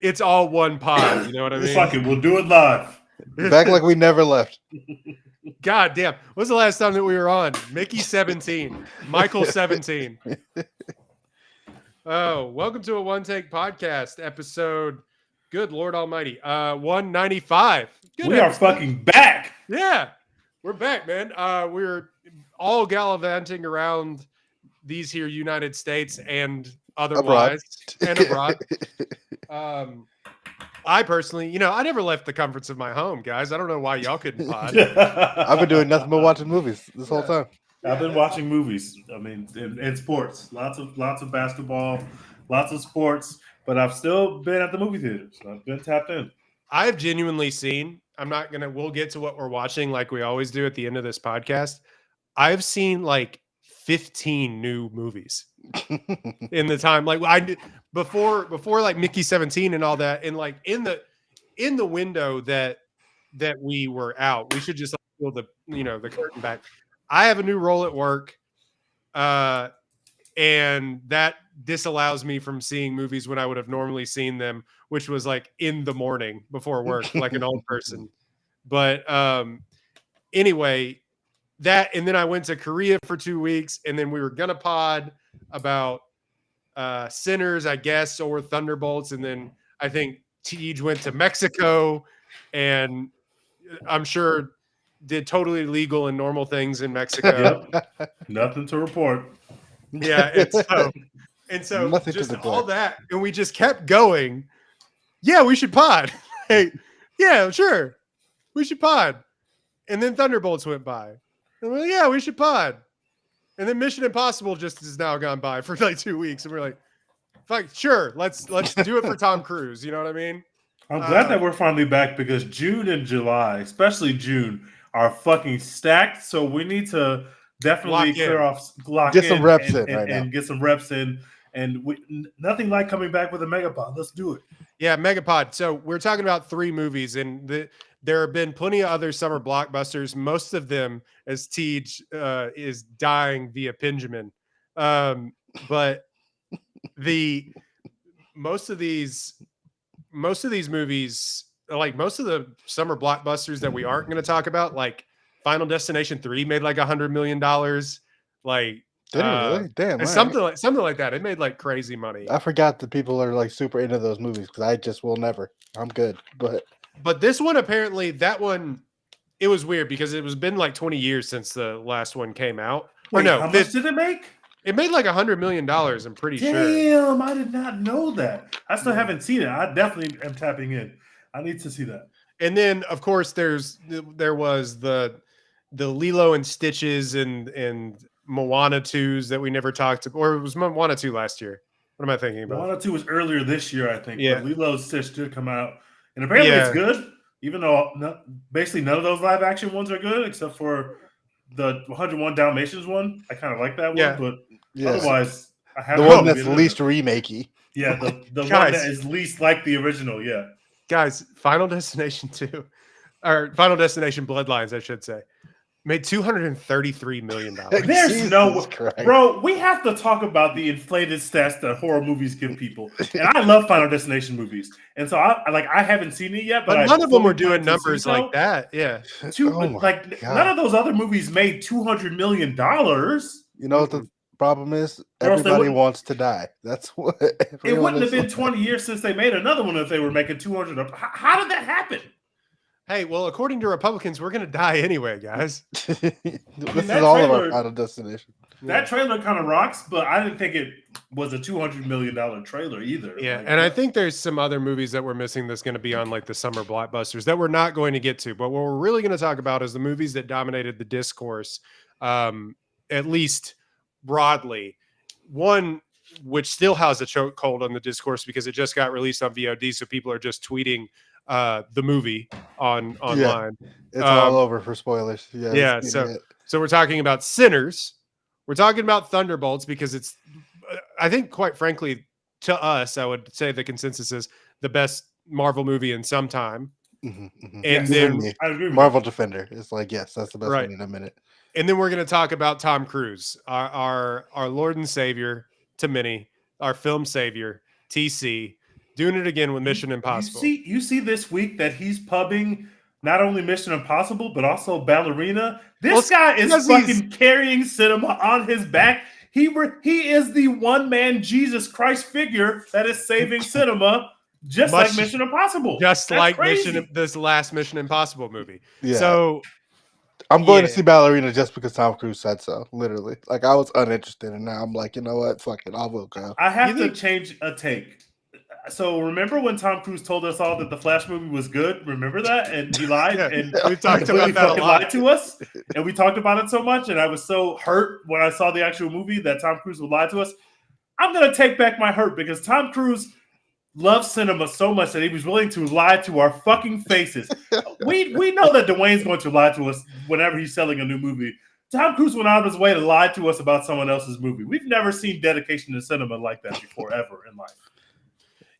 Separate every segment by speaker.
Speaker 1: it's all one pod. You know what I mean?
Speaker 2: Fuck it, we'll do it live.
Speaker 3: Back like we never left.
Speaker 1: God damn. When's the last time that we were on? Mickey 17. Michael 17. Oh, welcome to a One Take Podcast episode. Good Lord Almighty. 195. Good
Speaker 2: we
Speaker 1: episode.
Speaker 2: are fucking back.
Speaker 1: Yeah. We're back, man. We're all gallivanting around these here United States and otherwise abroad. I personally, I never left the comforts of my home, guys. I don't know why y'all couldn't pod.
Speaker 3: I've been doing nothing but watching movies this whole time.
Speaker 2: I've been watching movies. I mean, in sports, lots of basketball, lots of sports. But I've still been at the movie theaters. So I've been tapped in.
Speaker 1: I've genuinely seen. We'll get to what we're watching like we always do at the end of this podcast. I've seen like 15 new movies in the time. Like I did before like Mickey 17 and all that. And like in the window that we were out, we should just pull the curtain back. I have a new role at work. And that disallows me from seeing movies when I would have normally seen them, which was like in the morning before work, like an old person. But anyway, that, and then I went to Korea for 2 weeks, and then we were gonna pod about Sinners, I guess, or Thunderbolts, and then I think Tej went to Mexico, and I'm sure did totally legal and normal things in Mexico.
Speaker 2: Yep. Nothing to report.
Speaker 1: Yeah, and so
Speaker 3: Nothing
Speaker 1: just
Speaker 3: to
Speaker 1: all that, and we just kept going. Yeah, we should pod. Hey, yeah, sure, we should pod. And then Thunderbolts went by, and we're like, yeah, we should pod. And then Mission Impossible just has now gone by for like 2 weeks, and we're like, fuck, sure, let's do it for Tom Cruise. You know what I mean?
Speaker 2: I'm glad that we're finally back because June and July, especially June, are fucking stacked. So we need to definitely
Speaker 3: get some reps in
Speaker 2: and get some reps in. And nothing like coming back with a megapod. Let's do it.
Speaker 1: Yeah, megapod. So we're talking about 3 movies, and there have been plenty of other summer blockbusters. Most of them, as Tej is dying via Benjamin. But most of these movies, like most of the summer blockbusters that we aren't going to talk about, like Final Destination 3 made like $100 million. Like,
Speaker 3: really? Damn,
Speaker 1: something like that. It made like crazy money.
Speaker 3: I forgot that people are like super into those movies because I just will never. I'm good,
Speaker 1: but this one apparently, that one, it was weird because it was been like 20 years since the last one came out.
Speaker 2: Wait, how much did it make?
Speaker 1: It made like $100 million. I'm pretty sure.
Speaker 2: Damn, I did not know that. I still haven't seen it. I definitely am tapping in. I need to see that.
Speaker 1: And then, of course, there was the Lilo and Stitches and Moana 2s that we never talked about. Or it was Moana 2 last year. What am I thinking about?
Speaker 2: Moana 2 was earlier this year, I think.
Speaker 1: Yeah.
Speaker 2: But Lilo and Stitch did come out. And apparently it's good, even though basically none of those live action ones are good, except for the 101 Dalmatians one. I kind of like that one, but otherwise, I haven't.
Speaker 3: The one that's least remakey.
Speaker 2: Yeah, the one that is least like the original. Yeah,
Speaker 1: guys, Final Destination 2, or Final Destination Bloodlines, I should say, made $233 million.
Speaker 2: There's no, bro. We have to talk about the inflated stats that horror movies give people, and I love Final Destination movies, and so I haven't seen it yet, but
Speaker 1: none of them were doing numbers like that. Yeah,
Speaker 2: none of those other movies made $200 million.
Speaker 3: You know what the problem is? Everybody wants to die. That's what.
Speaker 2: It wouldn't have been 20 years since they made another one if they were making 200. How did that happen?
Speaker 1: Hey, well, according to Republicans, we're going to die anyway, guys.
Speaker 3: This is all of our Final Destination.
Speaker 2: That trailer kind of rocks, but I didn't think it was a $200 million trailer either.
Speaker 1: Yeah, and I think there's some other movies that we're missing that's going to be on like the summer blockbusters that we're not going to get to. But what we're really going to talk about is the movies that dominated the discourse, at least broadly. One, which still has a chokehold on the discourse because it just got released on VOD, so people are just tweeting the movie online.
Speaker 3: Yeah, it's all over for spoilers.
Speaker 1: Yeah. So we're talking about Sinners. We're talking about Thunderbolts because it's, I think, quite frankly, to us, I would say the consensus is the best Marvel movie in some time.
Speaker 3: Mm-hmm.
Speaker 1: And then
Speaker 2: I agree with
Speaker 3: Marvel Defender is like, yes, that's the best one in a minute.
Speaker 1: And then we're going to talk about Tom Cruise, our Lord and Savior to many, our film savior, TC. Doing it again with Mission Impossible.
Speaker 2: You see this week that he's pubbing not only Mission Impossible but also Ballerina. This guy is fucking carrying cinema on his back. He is the one-man Jesus Christ figure that is saving cinema, just like Mission Impossible.
Speaker 1: Just like this last Mission Impossible movie.
Speaker 3: Yeah.
Speaker 1: So
Speaker 3: I'm going to see Ballerina just because Tom Cruise said so. Literally, like I was uninterested, and now I'm like, you know what? Fuck it, I will go.
Speaker 2: I have to change a take. So remember when Tom Cruise told us all that the Flash movie was good? Remember that? And he lied, and
Speaker 1: we talked about that a lot.
Speaker 2: Lied to us, and we talked about it so much, and I was so hurt when I saw the actual movie that Tom Cruise would lie to us. I'm gonna take back my hurt because Tom Cruise loves cinema so much that he was willing to lie to our fucking faces. We know that Dwayne's going to lie to us whenever he's selling a new movie. Tom Cruise went out of his way to lie to us about someone else's movie. We've never seen dedication to cinema like that before, ever in life.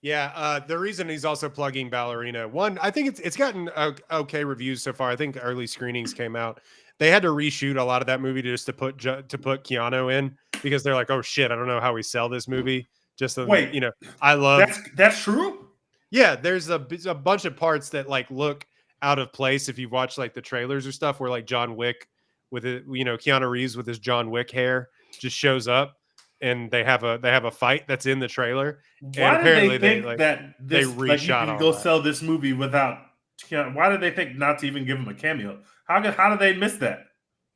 Speaker 1: Yeah, the reason he's also plugging Ballerina, one, I think it's gotten okay reviews so far. I think early screenings came out. They had to reshoot a lot of that movie just to put Keanu in because they're like, oh shit, I don't know how we sell this movie. Just so,
Speaker 2: wait,
Speaker 1: I love
Speaker 2: that's true.
Speaker 1: Yeah, there's a bunch of parts that like look out of place if you've watched like the trailers or stuff where like John Wick with it, Keanu Reeves with his John Wick hair just shows up. And they have a fight that's in the trailer.
Speaker 2: Why
Speaker 1: and
Speaker 2: did they think that
Speaker 1: they reshot
Speaker 2: you can go sell this movie without? Why did they think not to even give him a cameo? How did they miss that?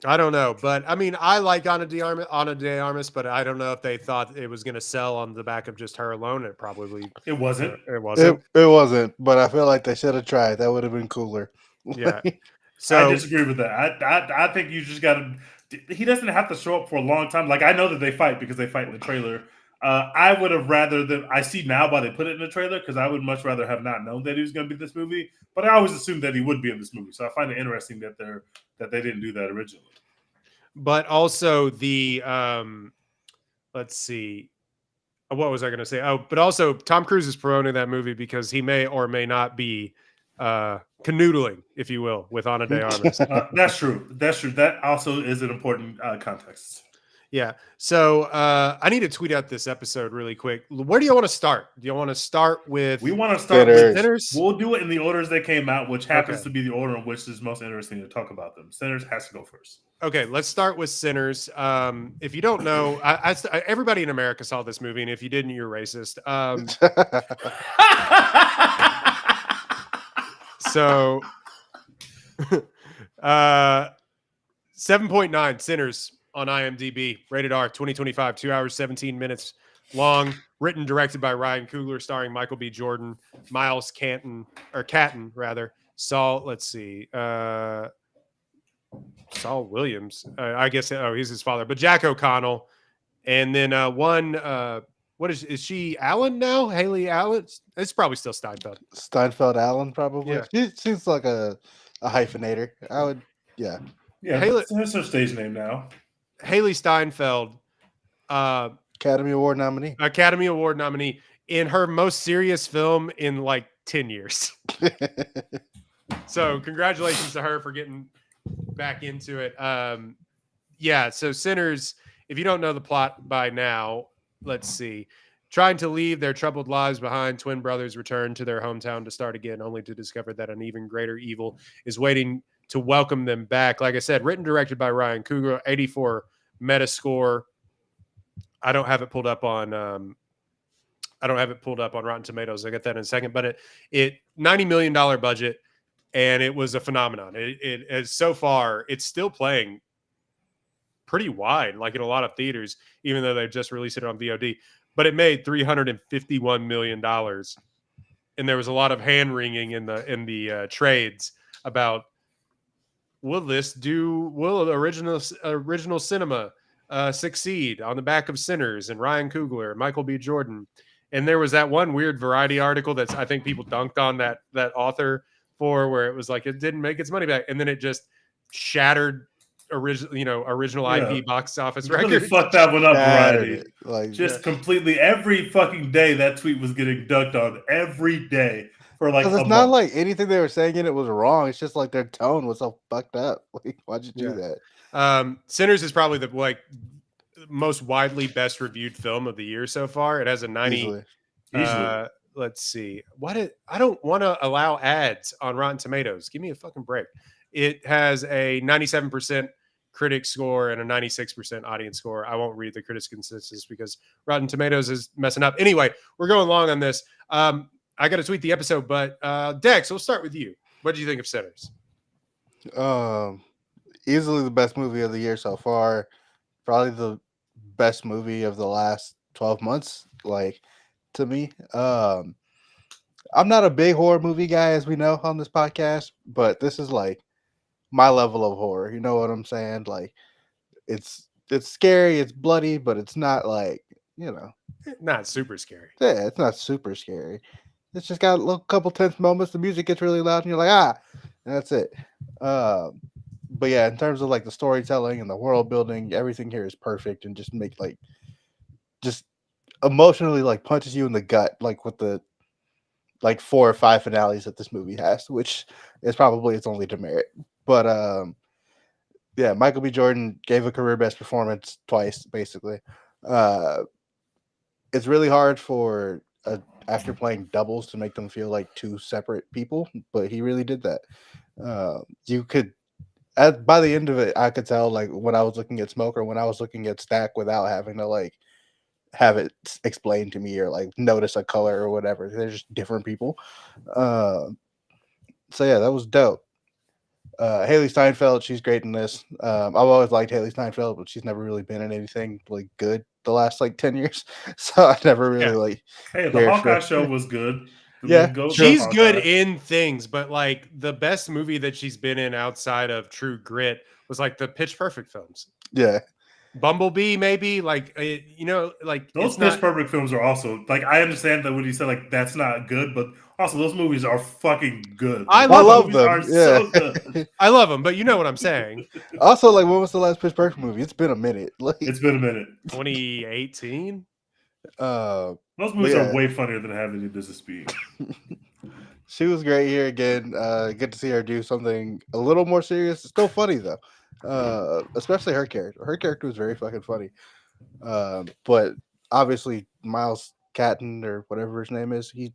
Speaker 1: I don't know, but I mean, I like Ana de Armas, but I don't know if they thought it was going to sell on the back of just her alone. It wasn't. It
Speaker 3: wasn't. But I feel like they should have tried. That would have been cooler.
Speaker 1: Yeah. So
Speaker 2: I disagree with that. I think you just got to. He doesn't have to show up for a long time. Like I know that they fight because they fight in the trailer. I would have rather than I see now why they put it in the trailer because I would much rather have not known that he was going to be this movie. But I always assumed that he would be in this movie, so I find it interesting that they didn't do that originally.
Speaker 1: But also the let's see, what was I going to say? Oh, but also Tom Cruise is promoting that movie because he may or may not be canoodling, if you will, with Ana de Armas.
Speaker 2: That's true. That also is an important context.
Speaker 1: Yeah. So I need to tweet out this episode really quick. Where do you want to start? Do you want to start with?
Speaker 2: We want to start with
Speaker 1: Sinners.
Speaker 2: We'll do it in the orders they came out, which happens to be the order in which is most interesting to talk about them. Sinners has to go first.
Speaker 1: Okay, let's start with Sinners. If you don't know, everybody in America saw this movie, and if you didn't, you're racist. So, 7.9 Sinners on IMDb, rated R, 2025, 2 hours, 17 minutes long, written, directed by Ryan Coogler, starring Michael B. Jordan, Miles Catton, Saul, let's see, Saul Williams, I guess, he's his father, but Jack O'Connell, and then what is she Allen now? Haley Allen? It's probably still Steinfeld.
Speaker 3: Steinfeld Allen, probably.
Speaker 1: Yeah.
Speaker 3: She's like a hyphenator.
Speaker 2: Yeah,
Speaker 1: Haley,
Speaker 2: that's her stage name now.
Speaker 1: Haley Steinfeld,
Speaker 3: Academy Award nominee
Speaker 1: in her most serious film in like 10 years. So congratulations to her for getting back into it. So Sinners, if you don't know the plot by now, let's see. Trying to leave their troubled lives behind, twin brothers return to their hometown to start again, only to discover that an even greater evil is waiting to welcome them back. Like I said, written, directed by Ryan Coogler, 84 Metascore. I don't have it pulled up on Rotten Tomatoes. I'll get that in a second. But it $90 million budget, and it was a phenomenon. It is so far, it's still playing pretty wide, like in a lot of theaters, even though they've just released it on VOD. But it made $351 million, and there was a lot of hand wringing in the trades about will original cinema succeed on the back of Sinners and Ryan Coogler, Michael B. Jordan, and there was that one weird Variety article that I think people dunked on that author for, where it was like it didn't make its money back, and then it just shattered original IP box office record.
Speaker 2: Really fucked that one up, Variety. Completely every fucking day that tweet was getting dunked on every day for like.
Speaker 3: It's not like anything they were saying in it was wrong. It's just like their tone was so fucked up. Like, why'd you do
Speaker 1: that? Sinners is probably the most widely best reviewed film of the year so far. It has a 90.
Speaker 2: Easily.
Speaker 1: let's see. I don't want to allow ads on Rotten Tomatoes. Give me a fucking break. It has a 97% critic score and a 96% audience score. I won't read the critics consensus because Rotten Tomatoes is messing up. Anyway, we're going long on this. I got to tweet the episode, but Dex, we'll start with you. What did you think of Sinners?
Speaker 3: Easily the best movie of the year so far. Probably the best movie of the last 12 months. Like, to me, I'm not a big horror movie guy, as we know on this podcast, but this is like my level of horror. You know what I'm saying? Like, it's scary, it's bloody, but it's not like,
Speaker 1: Not super scary.
Speaker 3: Yeah, it's not super scary. It's just got a little couple tense moments. The music gets really loud, and you're like, and that's it. But yeah, in terms of like the storytelling and the world building, everything here is perfect, and just emotionally like punches you in the gut, like with the like 4 or 5 finales that this movie has, which is probably its only demerit. But yeah, Michael B. Jordan gave a career best performance twice, basically. It's really hard for an actor playing doubles to make them feel like 2 separate people, but he really did that. You could, by the end of it, I could tell like when I was looking at Smoke or when I was looking at Stack without having to like have it explained to me or like notice a color or whatever. They're just different people. So yeah, that was dope. Haley Steinfeld, she's great in this. I've always liked Haley Steinfeld, but she's never really been in anything like good the last like 10 years. So I never really like.
Speaker 2: Hey, the Hawkeye show was good.
Speaker 1: She's good in things, but like the best movie that she's been in outside of True Grit was like the Pitch Perfect films.
Speaker 3: Yeah.
Speaker 1: Bumblebee, maybe like like
Speaker 2: those Pitch Perfect films are also like I understand that when you said like that's not good, but also those movies are fucking good.
Speaker 1: I
Speaker 3: love them.
Speaker 2: So good.
Speaker 1: I love them, but you know what I'm saying.
Speaker 3: Also, like, when was the last Pitch Perfect movie? It's been a minute. Like,
Speaker 2: it's been a minute.
Speaker 1: 2018.
Speaker 2: Those movies are way funnier than Having Any Business Being.
Speaker 3: She was great here again. Good to see her do something a little more serious. It's still funny though. Especially her character. Her character was very fucking funny. But obviously Miles Catton or whatever his name is, he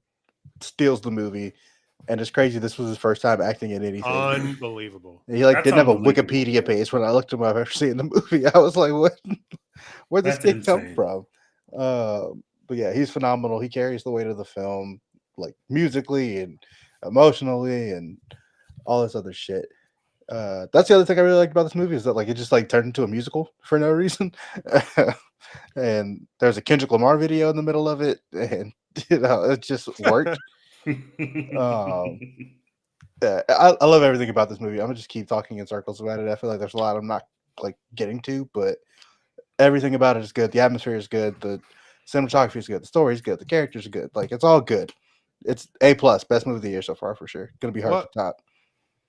Speaker 3: steals the movie, and it's crazy. This was his first time acting in anything.
Speaker 1: Unbelievable.
Speaker 3: He like didn't have a Wikipedia page when I looked him up after seeing the movie. I was like, what? Where'd this kid come from? But yeah, he's phenomenal. He carries the weight of the film, like musically and emotionally and all this other shit. That's the other thing I really liked about this movie is that like it just like turned into a musical for no reason. And there's a Kendrick Lamar video in the middle of it, and it just worked. Yeah, I love everything about this movie. I'm gonna just keep talking in circles about it. I feel like there's a lot I'm not like getting to, but everything about it is good. The atmosphere is good. The cinematography is good. The story is good. The characters are good. Like it's all good. It's A+, best movie of the year so far for sure. Gonna be hard to top.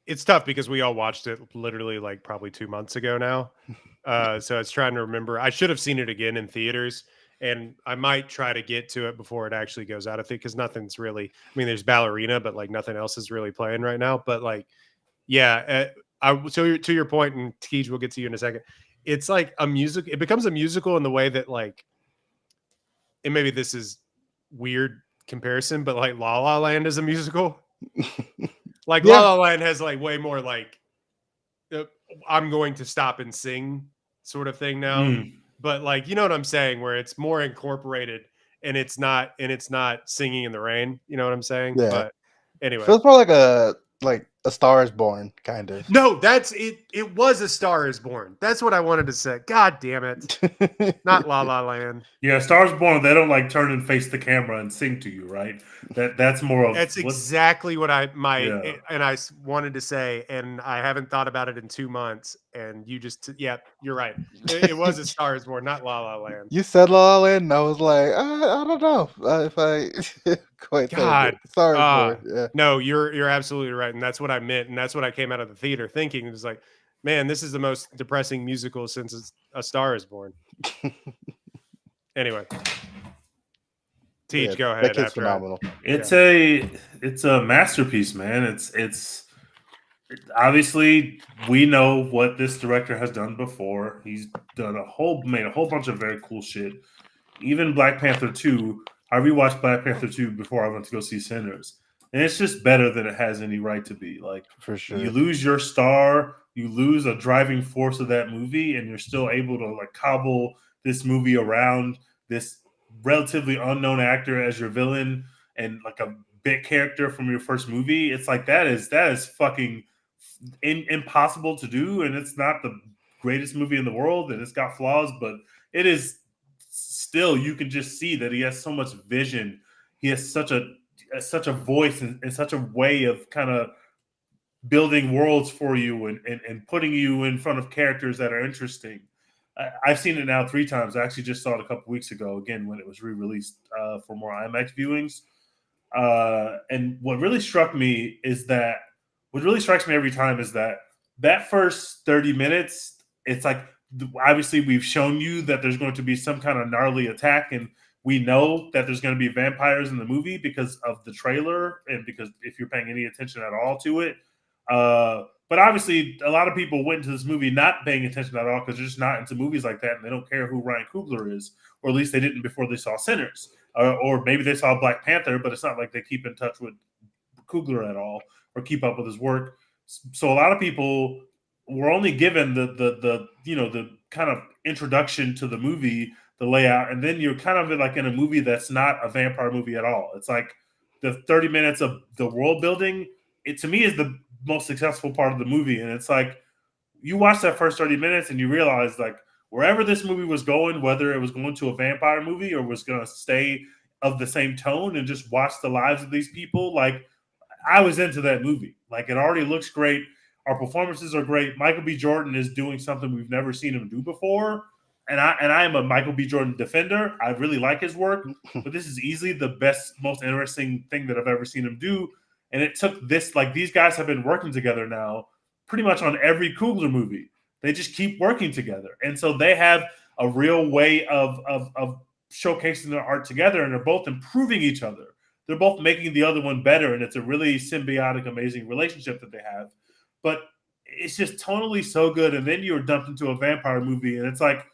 Speaker 1: It's tough because we all watched it literally like probably 2 months ago now. So it's trying to remember. I should have seen it again in theaters, and I might try to get to it before it actually goes out of theater because nothing's really. I mean, there's Ballerina, but like nothing else is really playing right now. But like, yeah. So to your point, and Tej, we'll get to you in a second. It's like a music. It becomes a musical in the way that like, and maybe this is weird comparison, but like La La Land is a musical. Like La La Land has like way more like I'm going to stop and sing sort of thing now. But like you know what I'm saying, where it's more incorporated and it's not singing in the rain. You know what I'm saying?
Speaker 3: Yeah.
Speaker 1: But anyway.
Speaker 3: Feels more like a Star is Born kind of.
Speaker 1: No, that's it. It was A Star is Born. That's what I wanted to say. God damn it. Not La La Land.
Speaker 2: Yeah, Star is Born, they don't like turn and face the camera and sing to you, right? That's more of
Speaker 1: that's exactly what I wanted to say, and I haven't thought about it in 2 months. And you just you're right. It was A Star is Born, not La La Land.
Speaker 3: You said La La Land, and I was like, I don't know if I quite.
Speaker 1: God,
Speaker 3: Star is Born. Yeah.
Speaker 1: No, you're absolutely right, and that's what I meant, and that's what I came out of the theater thinking. It was like, man, this is the most depressing musical since A Star is Born. Anyway. Teach, go ahead.
Speaker 3: That kid's phenomenal.
Speaker 2: It's a masterpiece, man. It's obviously we know what this director has done before. He's done made a whole bunch of very cool shit. Even Black Panther 2, I rewatched Black Panther 2 before I went to go see Sinners. And it's just better than it has any right to be. Like,
Speaker 3: for sure.
Speaker 2: You lose your star, you lose a driving force of that movie, and you're still able to like cobble this movie around this relatively unknown actor as your villain and like a big character from your first movie. It's like that is fucking impossible to do, and it's not the greatest movie in the world, and it's got flaws, but it is still, you can just see that he has so much vision. He has such a voice and such a way of kind of building worlds for you and putting you in front of characters that are interesting. I've seen it now 3 times. I actually just saw it a couple weeks ago, again, when it was re-released for more IMAX viewings. And what really strikes me every time is that first 30 minutes, it's like, obviously we've shown you that there's going to be some kind of gnarly attack, and we know that there's going to be vampires in the movie because of the trailer and because if you're paying any attention at all to it. But obviously a lot of people went into this movie not paying attention at all because they're just not into movies like that, and they don't care who Ryan Coogler is, or at least they didn't before they saw Sinners. Or maybe they saw Black Panther, but it's not like they keep in touch with Coogler at all or keep up with his work. So a lot of people were only given the kind of introduction to the movie, the layout, and then you're kind of like in a movie that's not a vampire movie at all. It's like the 30 minutes of the world building, it to me is the most successful part of the movie. And it's like you watch that first 30 minutes and you realize like wherever this movie was going, whether it was going to a vampire movie or was going to stay of the same tone and just watch the lives of these people, like I was into that movie. Like it already looks great. Our performances are great. Michael B. Jordan is doing something we've never seen him do before. And I am a Michael B. Jordan defender. I really like his work, but this is easily the best, most interesting thing that I've ever seen him do. And it took this, like these guys have been working together now pretty much on every Coogler movie. They just keep working together. And so they have a real way of showcasing their art together, and they're both improving each other. They're both making the other one better, and it's a really symbiotic, amazing relationship that they have. But it's just tonally so good, and then you're dumped into a vampire movie, and it's like,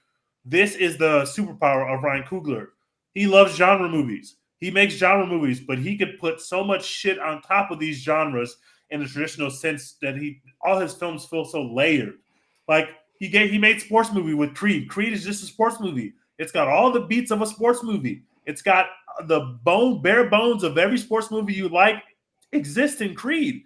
Speaker 2: this is the superpower of Ryan Coogler. He loves genre movies. He makes genre movies, but he could put so much shit on top of these genres in the traditional sense that all his films feel so layered. Like he made sports movie with Creed. Creed is just a sports movie. It's got all the beats of a sports movie. It's got the bare bones of every sports movie you like exists in Creed.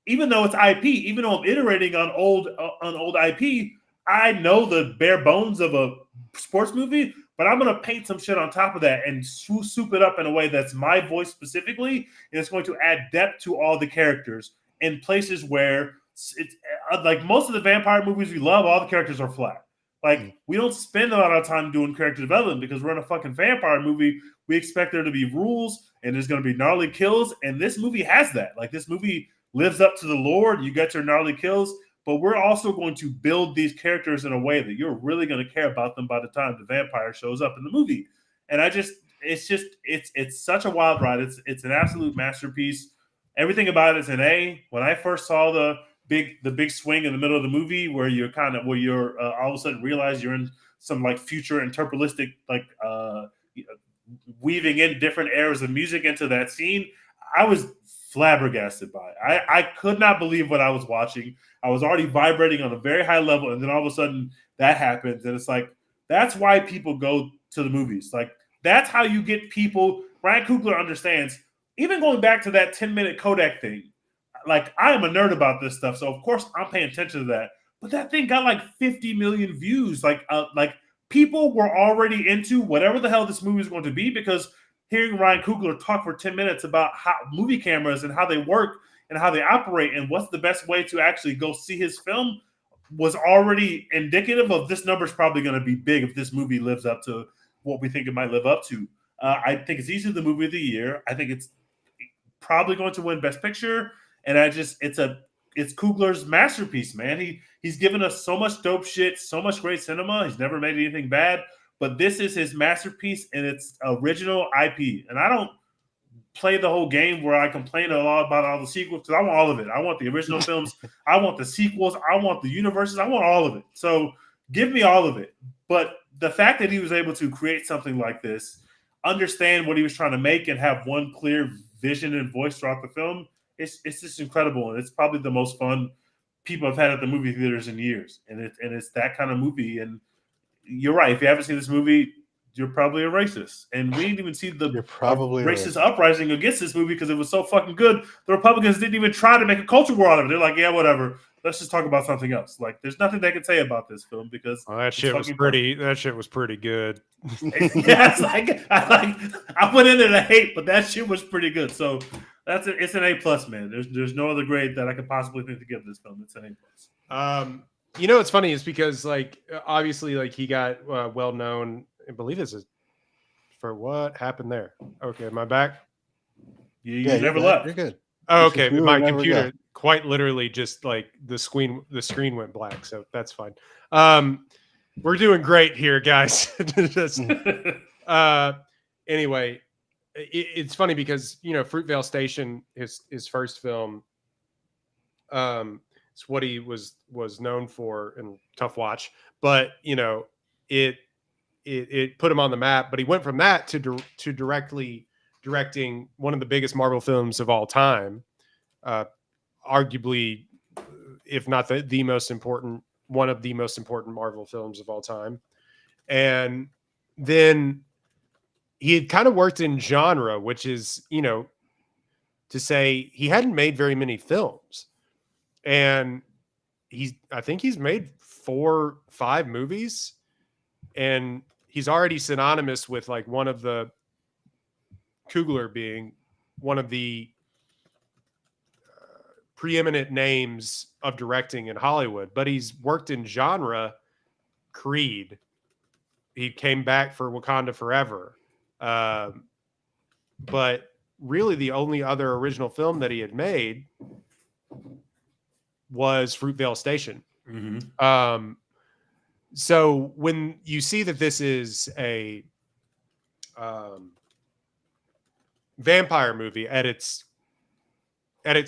Speaker 2: Even though it's IP, even though I'm iterating on old IP, I know the bare bones of a sports movie, but I'm going to paint some shit on top of that and soup it up in a way that's my voice specifically, and it's going to add depth to all the characters in places where it's like most of the vampire movies we love, all the characters are flat. Like, we don't spend a lot of time doing character development because we're in a fucking vampire movie. We expect there to be rules and there's going to be gnarly kills, and this movie has that. Like, this movie lives up to the lore. You get your gnarly kills, but we're also going to build these characters in a way that you're really going to care about them by the time the vampire shows up in the movie. And it's such a wild ride. It's an absolute masterpiece. Everything about it is an A. When I first saw the big swing in the middle of the movie where you're all of a sudden realize you're in some like future interpollistic, like weaving in different eras of music into that scene, I was flabbergasted by it. I could not believe what I was watching. I was already vibrating on a very high level, and then all of a sudden that happens, and it's like, that's why people go to the movies. Like, that's how you get people. Ryan Coogler understands, even going back to that 10-minute Kodak thing, like, I am a nerd about this stuff, so of course I'm paying attention to that. But that thing got like 50 million views. Like people were already into whatever the hell this movie is going to be, because hearing Ryan Coogler talk for 10 minutes about how movie cameras and how they work and how they operate and what's the best way to actually go see his film was already indicative of this number is probably going to be big if this movie lives up to what we think it might live up to. I think it's easily the movie of the year. I think it's probably going to win Best Picture. And it's Coogler's masterpiece, man. He's given us so much dope shit, so much great cinema. He's never made anything bad, but this is his masterpiece, and it's original IP. And I don't play the whole game where I complain a lot about all the sequels, because I want all of it. I want the original films. I want the sequels. I want the universes. I want all of it. So give me all of it. But the fact that he was able to create something like this understand what he was trying to make and have one clear vision and voice throughout the film, it's just incredible. And it's probably the most fun people have had at the movie theaters in years. And it's that kind of movie. And you're right. If you haven't seen this movie, you're probably a racist. And we didn't even see the racist uprising against this movie because it was so fucking good. The Republicans didn't even try to make a culture war out of it. They're like, yeah, whatever. Let's just talk about something else. Like, there's nothing they can say about this film because
Speaker 1: that shit was pretty. That shit was pretty good.
Speaker 2: Yeah, it's like I went in there to hate, but that shit was pretty good. So it's an A+, man. There's no other grade that I could possibly think to give this film. It's an
Speaker 1: A+. You know what's funny is because like obviously like he got well known. I believe this is for what happened there. Okay, am I back?
Speaker 2: You never left.
Speaker 3: You're good.
Speaker 1: Oh, okay. My computer quite literally just like the screen went black, so that's fine. We're doing great here, guys. Anyway, it's funny because Fruitvale Station, his first film, it's what he was known for in Tough Watch, but it put him on the map. But he went from that to directly directing one of the biggest Marvel films of all time, arguably, if not the most important, one of the most important Marvel films of all time. And then he had kind of worked in genre, which is, to say he hadn't made very many films. And I think he's made 4-5 movies, and he's already synonymous with like one of the Coogler being one of the preeminent names of directing in Hollywood, but he's worked in genre. Creed. He came back for Wakanda Forever. But really the only other original film that he had made was Fruitvale Station.
Speaker 2: Mm-hmm.
Speaker 1: So when you see that this is a vampire movie at its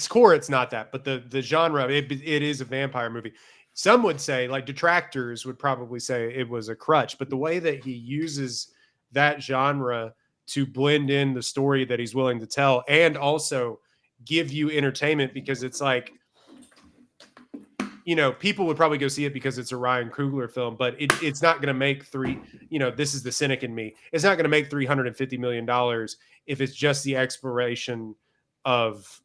Speaker 1: core, it's not that, but the genre, it is a vampire movie. Some would say, like detractors would probably say it was a crutch, but the way that he uses that genre to blend in the story that he's willing to tell and also give you entertainment, because it's like, people would probably go see it because it's a Ryan Coogler film, but it's not going to make this is the cynic in me. It's not going to make $350 million if it's just the exploration of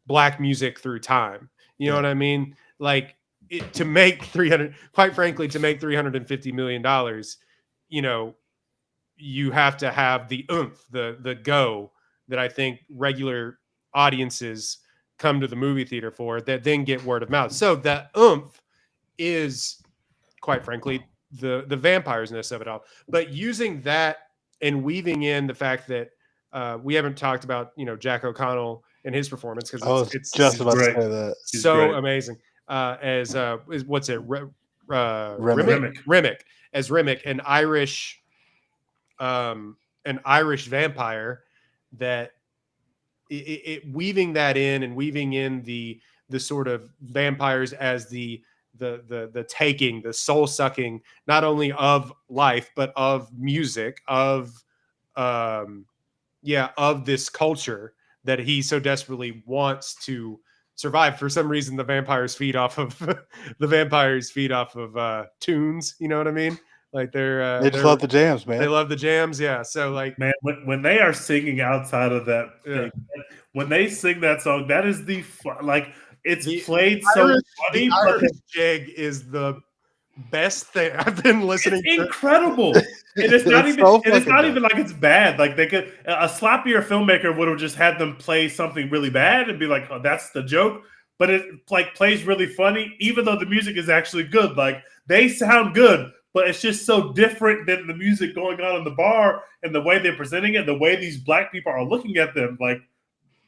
Speaker 1: black music through time. You know what I mean? Like to make $350 million, you have to have the oomph, the go that I think regular audiences come to the movie theater for, that then get word of mouth. So that oomph is, quite frankly, the vampiresness of it all. But using that and weaving in the fact that we haven't talked about, Jack O'Connell and his performance, because it's
Speaker 3: just about to say that.
Speaker 1: So amazing. As what's it? Remick as Remick, an Irish vampire that it weaving that in and weaving in the sort of vampires as the taking, the soul sucking, not only of life, but of music, of this culture that he so desperately wants to survive. For some reason, the vampires feed off of tunes. You know what I mean? Like they
Speaker 3: just love the jams, man.
Speaker 1: They love the jams, yeah. So like,
Speaker 2: man, when they are singing outside of that thing, when they sing that song, that is it's played so funny.
Speaker 1: The Irish jig is the best thing I've been listening
Speaker 2: to. Incredible. And it's not even like it's bad. Like a sloppier filmmaker would have just had them play something really bad and be like, oh, that's the joke. But it like plays really funny, even though the music is actually good. Like they sound good, but it's just so different than the music going on in the bar and the way they're presenting it, the way these black people are looking at them. Like,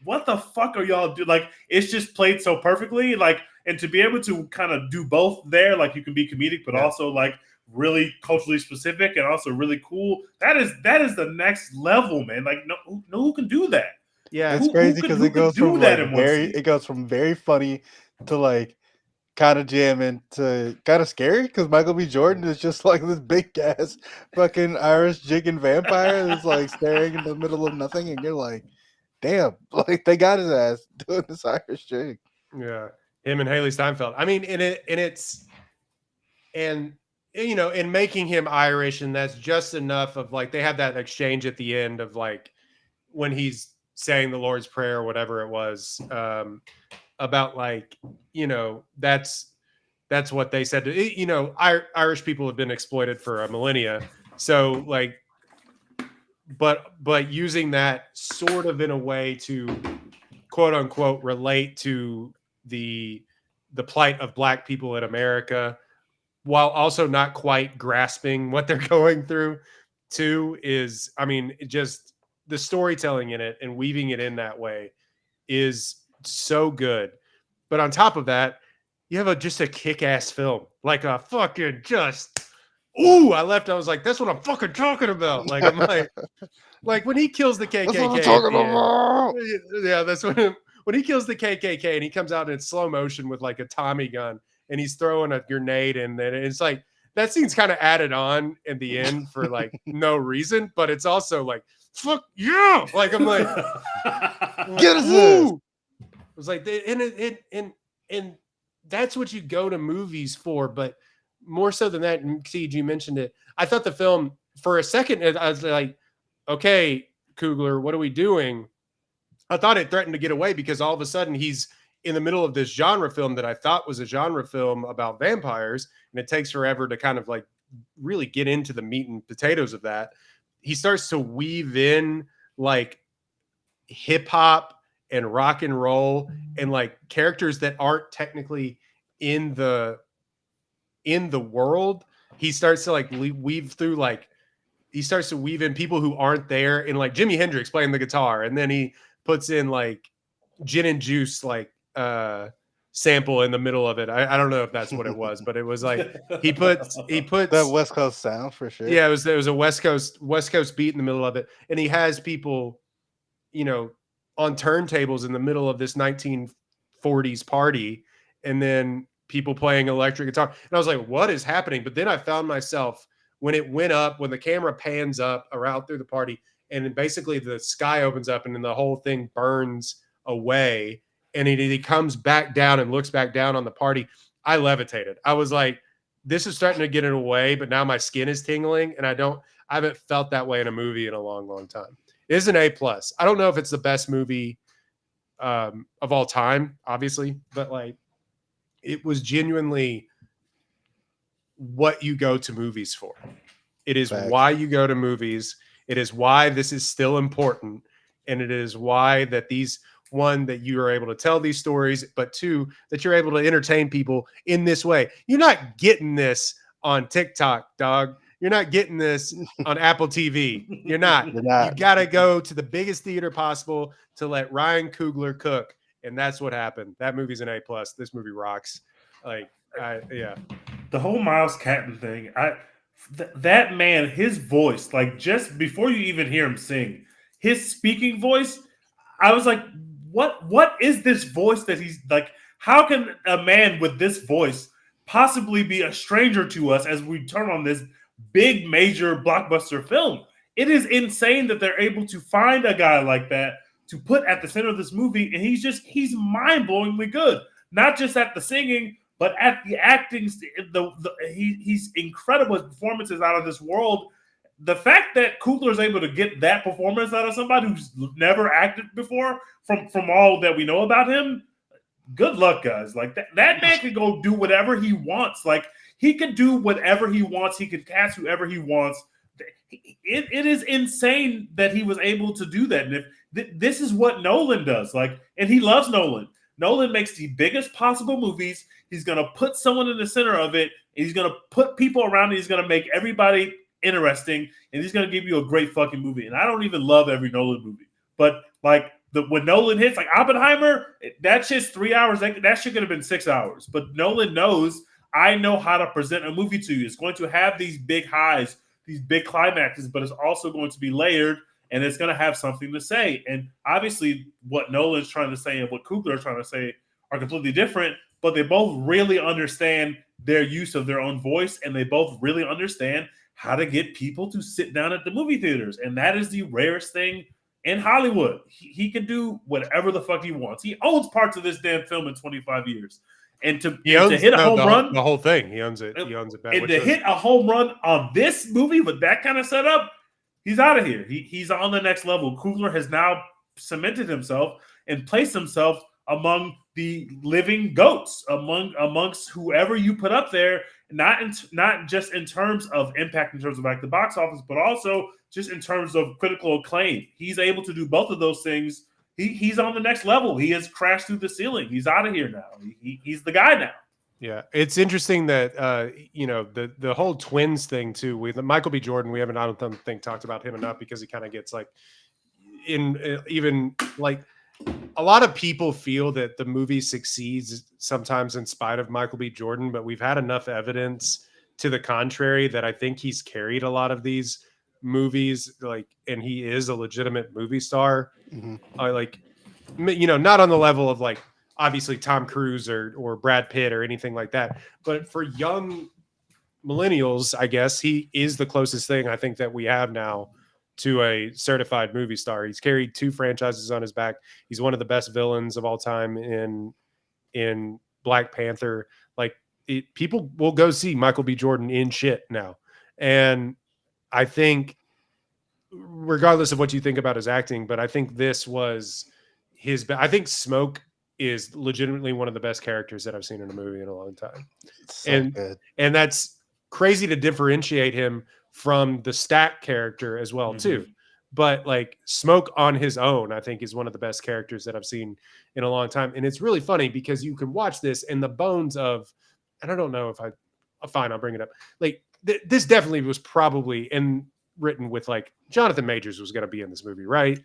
Speaker 2: what the fuck are y'all doing? Like, it's just played so perfectly. Like, and to be able to kind of do both there, like you can be comedic, but also like really culturally specific and also really cool. That is the next level, man. Like, no who can do that?
Speaker 3: Yeah, it's crazy because it goes from very funny to like kind of jamming to kind of scary because Michael B. Jordan is just like this big ass fucking Irish jigging vampire that's like staring in the middle of nothing, and you're like, damn, like they got his ass doing this Irish jig.
Speaker 1: Yeah, him and Haley Steinfeld. I mean, in making him Irish, and that's just enough of like they have that exchange at the end of like when he's saying the Lord's Prayer or whatever it was, about like, that's what they said to, Irish people have been exploited for a millennia. So like, but using that sort of in a way to quote unquote relate to the plight of Black people in America, while also not quite grasping what they're going through too, is, I mean, just the storytelling in it and weaving it in that way is so good. But on top of that, you have just a kick-ass film, like a fucking just, ooh, I was like, that's what I'm fucking talking about. Like, I'm like when he kills the KKK. That's what I'm talking about. Yeah, that's when he kills the KKK and he comes out in slow motion with like a Tommy gun and he's throwing a grenade in there. It's like, that scene's kind of added on in the end for like no reason, but it's also like, fuck yeah. Like, I'm like,
Speaker 3: get us this.
Speaker 1: It was like, and that's what you go to movies for. But more so than that, and Siege, you mentioned it, I thought the film for a second, I was like, okay, Coogler, what are we doing? I thought it threatened to get away because all of a sudden he's in the middle of this genre film that I thought was a genre film about vampires, and it takes forever to kind of like really get into the meat and potatoes of that. He starts to weave in like hip hop and rock and roll and like characters that aren't technically in the world. He starts to like weave through, like he starts to weave in people who aren't there, and like Jimi Hendrix playing the guitar, and then he puts in like gin and juice like sample in the middle of it. I don't know if that's what it was, but it was like he puts
Speaker 3: that West Coast sound for sure.
Speaker 1: Yeah, it was a West Coast beat in the middle of it, and he has people, on turntables in the middle of this 1940s party, and then people playing electric guitar. And I was like, what is happening? But then I found myself when the camera pans up around through the party, and then basically the sky opens up and then the whole thing burns away. And he comes back down and looks back down on the party. I levitated. I was like, this is starting to get in a way, but now my skin is tingling, and I haven't felt that way in a movie in a long, long time. It is an A+. I don't know if it's the best movie of all time, obviously, but like it was genuinely what you go to movies for. It is why you go to movies. It is why this is still important, and it is why that one, that you are able to tell these stories, but two, that you're able to entertain people in this way. You're not getting this on TikTok, dog. You're not getting this on Apple TV. You're not. You got to go to the biggest theater possible to let Ryan Coogler cook. And that's what happened. That movie's an A+. This movie rocks. Like, yeah.
Speaker 2: The whole Miles Catton thing, that man, his voice, like just before you even hear him sing, his speaking voice, I was like, what is this voice that he's like? How can a man with this voice possibly be a stranger to us as we turn on this big major blockbuster film? It is insane that they're able to find a guy like that to put at the center of this movie, and he's mind-blowingly good. Not just at the singing, but at the acting. He's incredible. His performance is out of this world. The fact that Coogler is able to get that performance out of somebody who's never acted before, from all that we know about him, good luck, guys. Like that man can go do whatever he wants. Like he can do whatever he wants. He can cast whoever he wants. It is insane that he was able to do that. And if this is what Nolan does, like, and he loves Nolan. Nolan makes the biggest possible movies. He's gonna put someone in the center of it. And he's gonna put people around it. He's gonna make everybody interesting, and he's gonna give you a great fucking movie. And I don't even love every Nolan movie, but like when Nolan hits, like Oppenheimer, that shit's 3 hours. That shit could have been 6 hours. But Nolan knows, I know how to present a movie to you. It's going to have these big highs, these big climaxes, but it's also going to be layered, and it's going to have something to say. And obviously, what Nolan's trying to say and what Coogler is trying to say are completely different. but they both really understand their use of their own voice, and they both really understand how to get people to sit down at the movie theaters. And that is the rarest thing in Hollywood. He can do whatever the fuck he wants. He owns parts of this damn film in 25 years. And to hit a home run,
Speaker 1: the whole thing, he owns it. He owns it back.
Speaker 2: And to hit a home run on this movie with that kind of setup, he's out of here. He's on the next level. Coogler has now cemented himself and placed himself among the living goats, amongst whoever you put up there, not just in terms of impact in terms of like the box office, but also just in terms of critical acclaim. He's able to do both of those things. He's on the next level. He has crashed through the ceiling. He's out of here now. He's the guy now.
Speaker 1: Yeah, it's interesting that the whole twins thing too with Michael B. Jordan. We haven't, I don't think, talked about him enough because he kind of gets like even like a lot of people feel that the movie succeeds sometimes in spite of Michael B. Jordan, but we've had enough evidence to the contrary that I think he's carried a lot of these movies, like, and he is a legitimate movie star. Like, not on the level of like obviously Tom Cruise or Brad Pitt or anything like that, but for young millennials, I guess he is the closest thing I think that we have now to a certified movie star. He's carried 2 franchises on his back. He's one of the best villains of all time in Black Panther. Like, people will go see Michael B. Jordan in shit now. And I think regardless of what you think about his acting, but I think this was I think Smoke is legitimately one of the best characters that I've seen in a movie in a long time. And that's crazy to differentiate him from the Stack character as well too. But like Smoke on his own, I think is one of the best characters that I've seen in a long time. And it's really funny because you can watch this and the bones of, and I don't know if fine, I'll bring it up. Like this definitely was probably written with like Jonathan Majors was going to be in this movie, right?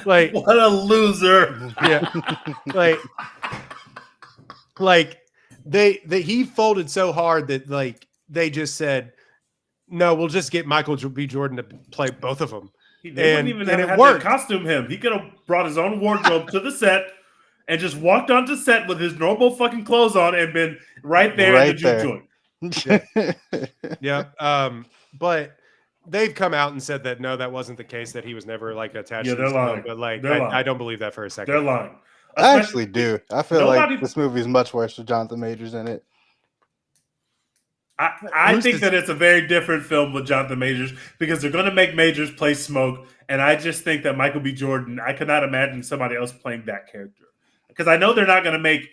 Speaker 1: Like,
Speaker 2: what a loser.
Speaker 1: Yeah. like he folded so hard that like they just said, no, we'll just get Michael B. Jordan to play both of them.
Speaker 2: They wouldn't even have to costume him. He could have brought his own wardrobe to the set and just walked onto set with his normal fucking clothes on and been right there in the juke joint.
Speaker 1: Yeah. But they've come out and said that no, that wasn't the case, that he was never like attached to this film. But like I don't believe that for a second.
Speaker 2: They're lying.
Speaker 3: I actually do. I feel like this movie is much worse with Jonathan Majors in it.
Speaker 2: I think that it's a very different film with Jonathan Majors because they're going to make Majors play Smoke, and I just think that Michael B. Jordan, I could not imagine somebody else playing that character because I know they're not going to make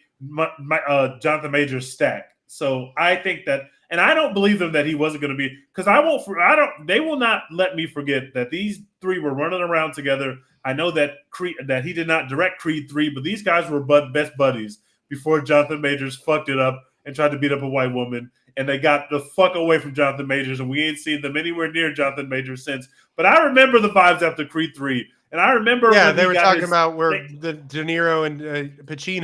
Speaker 2: Jonathan Majors Stack. So I think that, and I don't believe them that he wasn't going to be, because they will not let me forget that these 3 were running around together. I know that that he did not direct Creed 3, but these guys were best buddies before Jonathan Majors fucked it up and tried to beat up a white woman. And they got the fuck away from Jonathan Majors, and we ain't seen them anywhere near Jonathan Majors since. But I remember the vibes after Creed 3. And I remember
Speaker 1: they were talking about where the De Niro and Pacino.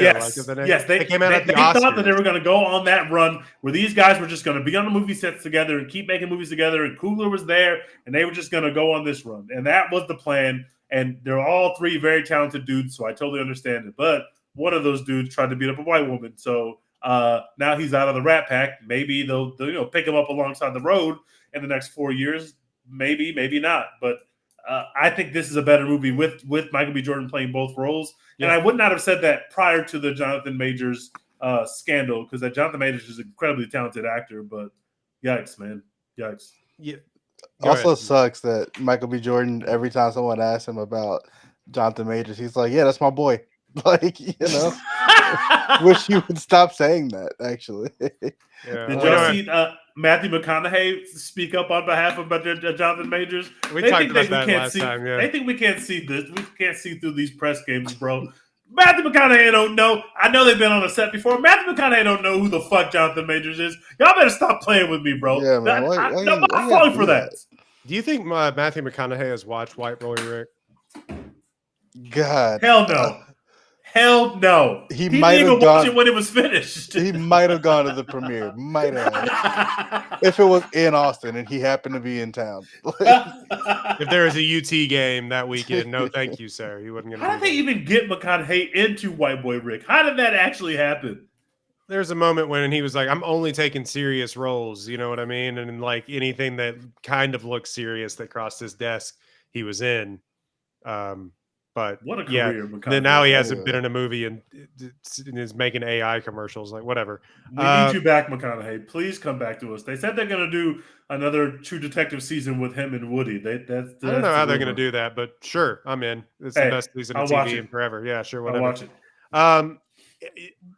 Speaker 2: They
Speaker 1: came out at the
Speaker 2: Oscars.
Speaker 1: They
Speaker 2: thought that they were going to go on that run where these guys were just going to be on the movie sets together and keep making movies together. And Coogler was there, and they were just going to go on this run. And that was the plan. And they're all 3 very talented dudes, so I totally understand it. But one of those dudes tried to beat up a white woman, so now he's out of the Rat Pack. Maybe they'll pick him up alongside the road in the next 4 years. Maybe not. But I think this is a better movie with Michael B. Jordan playing both roles. Yeah. And I would not have said that prior to the Jonathan Majors scandal, because that Jonathan Majors is an incredibly talented actor. But yikes, man, yikes.
Speaker 1: Yeah.
Speaker 3: Also sucks that Michael B. Jordan, every time someone asks him about Jonathan Majors, he's like, "Yeah, that's my boy." Like, wish you would stop saying that, actually.
Speaker 2: Yeah. Did y'all see Matthew McConaughey speak up on behalf of Jonathan Majors?
Speaker 1: We talked about that last time, yeah.
Speaker 2: They think we can't see this. We can't see through these press games, bro. Matthew McConaughey don't know. I know they've been on a set before. Matthew McConaughey don't know who the fuck Jonathan Majors is. Y'all better stop playing with me, bro.
Speaker 3: Yeah, man.
Speaker 2: I'm falling for that.
Speaker 1: Do you think Matthew McConaughey has watched White Boy Rick?
Speaker 3: God.
Speaker 2: Hell no. Hell no.
Speaker 3: He might have gone
Speaker 2: watch it when it was finished.
Speaker 3: He might have gone to the premiere. Might have. If it was in Austin and he happened to be in town.
Speaker 1: If there was a UT game that weekend, no thank you, sir. He wasn't going to.
Speaker 2: How did they even get McConaughey into White Boy Rick? How did that actually happen?
Speaker 1: there's a moment when he was like, I'm only taking serious roles, you know what I mean? And like anything that kind of looked serious that crossed his desk, he was in. But
Speaker 2: what a
Speaker 1: yeah,
Speaker 2: career!
Speaker 1: then now he hasn't been in a movie and is making AI commercials, like whatever.
Speaker 2: We need you back, McConaughey. Please come back to us. They said they're going to do another True Detective season with him and Woody. I don't
Speaker 1: know how they're going to do that, but sure, I'm in. It's the best season of TV in forever. Yeah, sure, whatever.
Speaker 2: I'll watch it.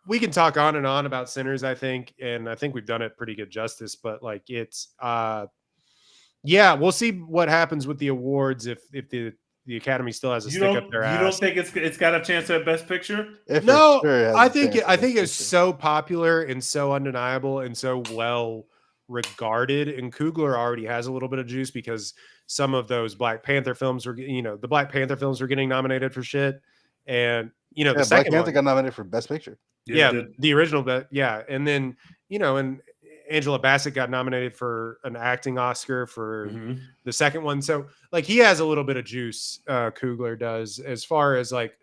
Speaker 1: We can talk on and on about Sinners, I think, and I think we've done it pretty good justice, but like it's yeah, we'll see what happens with the awards if the Academy still has a stick up their ass.
Speaker 2: You don't think it's got a chance at Best Picture?
Speaker 1: No, I think it's so popular and so undeniable and so well regarded, and Coogler already has a little bit of juice because some of those Black Panther films were, the Black Panther films were getting nominated for shit, and the second
Speaker 3: Black Panther got nominated for Best Picture.
Speaker 1: Yeah, the original, and then and Angela Bassett got nominated for an acting Oscar for the second one. So like he has a little bit of juice, Coogler does, as far as like,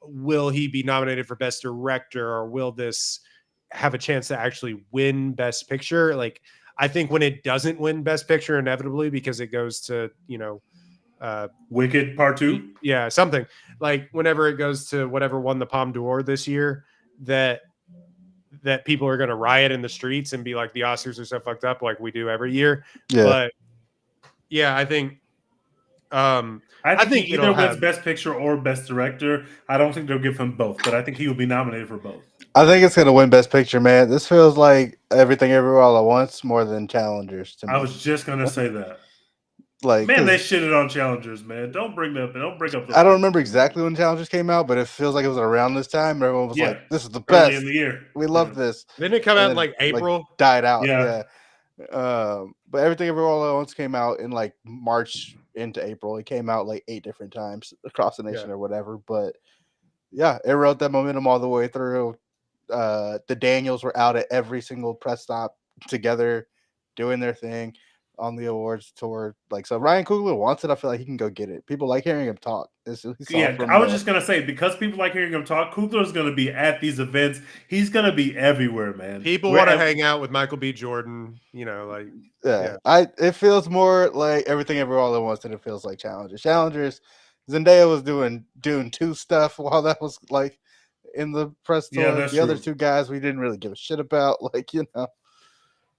Speaker 1: will he be nominated for Best Director or will this have a chance to actually win Best Picture? Like, I think when it doesn't win Best Picture inevitably because it goes to,
Speaker 2: Wicked Part 2.
Speaker 1: Yeah, something like whenever it goes to whatever won the Palme d'Or this year, that people are going to riot in the streets and be like, the Oscars are so fucked up, like we do every year. Yeah. But yeah, I think
Speaker 2: he either wins Best Picture or Best Director. I don't think they'll give him both, but I think he will be nominated for both.
Speaker 3: I think it's going to win Best Picture, man. This feels like Everything Everywhere All at Once more than Challengers to me.
Speaker 2: I was just going to say that.
Speaker 3: Like,
Speaker 2: man, they shitted on Challengers, man. Don't bring up.
Speaker 3: I don't remember exactly when Challengers came out, but it feels like it was around this time. Everyone was like, "This is the best
Speaker 2: in the year.
Speaker 3: We love this."
Speaker 1: Didn't it come out in like April?
Speaker 3: Like, died out. Yeah. But Everything Everywhere All at Once came out in like March into April. It came out like 8 different times across the nation or whatever. But yeah, it rode that momentum all the way through. The Daniels were out at every single press stop together, doing their thing on the awards tour. Like, so Ryan Coogler wants it. I feel like he can go get it. People like hearing him talk.
Speaker 2: I was just gonna say, because people like hearing him talk, Coogler's gonna be at these events. He's gonna be everywhere, man.
Speaker 1: People want to hang out with Michael B. Jordan.
Speaker 3: It feels more like Everything Everywhere All at Once than it feels like Challengers. Zendaya was doing Dune 2 stuff while that was like in the press tour. The other two guys we didn't really give a shit about. Like,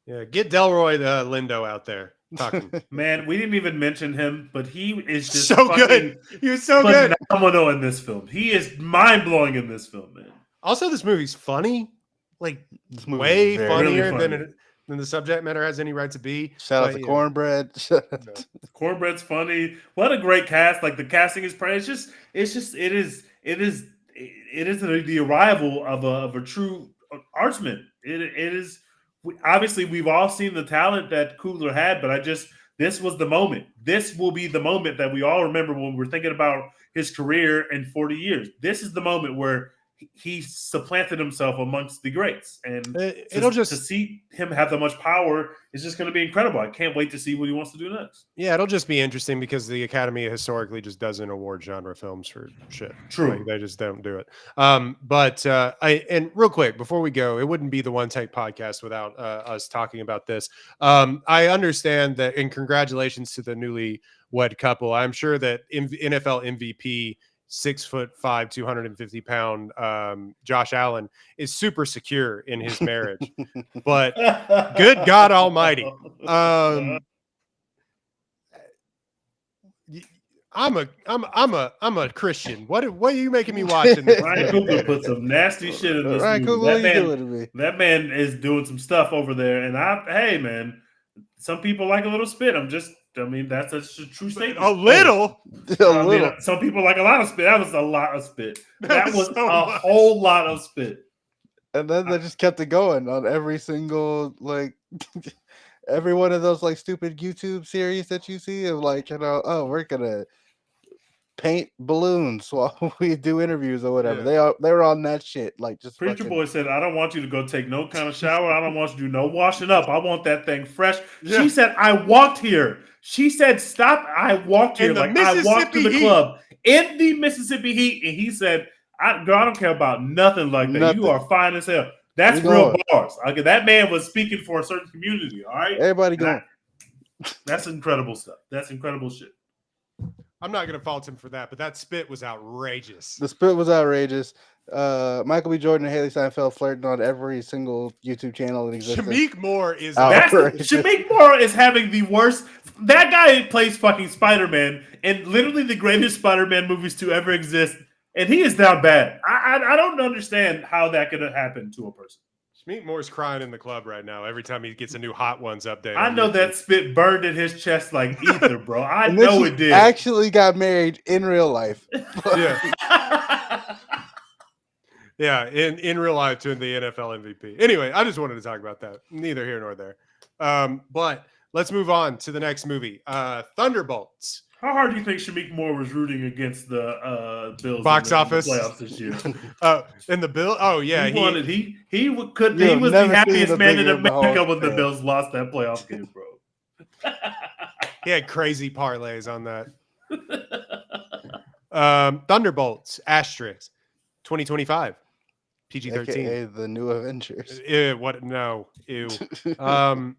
Speaker 1: Yeah, get Delroy Lindo out there talking.
Speaker 2: Man, we didn't even mention him, but he is just
Speaker 1: so good. He was so good.
Speaker 2: Phenomenal in this film. He is mind-blowing in this film, man.
Speaker 1: Also, this movie's funny. Like, way funnier than the subject matter has any right to be.
Speaker 3: Shout out to Cornbread.
Speaker 2: Cornbread's funny. What a great cast. Like, the casting is it is the arrival of a true artsman. It is. Obviously, we've all seen the talent that Coogler had, but this was the moment. This will be the moment that we all remember when we're thinking about his career in 40 years. This is the moment where he supplanted himself amongst the greats. And to see him have that much power is just going to be incredible. I can't wait to see what he wants to do next.
Speaker 1: Yeah, it'll just be interesting because the Academy historically just doesn't award genre films for shit.
Speaker 2: True.
Speaker 1: Like, they just don't do it. And real quick, before we go, it wouldn't be the One Take podcast without us talking about this. I understand that, and congratulations to the newly wed couple. I'm sure that NFL MVP 6'5", 250-pound Josh Allen is super secure in his marriage, but good God Almighty, I'm a Christian. What are you making me watching this?
Speaker 2: Ryan Coogler put some nasty shit in this movie. That man is doing some stuff over there, and hey man, some people like a little spit. That's a true statement.
Speaker 1: A little.
Speaker 2: Some people like a lot of spit. That was a lot of spit. That was a whole lot of spit.
Speaker 3: And then they just kept it going on every single, like, every one of those, like, stupid YouTube series that you see of, like, we're gonna paint balloons while we do interviews or whatever. Yeah. They were on that shit. Like, just
Speaker 2: Preacher Boy said, I don't want you to go take no kind of shower. I don't want you to do no washing up. I want that thing fresh. Yeah. She said, I walked here. She said, stop. I walked here. Like, I walked to the club in the Mississippi heat. And he said, girl, I don't care about nothing like that. Nothing. You are fine as hell. That's real bars. Okay, that man was speaking for a certain community. All right,
Speaker 3: everybody going.
Speaker 2: That's incredible stuff. That's incredible shit.
Speaker 1: I'm not gonna fault him for that, but that spit was outrageous.
Speaker 3: The spit was outrageous. Michael B. Jordan and Haley Steinfeld flirting on every single YouTube channel in existence.
Speaker 1: Shameik Moore is
Speaker 2: Shameik Moore is having the worst. That guy plays fucking Spider-Man in literally the greatest Spider-Man movies to ever exist, and he is down bad. I don't understand how that could have happened to a person.
Speaker 1: Shameik Moore's crying in the club right now every time he gets a new Hot Ones update.
Speaker 2: I know that spit burned in his chest like ether, bro. I know it did.
Speaker 3: Actually got married in real life.
Speaker 1: Yeah. Yeah, in real life to the NFL MVP. Anyway, I just wanted to talk about that. Neither here nor there. But let's move on to the next movie. Thunderbolts.
Speaker 2: How hard do you think Shameik Moore was rooting against the Bills
Speaker 1: box office
Speaker 2: playoffs this year?
Speaker 1: In the Bill? Oh yeah,
Speaker 2: he was the happiest man in America when the Bills lost that playoff game, bro.
Speaker 1: He had crazy parlays on that. Thunderbolts asterisk 2025 PG-13.
Speaker 3: AKA the new Avengers.
Speaker 1: What? No. Ew.
Speaker 2: I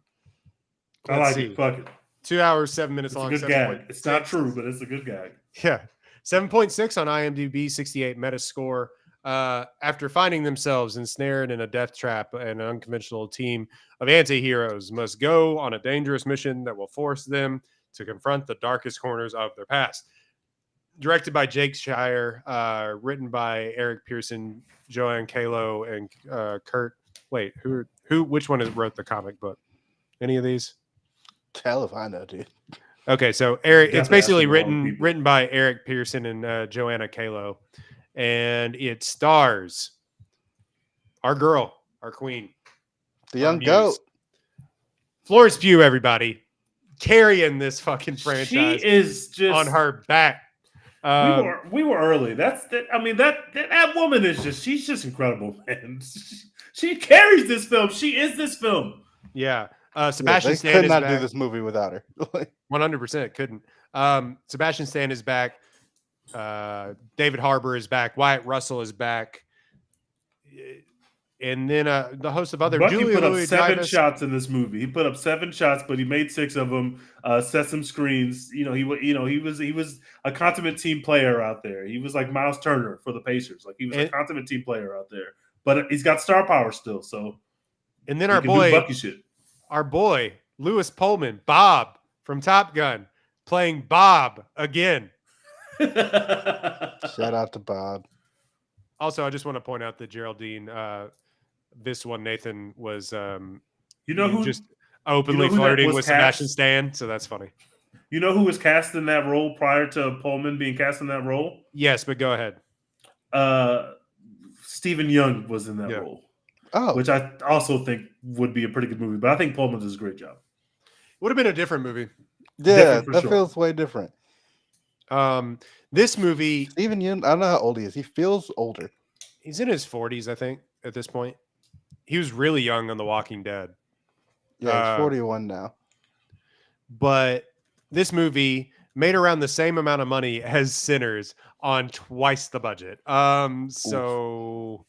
Speaker 2: like it. Fuck it.
Speaker 1: 2 hours, 7 minutes long.
Speaker 2: It's a good gag. It's not true, but it's a good gag.
Speaker 1: Yeah. 7.6 on IMDb, 68 Metascore. After finding themselves ensnared in a death trap, an unconventional team of anti-heroes must go on a dangerous mission that will force them to confront the darkest corners of their past. Directed by Jake Shire, written by Eric Pearson, Joanne Kalo, and Kurt. Wait, which one wrote the comic book? Any of these?
Speaker 3: Hell if I know, dude.
Speaker 1: Okay, so Eric, it's basically written by Eric Pearson and Joanna Kalo, and it stars our girl, our queen,
Speaker 3: the young goat,
Speaker 1: Florence Pugh. Everybody carrying this fucking franchise.
Speaker 2: She is just
Speaker 1: on her back.
Speaker 2: We were early. That woman is she's just incredible, man. She carries this film. She is this film.
Speaker 1: Yeah. Sebastian Stan
Speaker 3: could
Speaker 1: is
Speaker 3: not
Speaker 1: back.
Speaker 3: do this movie without her.
Speaker 1: 100% couldn't. Sebastian Stan is back. David Harbour is back. Wyatt Russell is back. And then the host of other
Speaker 2: Bucky put up 7 shots in this movie. He put up 7 shots, but he made 6 of them. Set some screens. He was a consummate team player out there. He was like Miles Turner for the Pacers. Like he was a consummate team player out there. But he's got star power still. So,
Speaker 1: and then our boy Lewis Pullman, Bob from Top Gun, playing Bob again.
Speaker 3: Shout out to Bob.
Speaker 1: Also, I just want to point out that Geraldine. This one, Nathan was,
Speaker 2: who
Speaker 1: just openly flirting with Sebastian Stan, so that's funny.
Speaker 2: You know who was cast in that role prior to Pullman being cast in that role?
Speaker 1: Yes, but go ahead.
Speaker 2: Stephen Young was in that role.
Speaker 3: Oh,
Speaker 2: which I also think would be a pretty good movie, but I think Pullman does a great job.
Speaker 1: Would have been a different movie.
Speaker 3: Yeah, that feels way different.
Speaker 1: This movie,
Speaker 3: Stephen Young, I don't know how old he is. He feels older.
Speaker 1: He's in his 40s, I think, at this point. He was really young on The Walking Dead.
Speaker 3: Yeah, he's 41 now.
Speaker 1: But this movie made around the same amount of money as Sinners on twice the budget. So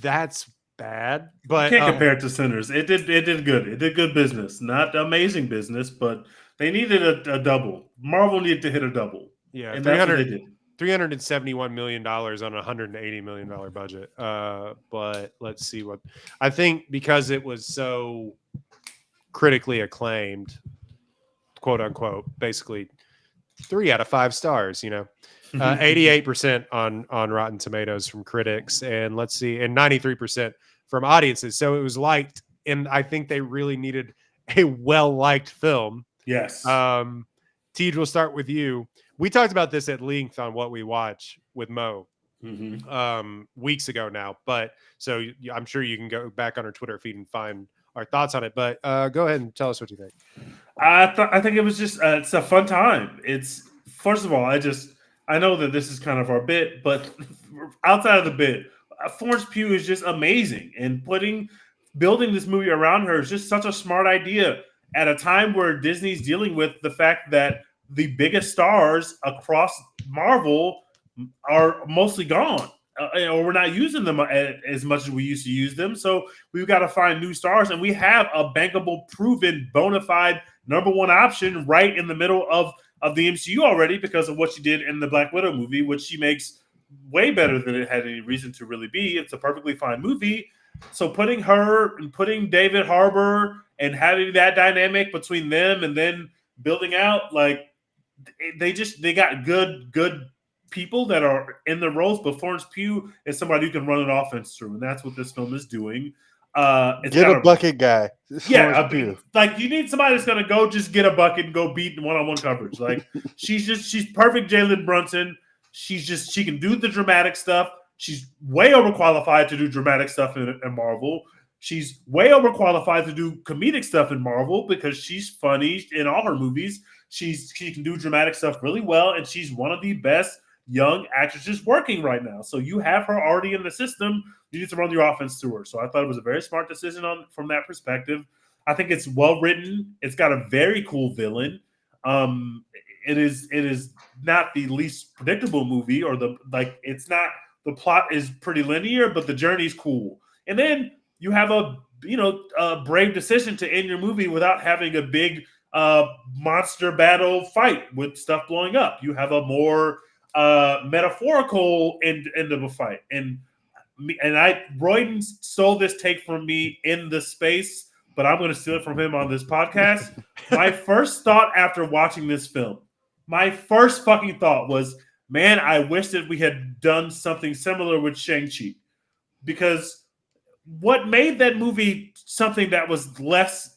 Speaker 1: that's bad. But
Speaker 2: you can't compare it to Sinners. It did good. It did good business. Not amazing business, but they needed a double. Marvel needed to hit a double.
Speaker 1: Yeah,
Speaker 2: and that's what they did.
Speaker 1: $371 million on a $180 million budget. But let's see what I think, because it was so critically acclaimed, quote unquote, basically 3 out of 5 stars, 88% on Rotten Tomatoes from critics, and let's see, and 93% from audiences. So it was liked, and I think they really needed a well-liked film.
Speaker 2: Yes.
Speaker 1: Tej, we'll start with you. We talked about this at length on What We Watch with Mo weeks ago now, but so I'm sure you can go back on our Twitter feed and find our thoughts on it. But go ahead and tell us what you think.
Speaker 2: I think it was just it's a fun time. It's, first of all, I know that this is kind of our bit, but outside of the bit, Florence Pugh is just amazing, and building this movie around her is just such a smart idea at a time where Disney's dealing with the fact that the biggest stars across Marvel are mostly gone. or we're not using them as much as we used to use them. So we've got to find new stars, and we have a bankable, proven, bona fide number one option right in the middle of the MCU already because of what she did in the Black Widow movie, which she makes way better than it had any reason to really be. It's a perfectly fine movie. So putting her and putting David Harbour and having that dynamic between them and then building out, like, they got good people that are in the roles, but Florence Pugh is somebody you can run an offense through, and that's what this film is doing.
Speaker 3: Get a bucket guy.
Speaker 2: Yeah, like you need somebody that's gonna go just get a bucket and go beat one-on-one coverage. Like she's perfect Jalen Brunson. She can do the dramatic stuff. She's way overqualified to do dramatic stuff in Marvel. She's way overqualified to do comedic stuff in Marvel because she's funny in all her movies. She can do dramatic stuff really well, and she's one of the best young actresses working right now. So you have her already in the system. You need to run your offense through her. So I thought it was a very smart decision from that perspective. I think it's well written. It's got a very cool villain. It is not the least predictable movie, or it's not. The plot is pretty linear, but the journey's cool. And then you have a brave decision to end your movie without having a big monster battle fight with stuff blowing up. You have a more metaphorical end of a fight. Royden stole this take from me in the space, but I'm going to steal it from him on this podcast. My first thought after watching this film, my first fucking thought was, man, I wish that we had done something similar with Shang-Chi, because what made that movie something that was less,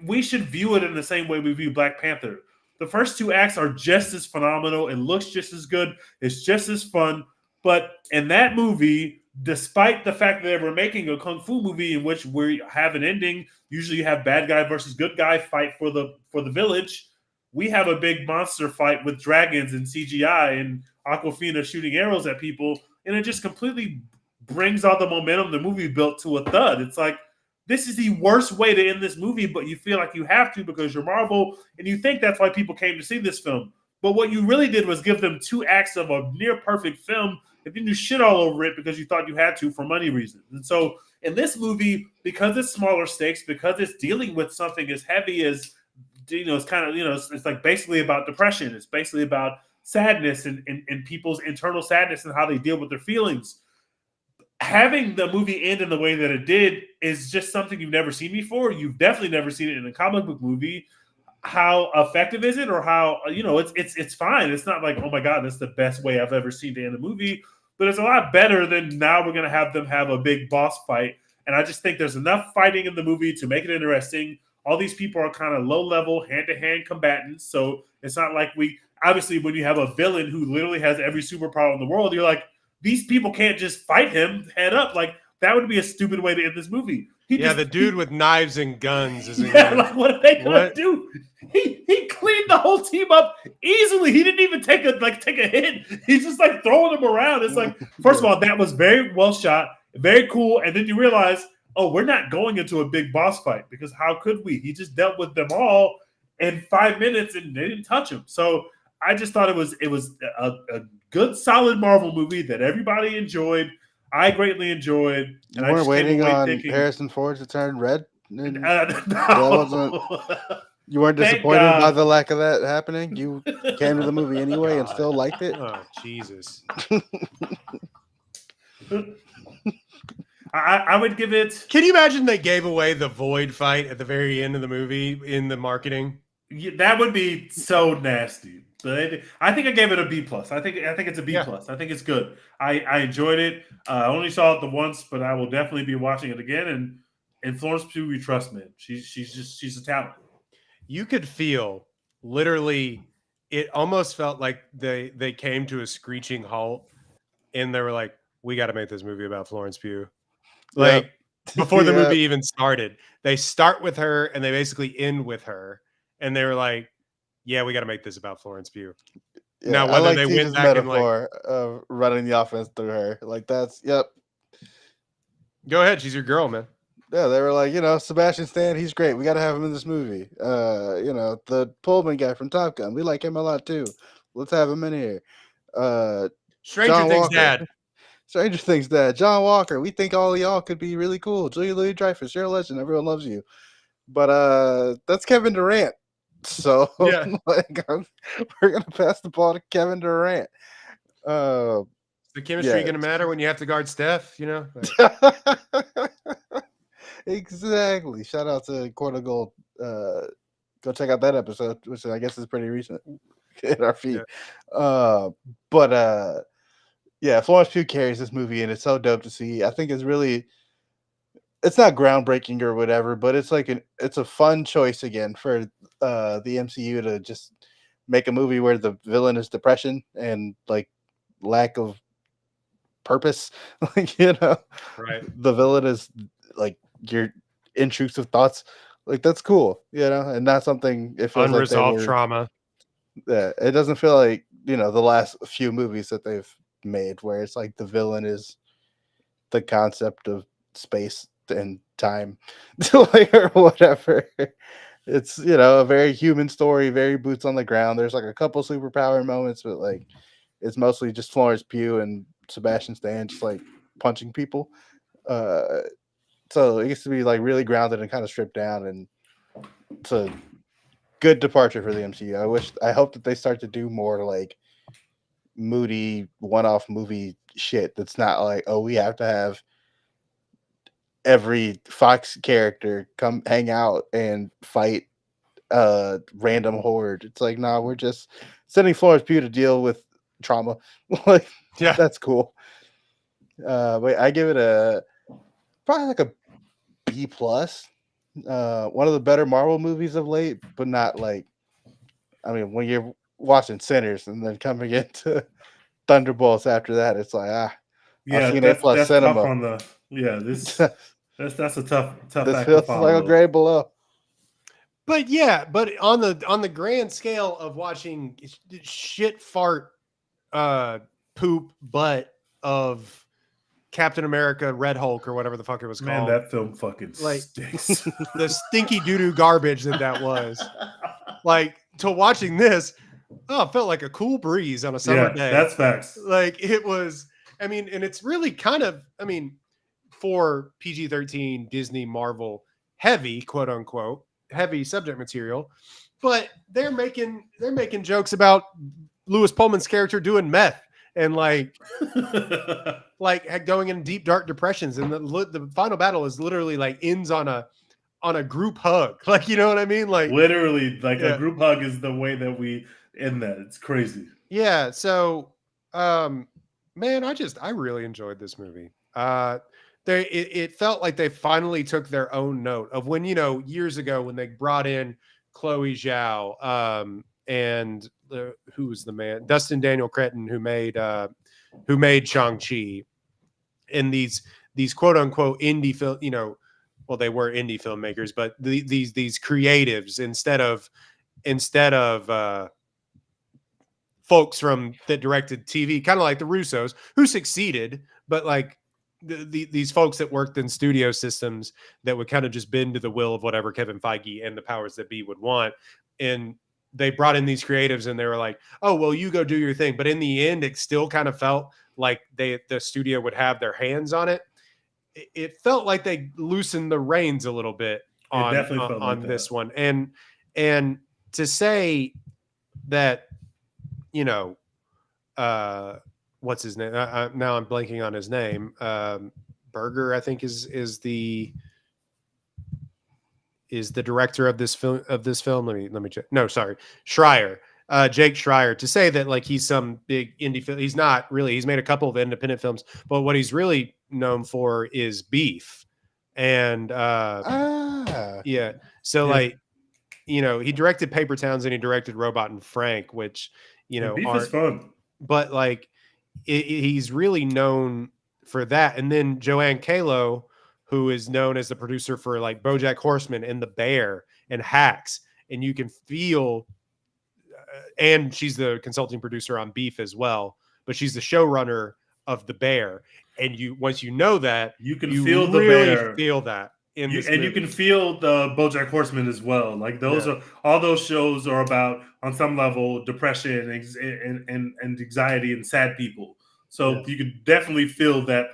Speaker 2: we should view it in the same way we view Black Panther. The first two acts are just as phenomenal. It looks just as good. It's just as fun. But in that movie, despite the fact that they were making a kung fu movie in which we have an ending, usually you have bad guy versus good guy fight for the village. We have a big monster fight with dragons and CGI and Aquafina shooting arrows at people, and it just completely brings all the momentum the movie built to a thud. It's like, this is the worst way to end this movie, but you feel like you have to because you're Marvel, and you think that's why people came to see this film. But what you really did was give them 2 acts of a near perfect film, and then you shit all over it because you thought you had to for money reasons. And so in this movie, because it's smaller stakes, because it's dealing with something as heavy as, it's kind of, it's like basically about depression. It's basically about sadness and people's internal sadness and how they deal with their feelings. Having the movie end in the way that it did is just something you've never seen before. You've definitely never seen it in a comic book movie. How effective is it, or how, it's fine. It's not like, oh my God, that's the best way I've ever seen to end a movie, but it's a lot better than now we're going to have them have a big boss fight. And I just think there's enough fighting in the movie to make it interesting. All these people are kind of low-level, hand-to-hand combatants, so it's not like obviously, when you have a villain who literally has every superpower in the world, you're like, these people can't just fight him head up. Like, that would be a stupid way to end this movie.
Speaker 1: The dude with knives and guns is
Speaker 2: like, what are they gonna do? He cleaned the whole team up easily. He didn't even take a hit. He's just like throwing them around. It's like, first of all, that was very well shot, very cool, and then you realize, oh, we're not going into a big boss fight, because how could we? He just dealt with them all in 5 minutes and they didn't touch him. So I just thought it was a good, solid Marvel movie that everybody enjoyed. I greatly enjoyed.
Speaker 3: And you weren't waiting on Harrison Ford to turn red?
Speaker 2: No.
Speaker 3: You weren't disappointed by the lack of that happening? You came to the movie anyway and still liked it?
Speaker 1: Oh, Jesus.
Speaker 2: I would give it...
Speaker 1: Can you imagine they gave away the Void fight at the very end of the movie in the marketing?
Speaker 2: Yeah, that would be so nasty. But I think I gave it a B+. I think it's a B+. I think it's good. I enjoyed it. I only saw it the once, but I will definitely be watching it again. And Florence Pugh, we trust, man. She's a talent.
Speaker 1: You could feel, literally, it almost felt like they came to a screeching halt, and they were like, we got to make this movie about Florence Pugh. Like, before the movie even started, they start with her and they basically end with her, and they were like, yeah, we got to make this about Florence Pugh.
Speaker 3: Yeah,
Speaker 1: now, whether they went back and
Speaker 3: of running the offense through her, like, that's
Speaker 1: go ahead, she's your girl, man.
Speaker 3: Yeah, they were like, Sebastian Stan, he's great. We got to have him in this movie. The Pullman guy from Top Gun, we like him a lot too. Let's have him in here.
Speaker 1: Stranger Things dad.
Speaker 3: Stranger Things dad, John Walker. We think all of y'all could be really cool. Julia Louis-Dreyfus, you're a legend. Everyone loves you. But that's Kevin Durant. So like, we're gonna pass the ball to Kevin Durant.
Speaker 1: The chemistry going to matter when you have to guard Steph, you know?
Speaker 3: Exactly. Shout out to Quarter Gold. Go check out that episode, which I guess is pretty recent in our feed. Yeah. Florence Pugh carries this movie, and it's so dope to see. I think it's not groundbreaking or whatever, but it's like it's a fun choice again for the MCU to just make a movie where the villain is depression and like lack of purpose. Like, you know,
Speaker 1: right?
Speaker 3: The villain is like your intrusive thoughts. Like, that's cool, you know, and not something it feels
Speaker 1: unresolved
Speaker 3: like
Speaker 1: trauma.
Speaker 3: Yeah, it doesn't feel like, you know, the last few movies that they've made where it's like the villain is the concept of space and time, like, or whatever. It's, you know, a very human story, very boots on the ground. There's like a couple superpower moments, but like it's mostly just Florence Pugh and Sebastian Stan just like punching people. So it gets to be like really grounded and kind of stripped down, and it's a good departure for the MCU. I hope that they start to do more like moody one-off movie shit that's not like, oh, we have to have every Fox character come hang out and fight a random horde. It's like, nah, we're just sending Florence Pugh to deal with trauma. Like, yeah, that's cool. But I give it probably like a B+. One of the better Marvel movies of late, but not like, I mean, when you're watching Sinners and then coming into Thunderbolts after that, it's like,
Speaker 2: yeah,
Speaker 3: I've seen
Speaker 2: that's
Speaker 3: cinema.
Speaker 2: tough on the that's a tough
Speaker 3: this
Speaker 2: act
Speaker 3: feels
Speaker 2: to follow.
Speaker 3: like a grade below.
Speaker 1: But on the grand scale of watching shit fart poop butt of Captain America, Red Hulk, or whatever the fuck it was called.
Speaker 2: Man, that film fucking stinks.
Speaker 1: The stinky doo-doo garbage that was. Like, to watching this, it felt like a cool breeze on a summer day.
Speaker 2: That's facts.
Speaker 1: Like, it was, I mean, and it's really kind of, I mean, for PG-13 Disney Marvel heavy, quote unquote, heavy subject material, but they're making jokes about Lewis Pullman's character doing meth and like going in deep dark depressions, and the final battle is literally like ends on a group hug, like, you know what I mean, like
Speaker 2: literally, like a group hug is the way that we end that. It's crazy.
Speaker 1: Yeah. So, man, I really enjoyed this movie. It felt like they finally took their own note of when, you know, years ago when they brought in Chloe Zhao, and who was the man, Dustin Daniel Cretton, who made Shang-Chi, and these quote unquote indie film, you know, well, they were indie filmmakers, but these creatives instead of folks that directed TV, kind of like the Russos, who succeeded, but like these folks that worked in studio systems that would kind of just bend to the will of whatever Kevin Feige and the powers that be would want. And they brought in these creatives and they were like, oh, well, you go do your thing. But in the end, it still kind of felt like the studio would have their hands on it. It felt like they loosened the reins a little bit on this one. And to say that, you know, what's his name? Now I'm blanking on his name. Berger, I think, is the director of this film. Let me check. No, sorry, Schreier. Jake Schreier. To say that like he's some big indie film, he's not really. He's made a couple of independent films, but what he's really known for is Beef. And yeah. So like, you know, he directed Paper Towns and he directed Robot and Frank, which, you know,
Speaker 2: Beef is fun.
Speaker 1: But like, he's really known for that. And then Joanne Kalo, who is known as the producer for like BoJack Horseman and The Bear and Hacks, and you can feel, and she's the consulting producer on Beef as well, but she's the showrunner of The Bear. And once you know that,
Speaker 2: you can feel
Speaker 1: really
Speaker 2: The Bear.
Speaker 1: Feel that. And
Speaker 2: you can feel the BoJack Horseman as well. Like those are all those shows are about on some level depression and anxiety and sad people. So you could definitely feel that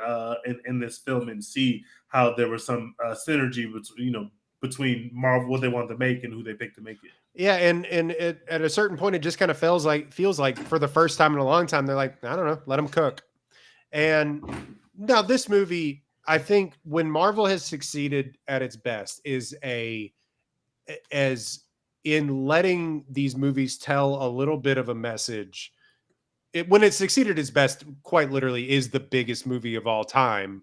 Speaker 2: in this film and see how there was some synergy between Marvel, what they wanted to make, and who they picked to make it.
Speaker 1: Yeah, and at a certain point, it just kind of feels like for the first time in a long time, they're like, I don't know, let them cook. And now this movie, I think, when Marvel has succeeded at its best, is as in letting these movies tell a little bit of a message. When it succeeded its best, quite literally, is the biggest movie of all time,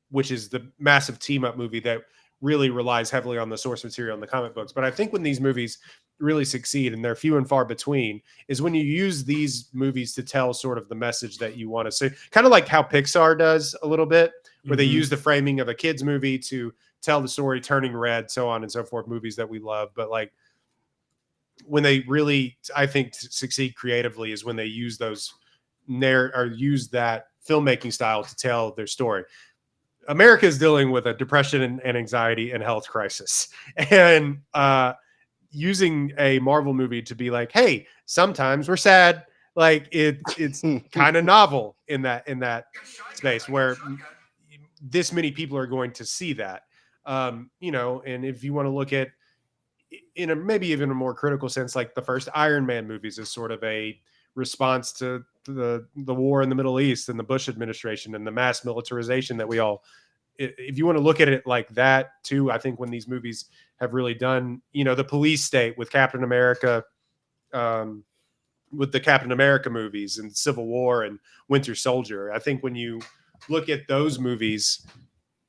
Speaker 1: which is the massive team up movie that really relies heavily on the source material in the comic books. But I think when these movies really succeed, and they're few and far between, is when you use these movies to tell sort of the message that you want to say, kind of like how Pixar does a little bit, where they use the framing of a kid's movie to tell the story, Turning Red, so on and so forth, movies that we love. But like, when they really, I think, succeed creatively is when they use use that filmmaking style to tell their story. America is dealing with a depression and anxiety and health crisis, and using a Marvel movie to be like, hey, sometimes we're sad. Like it's kind of novel in that space where this many people are going to see that. And if you want to look at, in a maybe even a more critical sense, like the first Iron Man movies is sort of a response to the war in the Middle East and the Bush administration and the mass militarization that we all, if you want to look at it like that too, I think when these movies have really done, the police state with Captain America, with the Captain America movies and Civil War and Winter Soldier, I think when you look at those movies,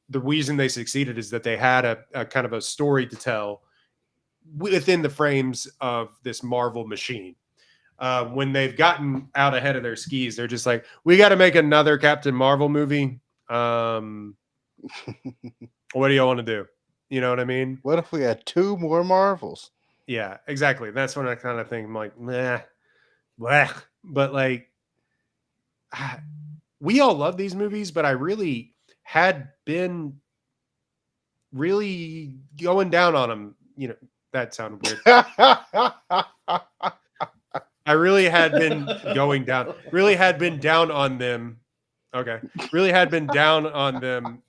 Speaker 1: the reason they succeeded is that they had a kind of a story to tell within the frames of this Marvel machine. When they've gotten out ahead of their skis, they're just like, we got to make another Captain Marvel movie. What do y'all want to do? You know what I mean?
Speaker 3: What if we had 2 more Marvels?
Speaker 1: Yeah, exactly. That's when I kind of think, I'm like, nah, bleh. But like, we all love these movies, but I really had been really going down on them. That sounded weird. I really had been going down, really had been down on them. Okay. Really had been down on them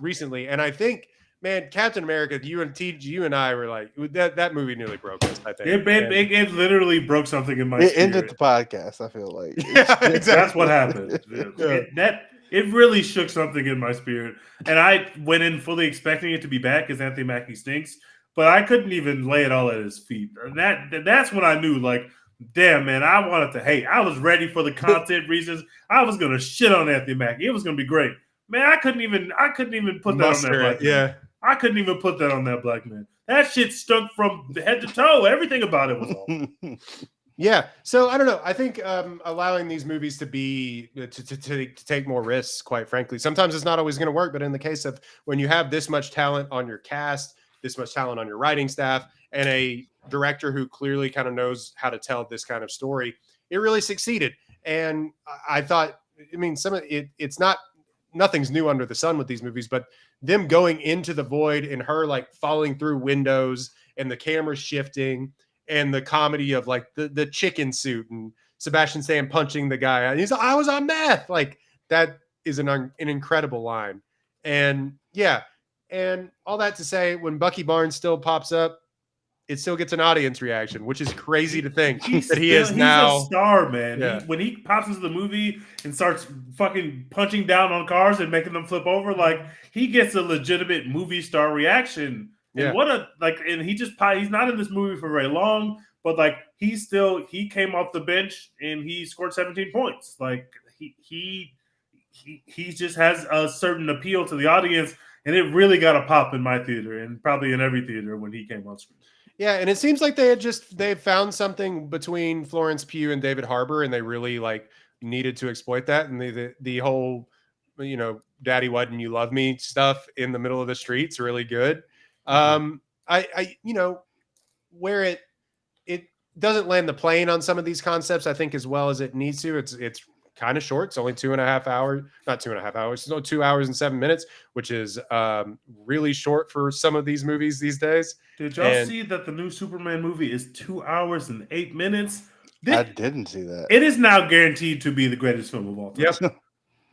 Speaker 1: recently. And I think, man, Captain America, you and I were like, that movie nearly broke us, I think.
Speaker 2: It literally broke something in my spirit.
Speaker 3: It ended the podcast, I feel like.
Speaker 1: Yeah, exactly.
Speaker 2: That's what happened. It really shook something in my spirit. And I went in fully expecting it to be back because Anthony Mackie stinks, but I couldn't even lay it all at his feet. And that's when I knew, like, damn, man, I wanted to hate. I was ready for the content reasons. I was gonna shit on Anthony Mackie. It was gonna be great. Man, I couldn't even put that on that black man.
Speaker 1: Yeah.
Speaker 2: I couldn't even put that on that black man. That shit stunk from head to toe. Everything about it was awful.
Speaker 1: Yeah. So I don't know. I think allowing these movies to be to take more risks, quite frankly, sometimes it's not always going to work. But in the case of when you have this much talent on your cast, this much talent on your writing staff, and a director who clearly kind of knows how to tell this kind of story, it really succeeded. And I thought, I mean, some of it, it's not, nothing's new under the sun with these movies, but them going into the void and her like falling through windows and the camera shifting and the comedy of like the chicken suit and Sebastian Stan punching the guy. And he's like, I was on meth. Like that is an incredible line. And yeah. And all that to say, when Bucky Barnes still pops up, it still gets an audience reaction, which is crazy to think that he's now
Speaker 2: a star, man.
Speaker 1: Yeah.
Speaker 2: When he pops into the movie and starts fucking punching down on cars and making them flip over, like he gets a legitimate movie star reaction.
Speaker 1: Yeah.
Speaker 2: And he's not in this movie for very long, but like he came off the bench and he scored 17 points. Like he just has a certain appeal to the audience, and it really got a pop in my theater and probably in every theater when he came on screen.
Speaker 1: Yeah, and it seems like they found something between Florence Pugh and David Harbour, and they really like needed to exploit that. And the whole, Daddy, why didn't you love me stuff in the middle of the street's really good. I where it doesn't land the plane on some of these concepts, I think, as well as it needs to. It's kind of short. It's only 2.5 hours, not 2.5 hours. It's only 2 hours and 7 minutes, which is really short for some of these movies these days.
Speaker 2: Did y'all see that the new Superman movie is 2 hours and 8 minutes?
Speaker 3: I didn't see that.
Speaker 2: It is now guaranteed to be the greatest film of all time.
Speaker 1: Yep.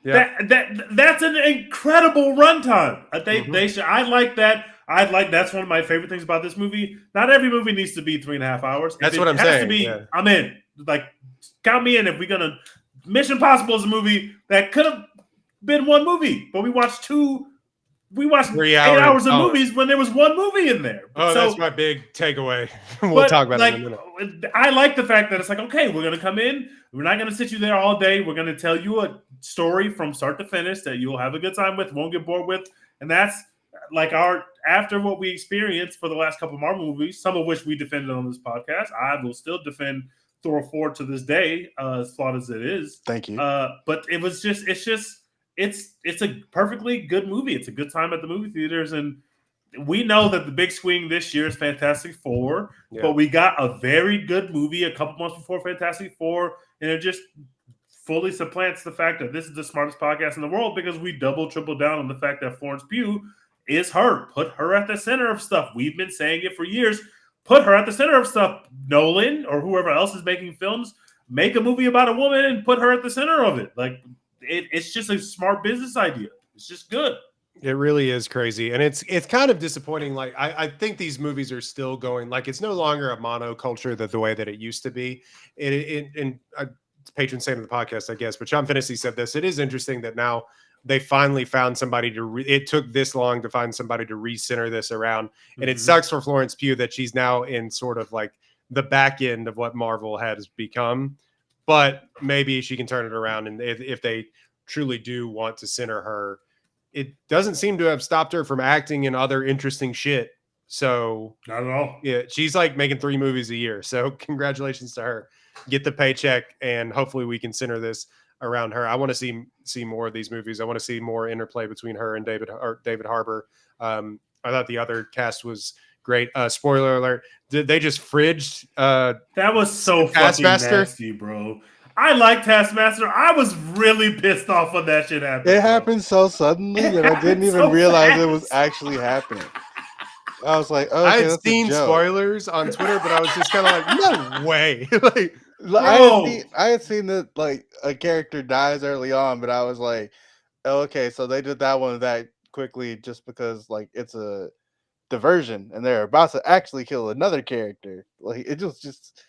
Speaker 1: Yeah.
Speaker 2: That's an incredible runtime. They should. I like that. That's one of my favorite things about this movie. Not every movie needs to be 3.5 hours.
Speaker 1: That's what I'm saying.
Speaker 2: To be, I'm in. Like, count me in if we're gonna. Mission Impossible is a movie that could have been one movie, but we watched
Speaker 1: 3
Speaker 2: 8 hours of movies when there was one movie in there.
Speaker 1: Oh, that's my big takeaway. We'll talk about it in a minute.
Speaker 2: I like the fact that it's like, okay, we're going to come in. We're not going to sit you there all day. We're going to tell you a story from start to finish that you'll have a good time with, won't get bored with. And that's like after what we experienced for the last couple of Marvel movies, some of which we defended on this podcast. I will still defend Thor 4 to this day, as flawed as it is.
Speaker 3: Thank you.
Speaker 2: But it's a perfectly good movie. It's a good time at the movie theaters, and we know that the big swing this year is Fantastic Four, but we got a very good movie a couple months before Fantastic Four, and it just fully supplants the fact that this is the smartest podcast in the world because we triple down on the fact that Florence Pugh is her. Put her at the center of stuff. We've been saying it for years. Put her at the center of stuff. Nolan or whoever else is making films, make a movie about a woman and put her at the center of it. Like, it's just a smart business idea. It's just good.
Speaker 1: It really is crazy. And it's kind of disappointing. Like, I think these movies are still going, like, it's no longer a monoculture the way that it used to be. And patron saint of the podcast, I guess, but Sean Finney said this. It is interesting that now they finally found somebody it took this long to find somebody to recenter this around. And it sucks for Florence Pugh that she's now in sort of like the back end of what Marvel has become. But maybe she can turn it around. And if they truly do want to center her, it doesn't seem to have stopped her from acting in other interesting shit. So
Speaker 2: not at all.
Speaker 1: Yeah, she's like making 3 movies a year. So congratulations to her. Get the paycheck, and hopefully we can center this around her. I want to see more of these movies. I want to see more interplay between her and David Harbour. I thought the other cast was great. Spoiler alert: they just fridged?
Speaker 2: That was so fucking nasty, bro. I like Taskmaster. I was really pissed off when that shit happened.
Speaker 3: It happened so suddenly that I didn't even realize it was actually happening. I was like, oh, okay,
Speaker 1: I had seen spoilers on Twitter, but I was just kind of like, no way. Like,
Speaker 3: I had seen that like a character dies early on, but I was like, oh, okay, so they did that one that quickly just because like it's a diversion and they're about to actually kill another character. Like it was just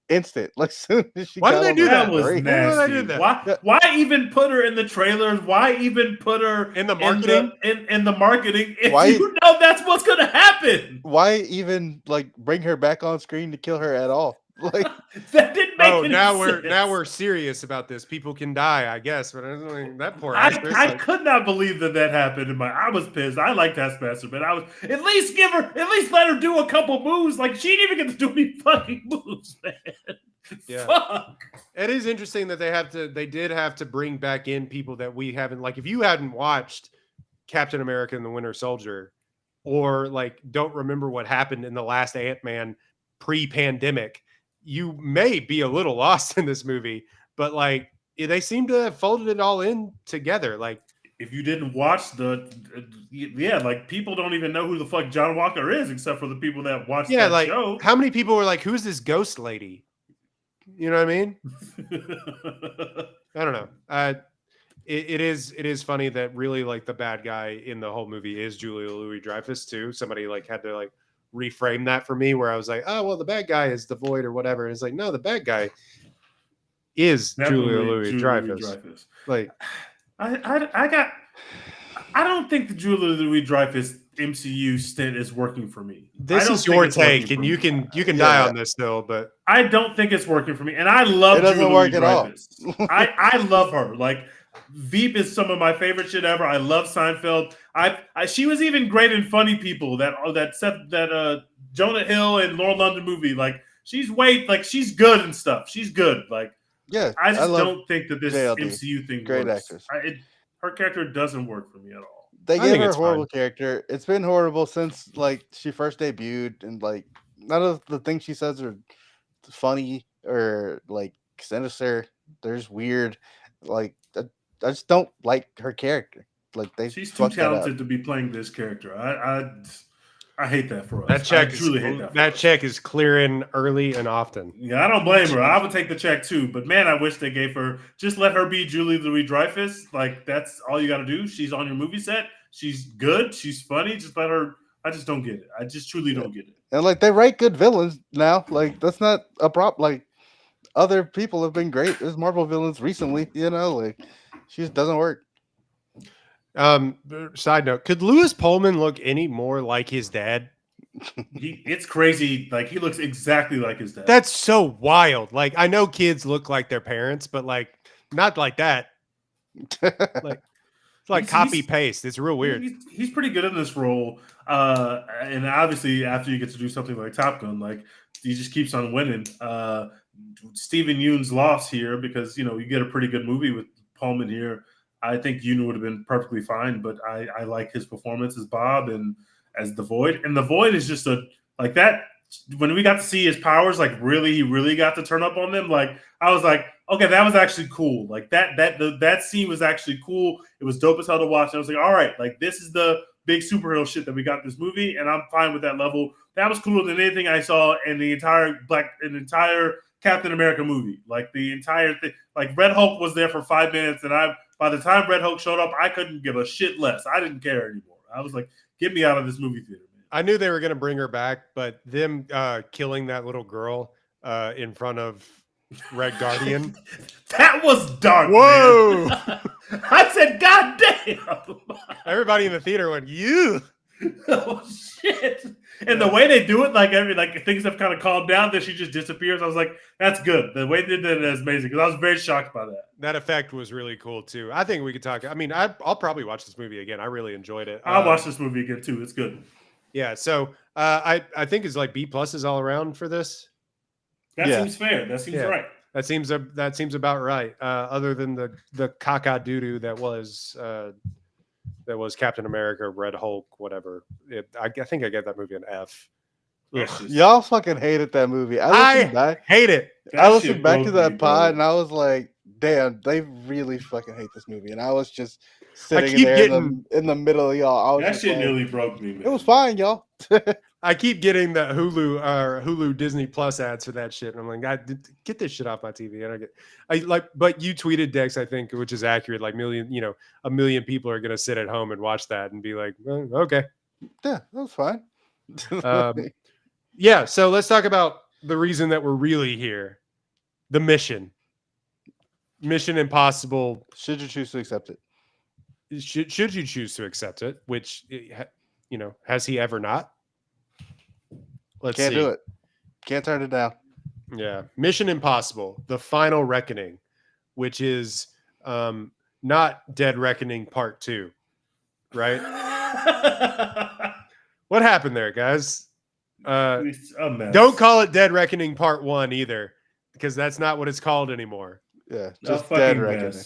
Speaker 3: instant. Like soon as she
Speaker 1: why did they do that?
Speaker 2: Was nasty. Why even put her in the trailers? Why even put her
Speaker 1: in the marketing?
Speaker 2: In the marketing, if you know that's what's gonna happen.
Speaker 3: Why even like bring her back on screen to kill her at all? Like
Speaker 2: that didn't make any
Speaker 1: sense.
Speaker 2: now
Speaker 1: we're serious about this. People can die, I guess, but I don't think that poor
Speaker 2: actress. I could not believe that happened. I was pissed. I like Taskmaster, but I was at least let her do a couple moves. Like she didn't even get to do any fucking moves, man.
Speaker 1: Yeah.
Speaker 2: Fuck.
Speaker 1: It is interesting that they did have to bring back in people that we haven't, like if you hadn't watched Captain America and the Winter Soldier, or like don't remember what happened in the last Ant-Man pre-pandemic, you may be a little lost in this movie, but like they seem to have folded it all in together. Like
Speaker 2: if you didn't watch like people don't even know who the fuck John Walker is except for the people that watched that show.
Speaker 1: How many people were like, who's this ghost lady? You know what I mean? I don't know. It is funny that really like the bad guy in the whole movie is Julia Louis-Dreyfus too. Somebody like had to like reframe that for me where I was like, oh, well, the bad guy is the Void or whatever. And it's like, no, the bad guy is Julia Louis-Dreyfus. Like,
Speaker 2: I don't think the Julia Louis-Dreyfus MCU stint is working for me.
Speaker 1: This is your take, and you can die on this still, but
Speaker 2: I don't think it's working for me. And I love Julia Louis-Dreyfus. I love her. Like Veep is some of my favorite shit ever. I love Seinfeld. She was even great in Funny People. That Jonah Hill and Laura London movie. Like she's she's good and stuff. She's good. Like I just don't think that this MCU thing
Speaker 3: great
Speaker 2: works.
Speaker 3: Actress.
Speaker 2: Her character doesn't work for me at all.
Speaker 3: They gave her a horrible character. It's been horrible since like she first debuted, and like none of the things she says are funny or like sinister. They're just weird. Like I just don't like her character. Like she's
Speaker 2: too talented to be playing this character. I hate that for us.
Speaker 1: That check
Speaker 2: I truly hate that.
Speaker 1: That check is clearing early and often.
Speaker 2: Yeah, I don't blame her. I would take the check too. But man, I wish they gave her, just let her be Julie Louis-Dreyfus. Like, that's all you got to do. She's on your movie set. She's good. She's funny. Just let her. I just don't get it. I just truly don't get it.
Speaker 3: And like, they write good villains now. Like, that's not a problem. Like, other people have been great. There's Marvel villains recently. Like, she just doesn't work.
Speaker 1: Side note: could Lewis Pullman look any more like his dad?
Speaker 2: It's crazy. Like, he looks exactly like his dad.
Speaker 1: That's so wild. Like, I know kids look like their parents, but like not like that. Like, it's like copy paste. It's real weird.
Speaker 2: He's pretty good in this role. And obviously, after you get to do something like Top Gun, like, he just keeps on winning. Steven Yeun's loss here, because you get a pretty good movie with Pullman here. I think Yoon would have been perfectly fine, but I like his performance as Bob and as the Void. And the Void is just like that. When we got to see his powers, like, he really got to turn up on them. Like, I was like, okay, that was actually cool. Like, that scene was actually cool. It was dope as hell to watch. And I was like, all right, like, this is the big superhero shit that we got in this movie, and I'm fine with that level. That was cooler than anything I saw in the entire Captain America movie. Like, the entire thing. Like, Red Hulk was there for 5 minutes, and by the time Red Hulk showed up, I couldn't give a shit less. I didn't care anymore. I was like, get me out of this movie theater, man.
Speaker 1: I knew they were going to bring her back, but them killing that little girl in front of Red Guardian.
Speaker 2: That was dark.
Speaker 1: Whoa.
Speaker 2: I said, God damn.
Speaker 1: Everybody in the theater went, you.
Speaker 2: Oh, shit. And the way they do it, like things have kind of calmed down, that she just disappears. I was like, that's good. The way they did it is amazing, because I was very shocked by that.
Speaker 1: That effect was really cool too. I think we could talk. I mean, I'll probably watch this movie again. I really enjoyed it.
Speaker 2: I'll watch this movie again too. It's good.
Speaker 1: Yeah. So I think it's like B+ all around for this.
Speaker 2: That seems fair. That seems right.
Speaker 1: That seems about right. Other than the caca doo-doo that was Captain America, Red Hulk, whatever. I think I gave that movie an F.
Speaker 3: Y'all fucking hated that movie.
Speaker 1: I hate it.
Speaker 3: I listened back to that pod and I was like, damn, they really fucking hate this movie. And I was just sitting there in the middle of y'all.
Speaker 2: That shit nearly broke me, man.
Speaker 3: It was fine, y'all.
Speaker 1: I keep getting the Hulu Disney Plus ads for that shit. And I'm like, God, get this shit off my TV. But you tweeted, Dex, I think, which is accurate. Like a million people are going to sit at home and watch that and be like, okay.
Speaker 3: Yeah, that was fine.
Speaker 1: Yeah. So let's talk about the reason that we're really here. The Mission Impossible.
Speaker 3: Should you choose to accept it?
Speaker 1: Should you choose to accept it? Which, has he ever not?
Speaker 3: Can't do it. Can't turn it down.
Speaker 1: Yeah. Mission Impossible, The Final Reckoning, which is not Dead Reckoning Part 2, right? What happened there, guys? Don't call it Dead Reckoning Part 1 either, because that's not what it's called anymore.
Speaker 3: Yeah, just Dead Reckoning.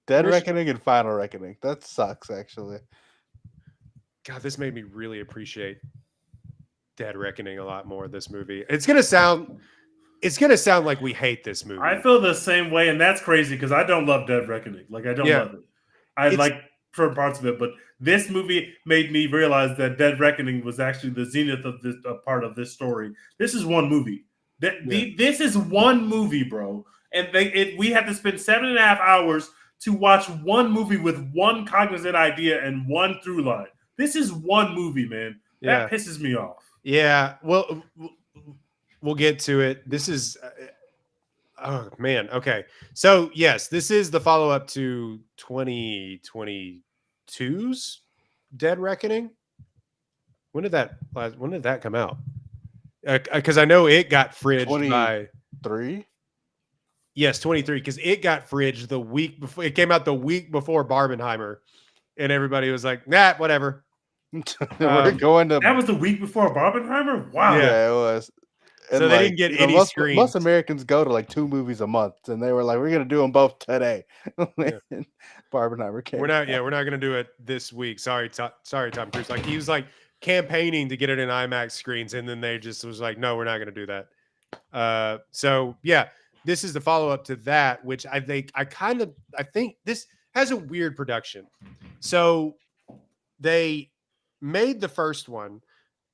Speaker 3: Dead Reckoning and Final Reckoning. That sucks, actually.
Speaker 1: God, this made me really appreciate Dead Reckoning a lot more. This movie. It's gonna sound like we hate this movie.
Speaker 2: I feel the same way, and that's crazy because I don't love Dead Reckoning. Like, I don't love it. I like certain parts of it, but this movie made me realize that Dead Reckoning was actually the zenith of this part of this story. This is one movie. This is one movie, bro. And we had to spend 7.5 hours to watch one movie with one cognizant idea and one through line. This is one movie, man. That pisses me off. Yeah,
Speaker 1: well, we'll get to it. This is, oh man, okay. So yes, this is the follow-up to 2022's Dead Reckoning. When did that come out? Because I know it got fridged by
Speaker 3: 23.
Speaker 1: Yes, 23. Because it got fridged the week before. It came out the week before Barbenheimer, and everybody was like, "Nah, whatever."
Speaker 3: We're going to.
Speaker 2: That was the week before Barbenheimer. Wow.
Speaker 3: Yeah, it was.
Speaker 1: And so they didn't get any screens.
Speaker 3: Most Americans go to like 2 movies a month, and they were like, "We're gonna do them both today." Barbenheimer came.
Speaker 1: We're not gonna do it this week. Sorry, Tom Cruise. Like, he was like campaigning to get it in IMAX screens, and then they just was like, "No, we're not gonna do that." So yeah, this is the follow up to that, which I think this has a weird production. So they made the first one.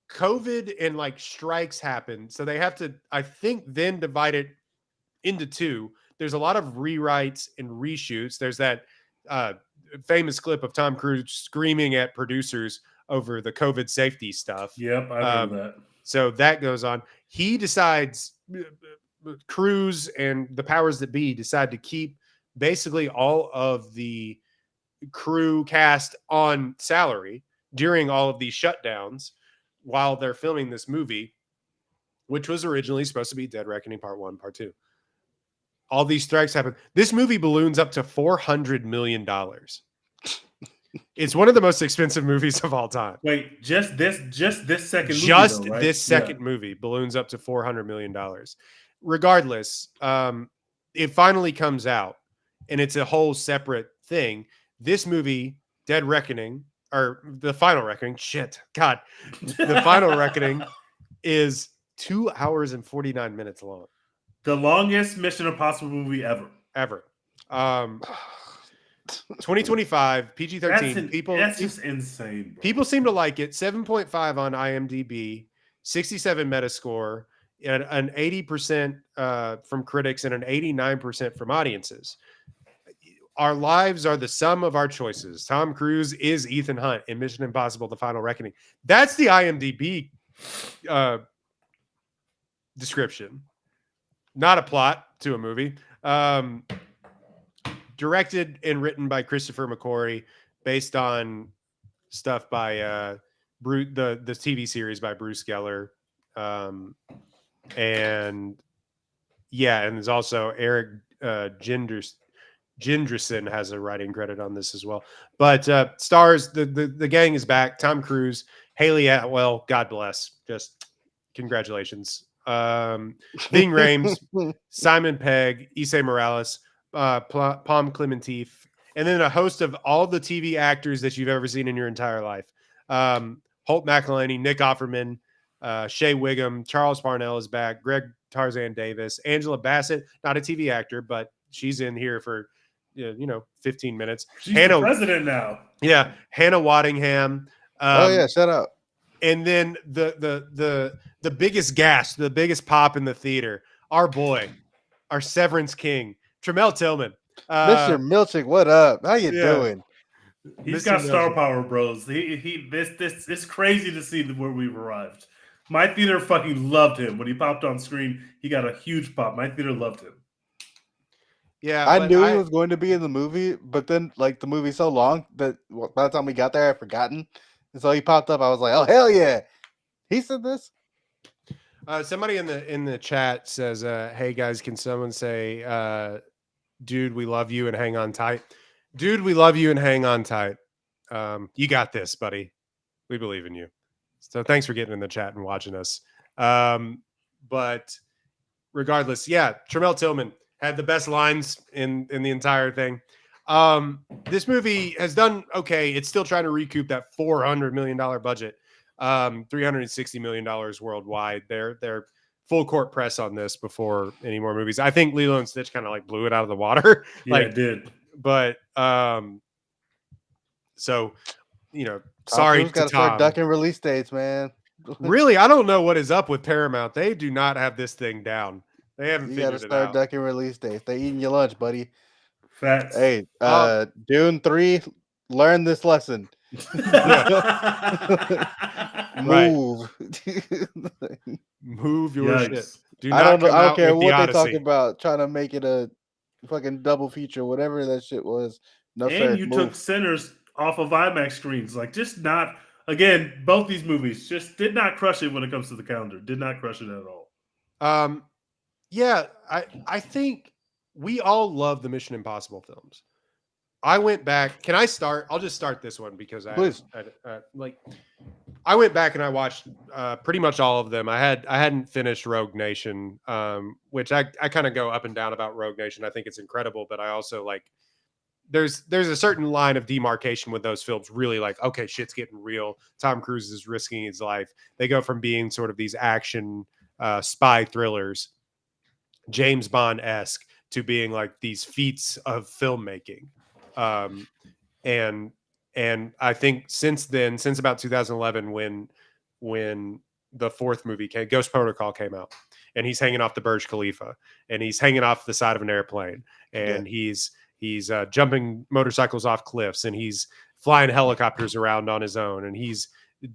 Speaker 1: COVID and like strikes happened, so they have to, I think, then divide it into two. There's a lot of rewrites and reshoots. There's that famous clip of Tom Cruise screaming at producers over the COVID safety stuff.
Speaker 2: Yep, I remember that.
Speaker 1: So that goes on. He decides, Cruise and the powers that be decide to keep basically all of the crew cast on salary during all of these shutdowns while they're filming this movie, which was originally supposed to be Dead Reckoning Part 1, Part 2. All these strikes happen. This movie balloons up to $400 million. It's one of the most expensive movies of all time.
Speaker 2: Wait, just this second movie,
Speaker 1: just
Speaker 2: though, right?
Speaker 1: this second movie balloons up to $400 million. Regardless, it finally comes out, and it's a whole separate thing. This movie, Dead Reckoning, or The Final Reckoning, The Final Reckoning is 2 hours and 49 minutes long.
Speaker 2: The longest Mission Impossible movie ever.
Speaker 1: 2025, PG-13.
Speaker 2: That's just insane, bro.
Speaker 1: People seem to like it. 7.5 on IMDb, 67 Metascore, an 80% from critics and an 89% from audiences. Our lives are the sum of our choices. Tom Cruise is Ethan Hunt in Mission Impossible: The Final Reckoning. That's the IMDb description. Not a plot to a movie. Directed and written by Christopher McQuarrie, based on stuff by the TV series by Bruce Geller. And there's also Eric Jindrison has a writing credit on this as well. But stars, the gang is back. Tom Cruise, Haley Atwell, God bless. Just congratulations. Ving Rhames, Simon Pegg, Issei Morales, Palm Clementif, and then a host of all the TV actors that you've ever seen in your entire life. Holt McElhenney, Nick Offerman, Shea Wiggum, Charles Parnell is back, Greg Tarzan Davis, Angela Bassett, not a TV actor, but she's in here for 15 minutes.
Speaker 2: She's the president now.
Speaker 1: Yeah, Hannah Waddingham.
Speaker 3: Shut up.
Speaker 1: And then the biggest gasp, the biggest pop in the theater, our boy, our Severance King, Tremel Tillman.
Speaker 3: Mr. Milchick, what up? How you doing?
Speaker 2: He's got star power, bros. It's crazy to see where we've arrived. My theater fucking loved him. When he popped on screen, he got a huge pop. My theater loved him.
Speaker 1: Yeah,
Speaker 3: I knew he was going to be in the movie, but then like the movie's so long that by the time we got there, I'd forgotten. And so he popped up. I was like, "Oh hell yeah, he said this."
Speaker 1: Somebody in the chat says, "Hey guys, can someone say, dude, we love you and hang on tight." Dude, we love you and hang on tight. You got this, buddy. We believe in you. So thanks for getting in the chat and watching us. But regardless, Tremel Tillman had the best lines in the entire thing. This movie has done okay. It's still trying to recoup that $400 million budget, $360 million worldwide. They're full court press on this before any more movies. I think Lilo and Stitch kind of like blew it out of the water.
Speaker 2: Yeah, it did.
Speaker 1: But sorry to Tom.
Speaker 3: Start ducking release dates, man.
Speaker 1: Really, I don't know what is up with Paramount. They do not have this thing down. They haven't figured it out. You got to start
Speaker 3: ducking release dates. They eating your lunch, buddy.
Speaker 2: Facts.
Speaker 3: Hey, Dune 3, learn this lesson. Move.
Speaker 1: Move your shit.
Speaker 3: I don't care what they talk about, trying to make it a fucking double feature, whatever that shit was. No,
Speaker 2: and
Speaker 3: sir,
Speaker 2: you took Sinners off of IMAX screens. Like, just not, again, both these movies just did not crush it when it comes to the calendar. Did not crush it at all.
Speaker 1: I think we all love the Mission Impossible films. I went back. Can I start? I'll just start this one because I went back and I watched pretty much all of them. I hadn't finished Rogue Nation, which I kind of go up and down about Rogue Nation. I think it's incredible, but I also like there's a certain line of demarcation with those films. Really, like, okay, shit's getting real. Tom Cruise is risking his life. They go from being sort of these action spy thrillers, James Bond-esque, to being like these feats of filmmaking. And And I think since then, since about 2011, when the fourth movie came, Ghost Protocol came out, and he's hanging off the Burj Khalifa, and he's hanging off the side of an airplane, and he's jumping motorcycles off cliffs, and he's flying helicopters around on his own, and he's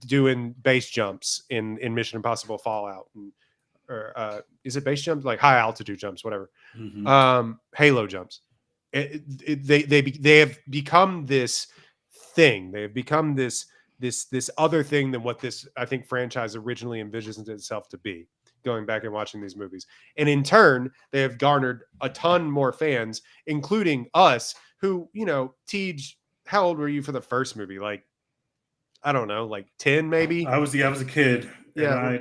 Speaker 1: doing base jumps in Mission Impossible Fallout, and, or is it base jumps, like high altitude jumps, whatever, halo jumps. They have become this thing. They have become this other thing than what this, I think, franchise originally envisioned itself to be, going back and watching these movies. And in turn, they have garnered a ton more fans, including us, who, you know, Tej, how old were you for the first movie? Like, I don't know, like 10 maybe?
Speaker 2: I was a kid.
Speaker 1: Yeah.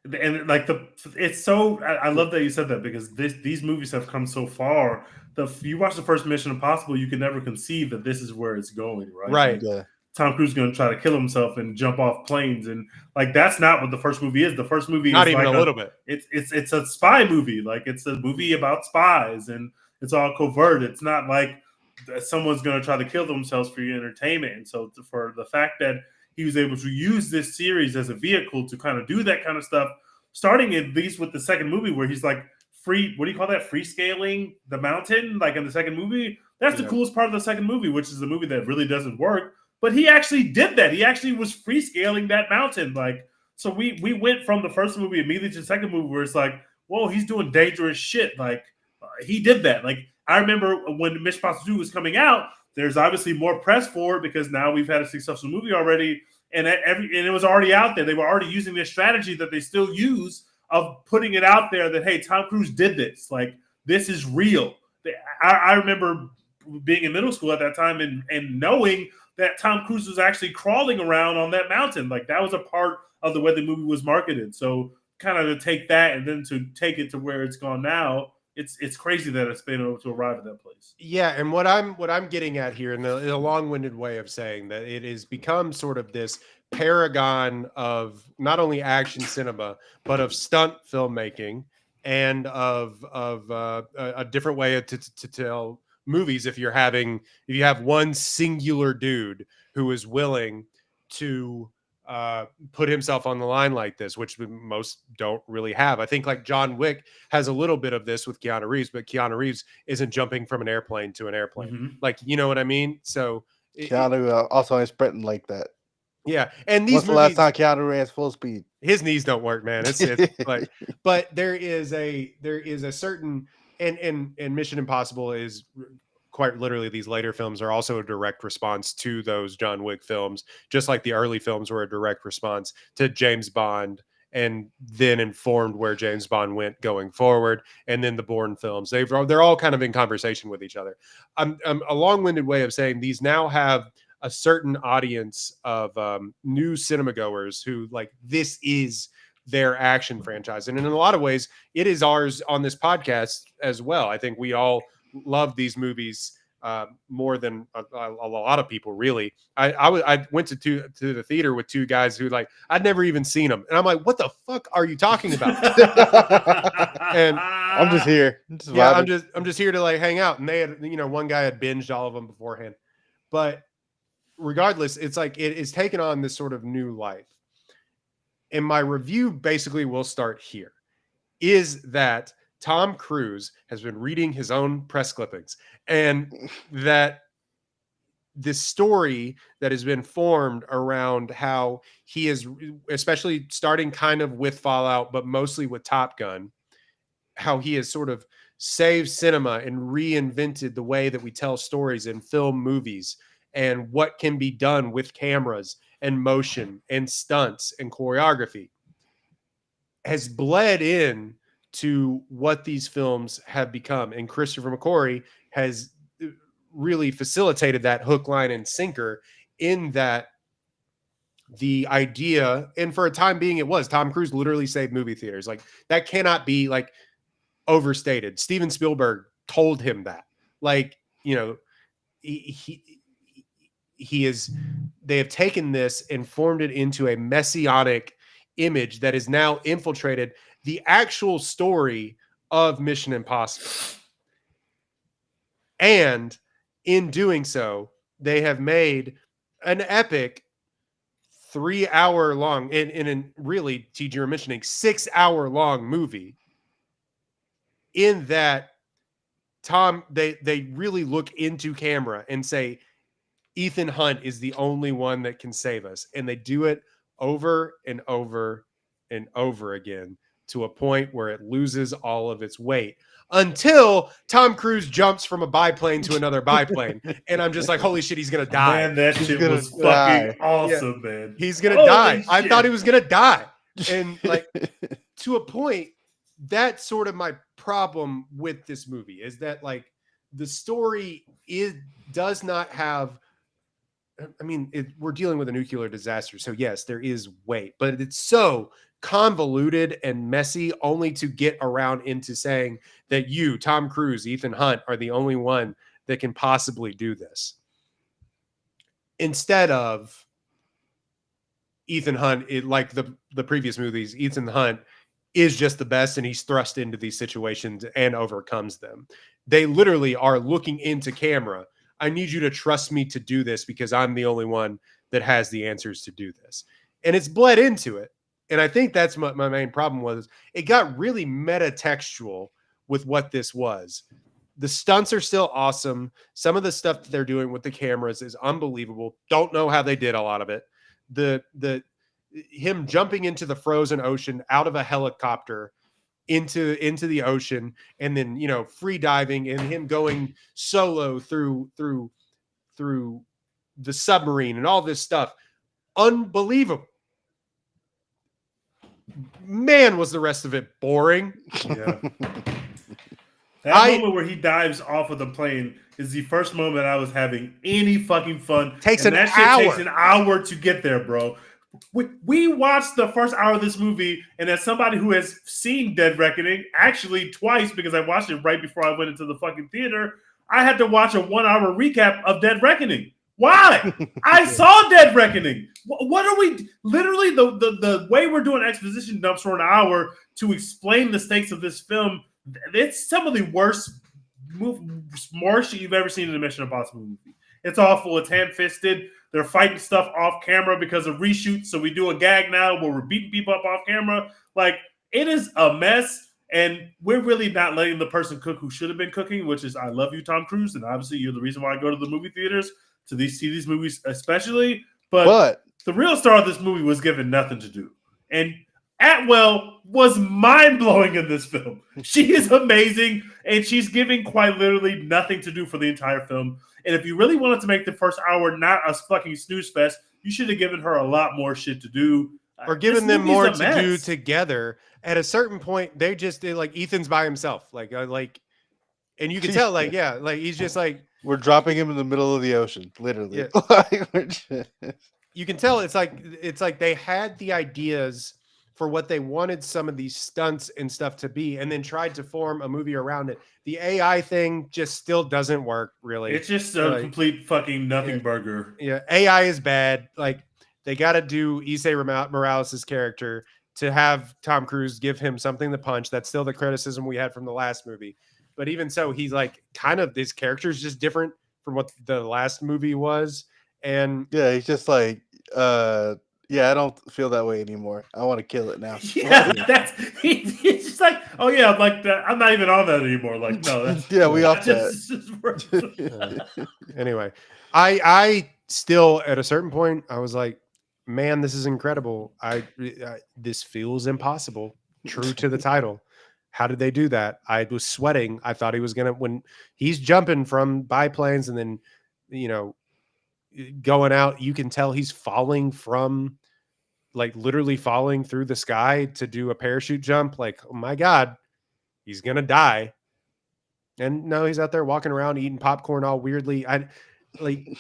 Speaker 2: And like it's so, I love that you said that, because these movies have come so far. You watch the first Mission Impossible, you can never conceive that this is where it's going, right?
Speaker 1: Right.
Speaker 2: Like, Tom Cruise is going to try to kill himself and jump off planes, and like that's not what the first movie is. The first movie
Speaker 1: not
Speaker 2: is
Speaker 1: even
Speaker 2: like
Speaker 1: a little bit.
Speaker 2: It's a spy movie. Like, it's a movie about spies, and it's all covert. It's not like someone's going to try to kill themselves for your entertainment. And so for the fact that he was able to use this series as a vehicle to kind of do that kind of stuff, starting at least with the second movie, where he's like free scaling the mountain, like in the second movie. That's the coolest part of the second movie, which is the movie that really doesn't work. But he actually did that. He actually was free scaling that mountain. Like, so we went from the first movie immediately to the second movie, where it's like, whoa, he's doing dangerous shit. Like, he did that. Like, I remember when Mission Impossible 2 was coming out, there's obviously more press for it, because now we've had a successful movie already, and it was already out there. They were already using this strategy that they still use of putting it out there that, hey, Tom Cruise did this. Like, this is real. I remember being in middle school at that time and knowing that Tom Cruise was actually crawling around on that mountain. Like, that was a part of the way the movie was marketed. So kind of to take that and then to take it to where it's gone now, it's crazy that it's been able to arrive at that place.
Speaker 1: Yeah, and what I'm getting at here, in a long-winded way of saying that, it has become sort of this paragon of not only action cinema, but of stunt filmmaking, and of a different way to tell movies. If you have one singular dude who is willing to put himself on the line like this, which most don't really have. I think like John Wick has a little bit of this with Keanu Reeves, but Keanu Reeves isn't jumping from an airplane to an airplane. Like, you know what I mean? So
Speaker 3: Keanu also is sprinting like that.
Speaker 1: Yeah, and these
Speaker 3: what's the last time Keanu ran full speed?
Speaker 1: His knees don't work, man. It's like, but there is a certain, and Mission Impossible is quite literally, these later films are also a direct response to those John Wick films, just like the early films were a direct response to James Bond, and then informed where James Bond went going forward, and then the Bourne films. They're all kind of in conversation with each other. I'm a long-winded way of saying these now have a certain audience of new cinema goers who, like, this is their action franchise. And in a lot of ways, it is ours on this podcast as well. I think we all love these movies more than a lot of people, really. I went to the theater with two guys who, like, I'd never even seen them. And I'm like, what the fuck are you talking about? And
Speaker 3: I'm just here.
Speaker 1: I'm just here to, like, hang out. And they had, one guy had binged all of them beforehand. But regardless, it's like it is taken on this sort of new life. And my review basically will start here, is that Tom Cruise has been reading his own press clippings, and that this story that has been formed around how he is, especially starting kind of with Fallout, but mostly with Top Gun, how he has sort of saved cinema and reinvented the way that we tell stories in film movies, and what can be done with cameras and motion and stunts and choreography, has bled in to what these films have become. And Christopher McQuarrie has really facilitated that hook, line, and sinker, in that the idea, and for a time being, it was Tom Cruise literally saved movie theaters. Like, that cannot be, like, overstated. Steven Spielberg told him that. Like, they have taken this and formed it into a messianic image that has now infiltrated the actual story of Mission Impossible. And in doing so, they have made an epic 3-hour long in really, TG, you're mentioning 6-hour long movie. In that, Tom, they really look into camera and say, Ethan Hunt is the only one that can save us. And they do it over and over and over again to a point where it loses all of its weight until Tom Cruise jumps from a biplane to another biplane. And I'm just like, holy shit, he's going to die.
Speaker 2: Man, that shit was fucking awesome, man.
Speaker 1: He's going to die. I thought he was going to die. And like, to a point, that's sort of my problem with this movie is that like the story does not have, I mean, we're dealing with a nuclear disaster. So yes, there is weight, but it's so convoluted and messy only to get around into saying that you, Tom Cruise, Ethan Hunt are the only one that can possibly do this. Instead of Ethan Hunt, like the previous movies, Ethan Hunt is just the best and he's thrust into these situations and overcomes them. They literally are looking into camera. I need you to trust me to do this because I'm the only one that has the answers to do this. And it's bled into it. And I think that's what my main problem was. It got really meta-textual with what this was. The stunts are still awesome. Some of the stuff that they're doing with the cameras is unbelievable. Don't know how they did a lot of it. Him jumping into the frozen ocean out of a helicopter into the ocean and then, you know, free diving and him going solo through the submarine and all this stuff. Unbelievable. Man, was the rest of it boring.
Speaker 2: Yeah. That moment where he dives off of the plane is the first moment I was having any fucking fun.
Speaker 1: Takes
Speaker 2: and
Speaker 1: an
Speaker 2: that
Speaker 1: hour.
Speaker 2: Shit takes an hour to get there, bro. We watched the first hour of this movie, and as somebody who has seen Dead Reckoning, actually twice, because I watched it right before I went into the fucking theater, I had to watch a 1 hour recap of Dead Reckoning. Why? I saw Dead Reckoning. What are we literally the way we're doing exposition dumps for an hour to explain the stakes of this film? It's some of the worst shit you've ever seen in a Mission Impossible movie. It's awful. It's ham-fisted. They're fighting stuff off camera because of reshoots. So we do a gag now where we're beating people up off camera. Like, it is a mess. And we're really not letting the person cook who should have been cooking, which is, I love you, Tom Cruise. And obviously you're the reason why I go to the movie theaters to see these movies especially. But the real star of this movie was given nothing to do. And Atwell was mind-blowing in this film. She is amazing, and she's giving quite literally nothing to do for the entire film. And if you really wanted to make the first hour not a fucking snooze fest, you should have given her a lot more shit to do.
Speaker 1: Or given them more to do together. At a certain point, they just did, like, Ethan's by himself. Like, and you can tell, like, yeah, like, he's just like...
Speaker 3: We're dropping him in the middle of the ocean, literally.
Speaker 1: Yeah. You can tell it's like they had the ideas for what they wanted some of these stunts and stuff to be, and then tried to form a movie around it. The AI thing just still doesn't work, really.
Speaker 2: It's just a complete fucking nothing burger.
Speaker 1: Yeah, AI is bad. Like, they got to do Issei Morales' character to have Tom Cruise give him something to punch. That's still the criticism we had from the last movie. But even so, he's like kind of, this character is just different from what the last movie was. And
Speaker 3: yeah, he's just like, yeah, I don't feel that way anymore. I want to kill it now.
Speaker 2: Yeah, he's just like, oh yeah, I'm like that. I'm not even on that anymore. Like, no, that's
Speaker 3: yeah, we off that.
Speaker 1: Anyway, I still at a certain point I was like, man, this is incredible. This feels impossible. True to the title. How did they do that? I was sweating. I thought he was gonna, when he's jumping from biplanes and then, you know, going out, you can tell he's falling from, like, literally falling through the sky to do a parachute jump. Like, oh my God, he's gonna die. And no, he's out there walking around eating popcorn all weirdly. I like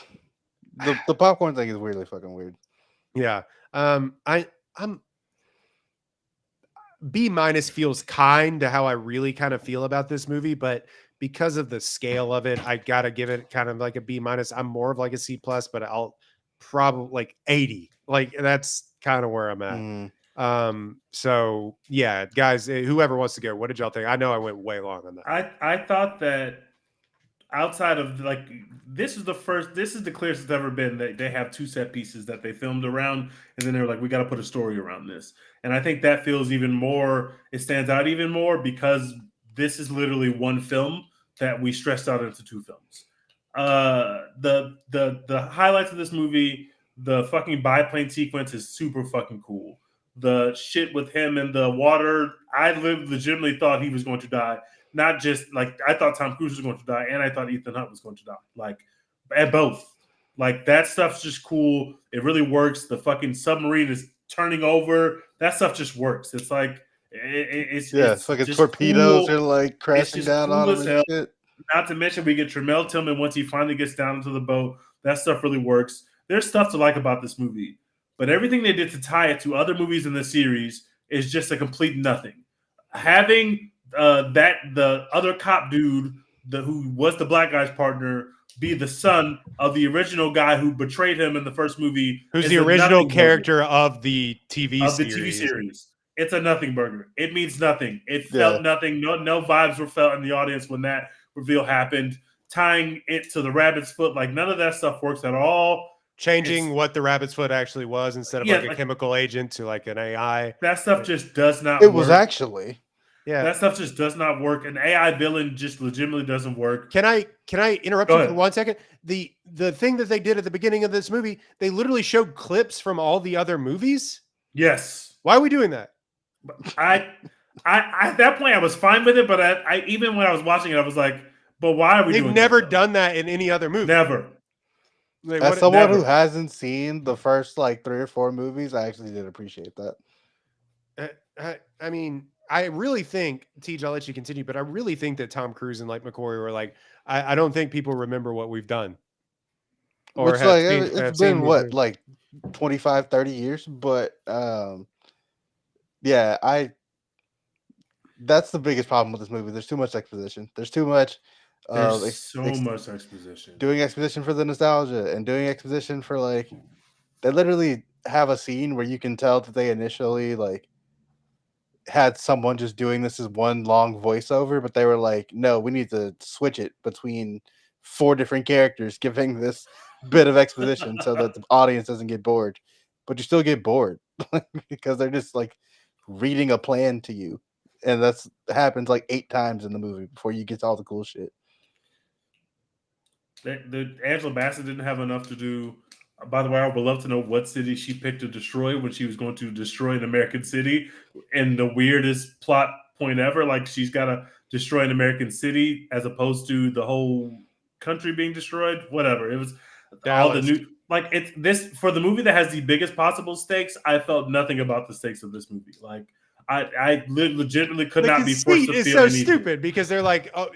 Speaker 3: the popcorn thing is weirdly fucking weird.
Speaker 1: Yeah. I'm B- feels kind to how I really kind of feel about this movie, but because of the scale of it, I gotta give it kind of like a B-. I'm more of like a C+, but I'll probably like 80. Like, that's kind of where I'm at. So yeah, guys, whoever wants to go, what did y'all think? I know I went way long on that.
Speaker 2: I thought that outside of like this is the clearest it's ever been that they have 2 set pieces that they filmed around, and then they're like, we got to put a story around this. And I think that feels even more, it stands out even more because this is literally one film that we stressed out into 2 films. The highlights of this movie, the fucking biplane sequence is super fucking cool. The shit with him in the water, I legitimately thought he was going to die. Not just like I thought Tom Cruise was going to die, and I thought Ethan Hunt was going to die. Like at both. Like that stuff's just cool. It really works. The fucking submarine is turning over. That stuff just works. It's like it's
Speaker 3: fucking
Speaker 2: just
Speaker 3: torpedoes
Speaker 2: cool.
Speaker 3: are like crashing down on him and shit.
Speaker 2: Not to mention we get Tremel Tillman once he finally gets down into the boat. That stuff really works. There's stuff to like about this movie, but everything they did to tie it to other movies in the series is just a complete nothing. Having the other cop dude, who was the black guy's partner, be the son of the original guy who betrayed him in the first movie,
Speaker 1: who's the original character of the TV
Speaker 2: series. It's a nothing burger. It means nothing. It felt nothing. No vibes were felt in the audience when that reveal happened. Tying it to the rabbit's foot, like none of that stuff works at all.
Speaker 1: Changing what the rabbit's foot actually was instead of like a chemical agent to like an AI.
Speaker 2: That stuff just does not
Speaker 3: work.
Speaker 2: It
Speaker 3: was actually.
Speaker 1: Yeah.
Speaker 2: That stuff just does not work. An AI villain just legitimately doesn't work.
Speaker 1: Can I interrupt you for 1 second? The thing that they did at the beginning of this movie, they literally showed clips from all the other movies.
Speaker 2: Yes.
Speaker 1: Why are we doing that?
Speaker 2: I at that point I was fine with it, but I even when I was watching it, I was like, but why are we doing
Speaker 1: They've never done that in any other movie.
Speaker 2: Never.
Speaker 3: Like, as someone who hasn't seen the first like 3 or 4 movies, I actually did appreciate that.
Speaker 1: I mean, I really think, Tej, I'll let you continue, but I really think that Tom Cruise and like McQuarrie were like, I don't think people remember what we've done.
Speaker 3: Or which, like, it's been what, like 25, 30 years, but yeah, that's the biggest problem with this movie. There's too much exposition. There's too much.
Speaker 2: There's so much exposition.
Speaker 3: Doing exposition for the nostalgia and doing exposition for like, they literally have a scene where you can tell that they initially like had someone just doing this as one long voiceover, but they were like, no, we need to switch it between 4 different characters giving this bit of exposition so that the audience doesn't get bored. But you still get bored because they're just like reading a plan to you. And that's happens like 8 times in the movie before you get to all the cool shit.
Speaker 2: The Angela Bassett didn't have enough to do. By the way, I would love to know what city she picked to destroy when she was going to destroy an American city. And the weirdest plot point ever, like she's got to destroy an American city as opposed to the whole country being destroyed. Whatever. It was all the new, like it's this for the movie that has the biggest possible stakes. I felt nothing about the stakes of this movie. Like I legitimately could not be forced to feel
Speaker 1: it's so
Speaker 2: anything.
Speaker 1: Stupid because they're like, oh,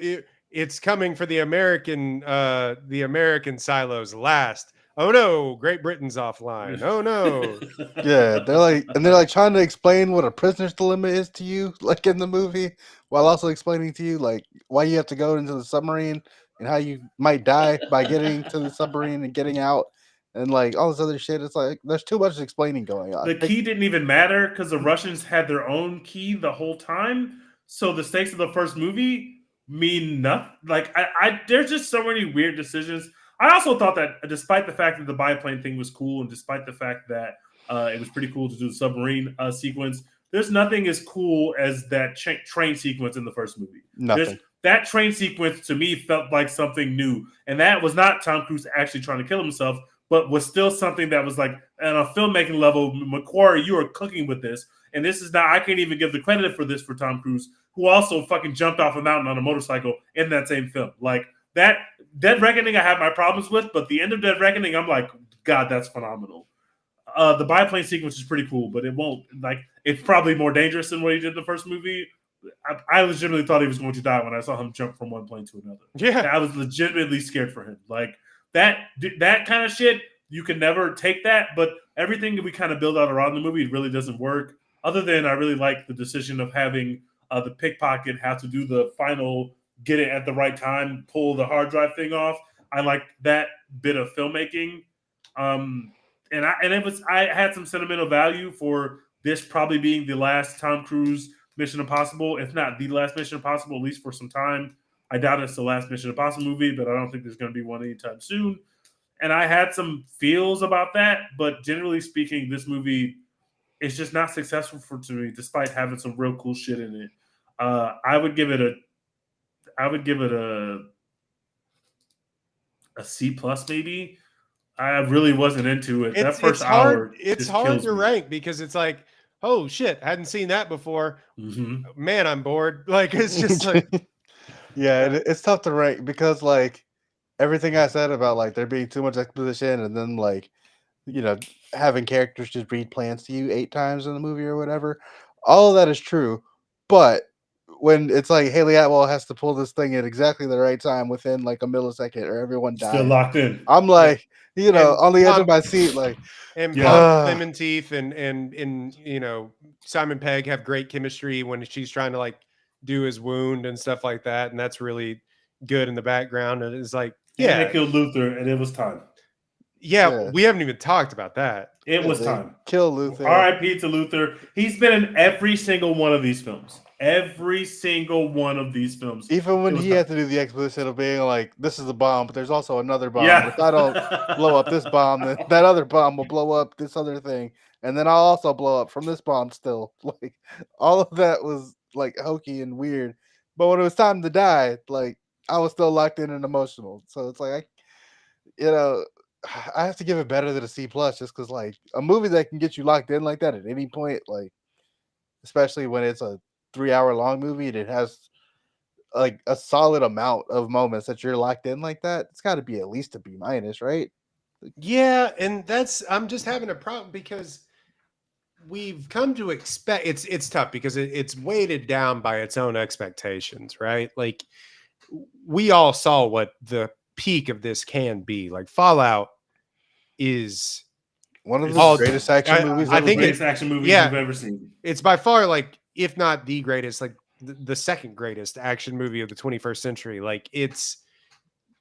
Speaker 1: it's coming for the American silos last. Oh no, Great Britain's offline. Oh no.
Speaker 3: Yeah, they're like trying to explain what a prisoner's dilemma is to you, like in the movie, while also explaining to you like why you have to go into the submarine and how you might die by getting to the submarine and getting out and like all this other shit. It's like there's too much explaining going on.
Speaker 2: The key didn't even matter because the Russians had their own key the whole time. So the stakes of the first movie mean nothing. Like there's just so many weird decisions. I also thought that despite the fact that the biplane thing was cool and despite the fact that it was pretty cool to do the submarine sequence, there's nothing as cool as that train sequence in the first movie.
Speaker 3: Nothing.
Speaker 2: That train sequence to me felt like something new. And that was not Tom Cruise actually trying to kill himself, but was still something that was like on a filmmaking level, McQuarrie, you are cooking with this. And this is not, I can't even give the credit for this for Tom Cruise, who also fucking jumped off a mountain on a motorcycle in that same film. Like that Dead Reckoning, I have my problems with, but the end of Dead Reckoning, I'm like, God, that's phenomenal. The biplane sequence is pretty cool, but it won't, like, it's probably more dangerous than what he did in the first movie. I legitimately thought he was going to die when I saw him jump from one plane to another.
Speaker 1: Yeah.
Speaker 2: I was legitimately scared for him. Like, that kind of shit, you can never take that, but everything that we kind of build out around the movie really doesn't work. Other than I really like the decision of having the pickpocket have to do the final get it at the right time, pull the hard drive thing off. I like that bit of filmmaking. And I had some sentimental value for this probably being the last Tom Cruise Mission Impossible, if not the last Mission Impossible, at least for some time. I doubt it's the last Mission Impossible movie, but I don't think there's going to be one anytime soon. And I had some feels about that, but generally speaking, this movie is just not successful to me, despite having some real cool shit in it. I would give it a C plus maybe. I really wasn't into it. That first hour,
Speaker 1: it's hard to rank because it's like, oh shit, hadn't seen that before.
Speaker 2: Mm-hmm.
Speaker 1: Man, I'm bored. Like it's just like,
Speaker 3: yeah, it's tough to rank because like everything I said about like there being too much exposition and then like having characters just read plans to you 8 times in the movie or whatever, all of that is true, but when it's like Haley Atwell has to pull this thing at exactly the right time within like a millisecond or everyone dies.
Speaker 2: Still locked in.
Speaker 3: I'm like, on the edge of my seat, like.
Speaker 1: And Clementif and Simon Pegg have great chemistry when she's trying to like do his wound and stuff like that, and that's really good in the background. And it's like,
Speaker 2: and they killed Luther, and it was time.
Speaker 1: Yeah, we haven't even talked about that.
Speaker 2: It was time.
Speaker 3: Kill Luther.
Speaker 2: R.I.P. to Luther. He's been in every single one of these films. Every single one of these films.
Speaker 3: Even when he had to do the exposition of being like, this is a bomb, but there's also another bomb. Yeah. If I don't blow up this bomb, then that other bomb will blow up this other thing. And then I'll also blow up from this bomb still. Like, all of that was like hokey and weird. But when it was time to die, like, I was still locked in and emotional. So it's like, I have to give it better than a C plus just because like a movie that can get you locked in like that at any point, like especially when it's a 3-hour long movie and it has like a solid amount of moments that you're locked in like that, it's got to be at least a B minus, right?
Speaker 1: Yeah, and I'm just having a problem because we've come to expect it's tough because it's weighted down by its own expectations, right? Like we all saw what the peak of this can be. Like Fallout is
Speaker 3: one of the greatest action movies.
Speaker 2: I think it's action movies you've ever seen.
Speaker 1: It's by far, like, if not the greatest, like the second greatest action movie of the 21st century. Like it's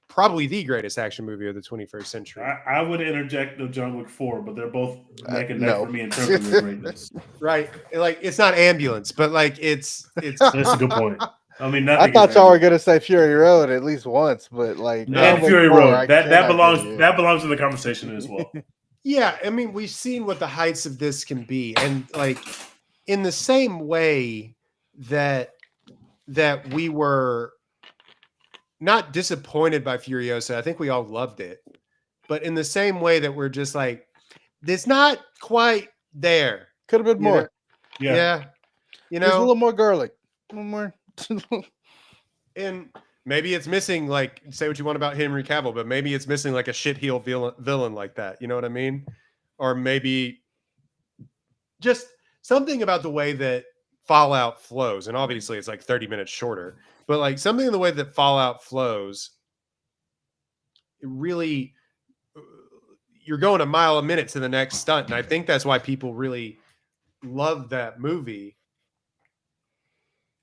Speaker 1: probably the greatest action movie of the 21st century.
Speaker 2: I would interject the John Wick 4, but they're both neck and neck for me in terms of their greatness.
Speaker 1: Right. Like it's not Ambulance, but like it's
Speaker 2: that's a good point. I mean,
Speaker 3: I thought y'all were gonna say Fury Road at least once, but like
Speaker 2: and Fury Road that belongs in the conversation as well.
Speaker 1: Yeah, I mean, we've seen what the heights of this can be, and like in the same way that we were not disappointed by Furiosa, I think we all loved it, but in the same way that we're just like, it's not quite there.
Speaker 3: Could have been more.
Speaker 1: Yeah.
Speaker 3: There's a little more garlic, a little more.
Speaker 1: And maybe it's missing, like, say what you want about Henry Cavill, but maybe it's missing like a shit-heel villain like that. You know what I mean? Or maybe just something about the way that Fallout flows. And obviously it's like 30 minutes shorter, but like something in the way that Fallout flows, it really, you're going a mile a minute to the next stunt. And I think that's why people really love that movie.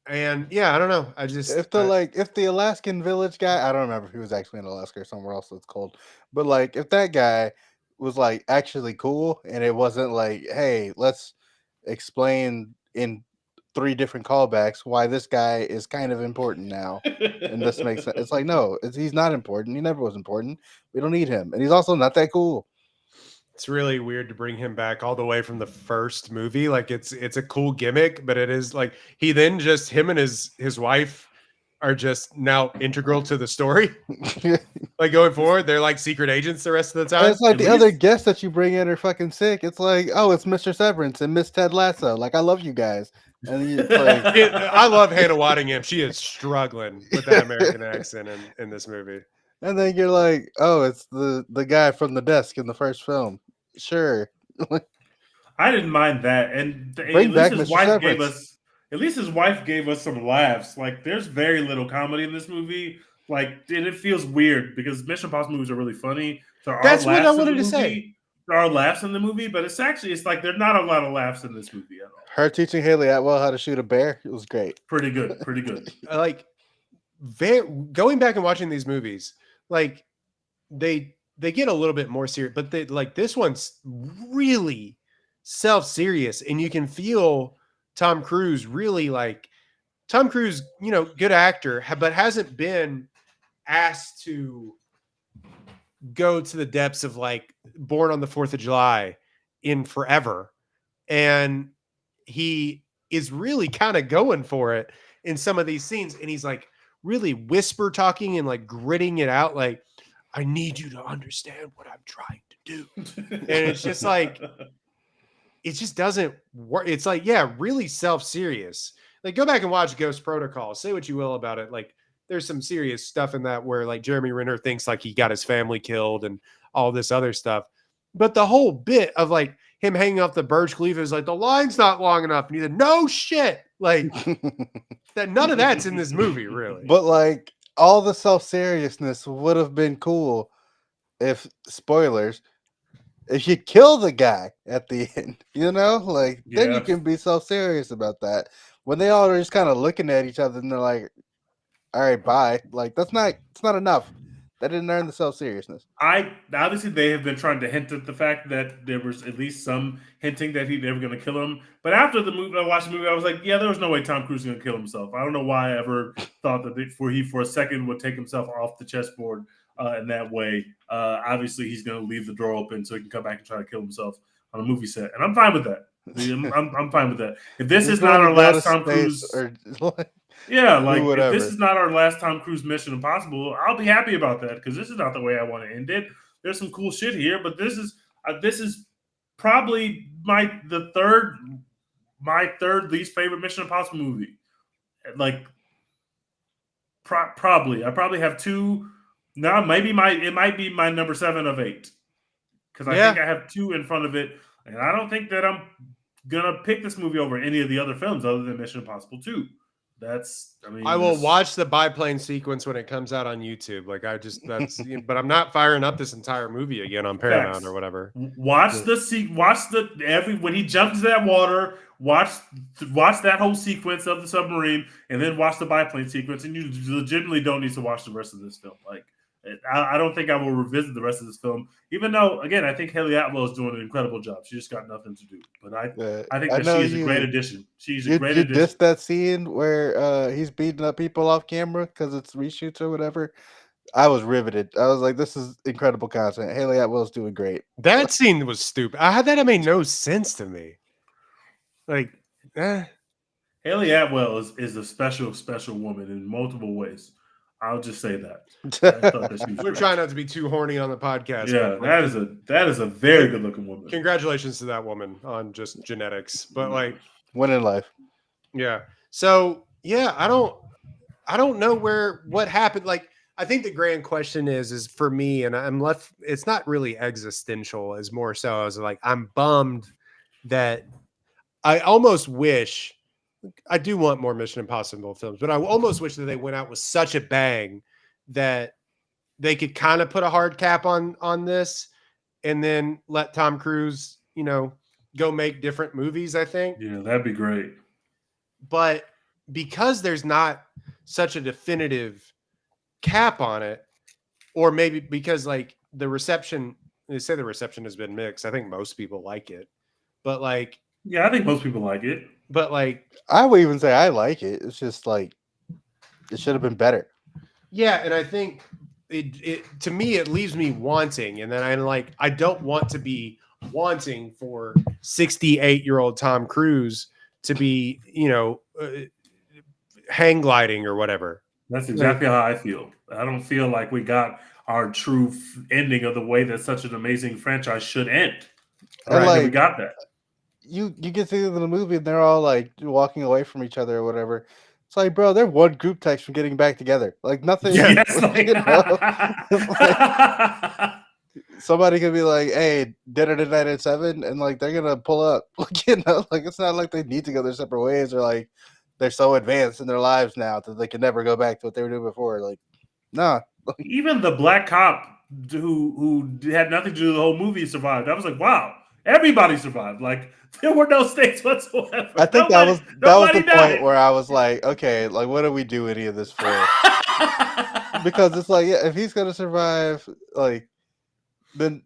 Speaker 1: And yeah, I don't know. I just
Speaker 3: if the Alaskan village guy, I don't remember if he was actually in Alaska or somewhere else that's cold, but like if that guy was like actually cool and it wasn't like, hey, let's explain in 3 different callbacks why this guy is kind of important now, and this makes sense. It's like, no, he's not important. He never was important. We don't need him, and he's also not that cool.
Speaker 1: It's really weird to bring him back all the way from the first movie. Like it's a cool gimmick, but it is like he then just him and his wife are just now integral to the story. Like going forward, they're like secret agents the rest of the time.
Speaker 3: And it's like the other guests that you bring in are fucking sick. It's like, oh, it's Mr. Severance and Miss Ted Lasso. Like, I love you guys. And like,
Speaker 1: I love Hannah Waddingham. She is struggling with that American accent in this movie.
Speaker 3: And then you're like, oh, it's the guy from the desk in the first film. Sure.
Speaker 2: I didn't mind that. And
Speaker 3: bring back Mr. Severance.
Speaker 2: At least his wife gave us some laughs. Like, there's very little comedy in this movie. Like, and it feels weird because Mission Impossible movies are really funny.
Speaker 1: That's what I wanted to say.
Speaker 2: There are laughs in the movie, but it's like there's not a lot of laughs in this movie at all.
Speaker 3: Her teaching Haley Atwell how to shoot a bear, it was great.
Speaker 2: Pretty good.
Speaker 1: Like, going back and watching these movies, like they get a little bit more serious, but they like this one's really self-serious, and you can feel Tom Cruise really like Tom Cruise, good actor, but hasn't been asked to go to the depths of like Born on the 4th of July in forever. And he is really kind of going for it in some of these scenes. And he's like really whisper talking and like gritting it out. Like, I need you to understand what I'm trying to do. And it's just like, it just doesn't work. It's like, yeah, really self-serious. Like, go back and watch Ghost Protocol. Say what you will about it. Like, there's some serious stuff in that where like Jeremy Renner thinks like he got his family killed and all this other stuff. But the whole bit of like him hanging off the Burj Khalifa is like, the line's not long enough. And he said, no shit. Like that, none of that's in this movie, really.
Speaker 3: But like all the self-seriousness would have been cool if, spoilers, if you kill the guy at the end, like then you can be self-serious about that. When they all are just kind of looking at each other and they're like, all right, bye. Like it's not enough. That didn't earn the self-seriousness.
Speaker 2: Obviously they have been trying to hint at the fact that there was at least some hinting that they were going to kill him. But after the movie, I watched the movie, I was like, yeah, there was no way Tom Cruise was going to kill himself. I don't know why I ever thought that he for a second would take himself off the chessboard in that way. Obviously, he's going to leave the door open so he can come back and try to kill himself on a movie set, and I'm fine with that. I'm fine with that. If this is not our last Tom Cruise. Yeah, like if this is not our last Tom Cruise Mission Impossible, I'll be happy about that because this is not the way I want to end it. There's some cool shit here, but this is probably my third least favorite Mission Impossible movie. Like, probably I probably have two. No, maybe it might be my number 7 of 8 because I think I have 2 in front of it, and I don't think that I'm gonna pick this movie over any of the other films other than Mission Impossible 2. I
Speaker 1: will watch the biplane sequence when it comes out on YouTube. Like but I'm not firing up this entire movie again on Paramount or whatever.
Speaker 2: When he jumps into that water, watch that whole sequence of the submarine, and then watch the biplane sequence, and you legitimately don't need to watch the rest of this film. Like, I don't think I will revisit the rest of this film, even though, again, I think Haley Atwell is doing an incredible job. She just got nothing to do. But I think that she is a great addition. She's a great addition.
Speaker 3: You dissed that scene where he's beating up people off camera because it's reshoots or whatever. I was riveted. I was like, this is incredible content. Haley Atwell's doing great.
Speaker 1: That scene was stupid. That made no sense to me. Like,
Speaker 2: Haley Atwell is a special woman in multiple ways. I'll just say that.
Speaker 1: We're trying not to be too horny on the podcast.
Speaker 2: Yeah, that is a very good looking woman.
Speaker 1: Congratulations to that woman on just genetics. But like,
Speaker 3: win in life.
Speaker 1: Yeah. So yeah, I don't know what happened. Like, I think the grand question is for me, and I'm left. It's not really existential. As more so, I was like, I'm bummed that I almost wish. I do want more Mission Impossible films, but I almost wish that they went out with such a bang that they could kind of put a hard cap on this and then let Tom Cruise, go make different movies, I think.
Speaker 2: Yeah, that'd be great.
Speaker 1: But because there's not such a definitive cap on it, or maybe because like the reception, they say the reception has been mixed. I think most people like it, but like,
Speaker 2: yeah, I think most people like it.
Speaker 1: But like,
Speaker 3: I would even say I like it. It's just like it should have been better.
Speaker 1: Yeah, and I think it to me it leaves me wanting, and then I don't want to be wanting for 68-year-old Tom Cruise to be hang gliding or whatever.
Speaker 2: That's exactly how I feel. I don't feel like we got our true ending of the way that such an amazing franchise should end. We got that.
Speaker 3: You get to the movie and they're all like walking away from each other or whatever. It's like, bro, they're one group text from getting back together. Like nothing.
Speaker 2: Yes,
Speaker 3: somebody could be like, "Hey, dinner tonight at 7," and like they're gonna pull up. Like it's not like they need to go their separate ways or like they're so advanced in their lives now that they can never go back to what they were doing before. Like, nah.
Speaker 2: Even the black cop who had nothing to do with the whole movie survived. I was like, wow, everybody survived. Like. There were no stakes whatsoever.
Speaker 3: I think that was the point where I was like, okay, like what do we do any of this for? Because it's like, yeah, if he's gonna survive, like, then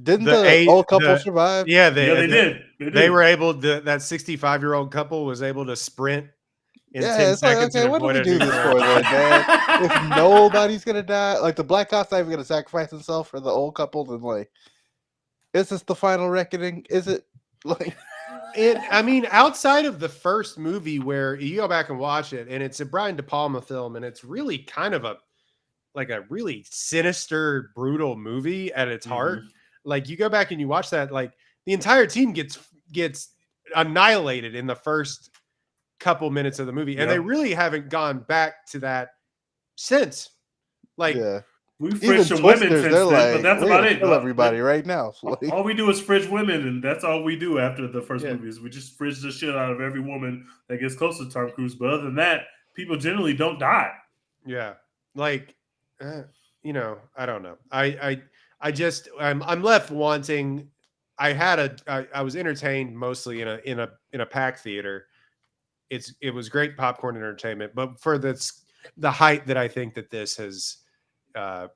Speaker 3: didn't the old couple survive?
Speaker 1: Yeah, they
Speaker 2: did.
Speaker 1: They were able to. That 65-year-old couple was able to sprint in 10
Speaker 3: it's like,
Speaker 1: seconds
Speaker 3: okay,
Speaker 1: and
Speaker 3: what do
Speaker 1: avoid
Speaker 3: we
Speaker 1: a
Speaker 3: do this
Speaker 1: nuclear
Speaker 3: for then,
Speaker 1: attack.
Speaker 3: man? If nobody's gonna die, like the Black Ops not even gonna sacrifice himself for the old couple, then like, is this the final reckoning? Is it like?
Speaker 1: I mean, outside of the first movie where you go back and watch it, and it's a Brian De Palma film, and it's really kind of a really sinister, brutal movie at its heart. Like you go back and you watch that, like the entire team gets annihilated in the first couple minutes of the movie, and they really haven't gone back to that since. Like,
Speaker 2: we fridged
Speaker 3: even
Speaker 2: some women
Speaker 3: Twisters,
Speaker 2: since
Speaker 3: they're
Speaker 2: then,
Speaker 3: like,
Speaker 2: but that's
Speaker 3: we're
Speaker 2: about
Speaker 3: gonna
Speaker 2: it.
Speaker 3: kill everybody right now. So, like,
Speaker 2: all we do is fridge women, and that's all we do after the first
Speaker 1: Yeah.
Speaker 2: movie is we just fridge the shit out of every woman that gets close to Tom Cruise. But other than that, people generally don't die.
Speaker 1: Yeah, like, you know, I don't know. I just I'm left wanting. I was entertained mostly in a packed theater. It was great popcorn entertainment, but for the height that I think that this has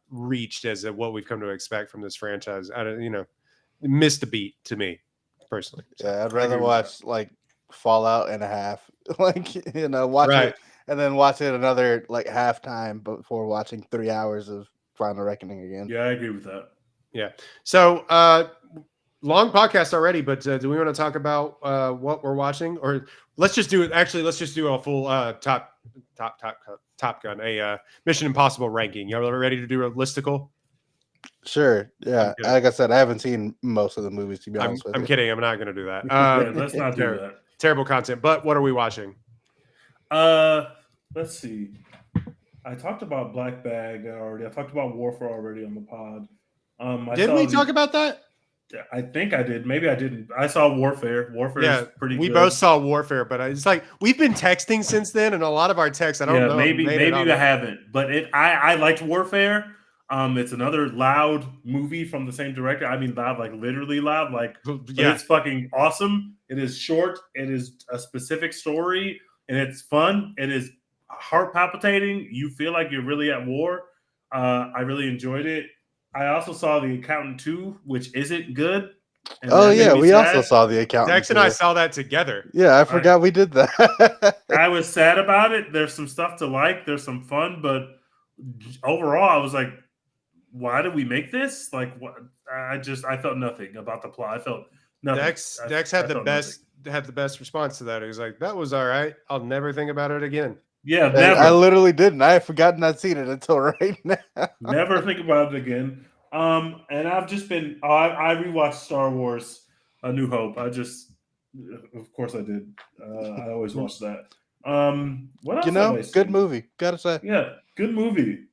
Speaker 1: reached as what we've come to expect from this franchise, I don't, you know, missed a beat to me personally. So,
Speaker 3: yeah, I'd rather watch like Fallout and a half, like, you know, watch
Speaker 1: right.
Speaker 3: it and then watch it another like half time before watching 3 hours of Final Reckoning again.
Speaker 2: Yeah, I agree with that.
Speaker 1: Yeah. So long podcast already, but do we want to talk about what we're watching, or let's just do it? Actually, let's just do a full Top Gun, a Mission Impossible ranking. Y'all ready to do a listicle?
Speaker 3: Sure. Yeah. Like I said, I haven't seen most of the movies, to be honest with you.
Speaker 1: I'm kidding. I'm not going to do that.
Speaker 2: Let's not do that.
Speaker 1: Terrible content. But what are we watching?
Speaker 2: Let's see. I talked about Black Bag already. I talked about Warfare already on the pod.
Speaker 1: Didn't we talk about that?
Speaker 2: I think I did. Maybe I didn't. I saw Warfare. Warfare is pretty good.
Speaker 1: We both saw Warfare, but it's like we've been texting since then, and a lot of our texts, I don't know.
Speaker 2: Maybe I haven't. But I liked Warfare. It's another loud movie from the same director. I mean, loud, like literally loud. Like, it's fucking awesome. It is short. It is a specific story, and it's fun. It is heart palpitating. You feel like you're really at war. I really enjoyed it. I also saw The Accountant 2, which isn't good.
Speaker 3: Oh yeah, we also saw The Accountant.
Speaker 1: Dex and I saw that together.
Speaker 3: Yeah, I forgot we did that.
Speaker 2: I was sad about it. There's some stuff to like. There's some fun, but overall, I was like, why did we make this? Like, what? I felt nothing about the plot. I felt nothing.
Speaker 1: Dex had the best response to that. He was like, "That was all right. I'll never think about it again."
Speaker 2: Yeah, never.
Speaker 3: I literally didn't. I had forgotten I'd seen it until right now.
Speaker 2: Never think about it again. And I've just been. I rewatched Star Wars: A New Hope. Of course, I did. I always watch that. What else?
Speaker 3: Good movie. Gotta say.
Speaker 2: Yeah, good movie.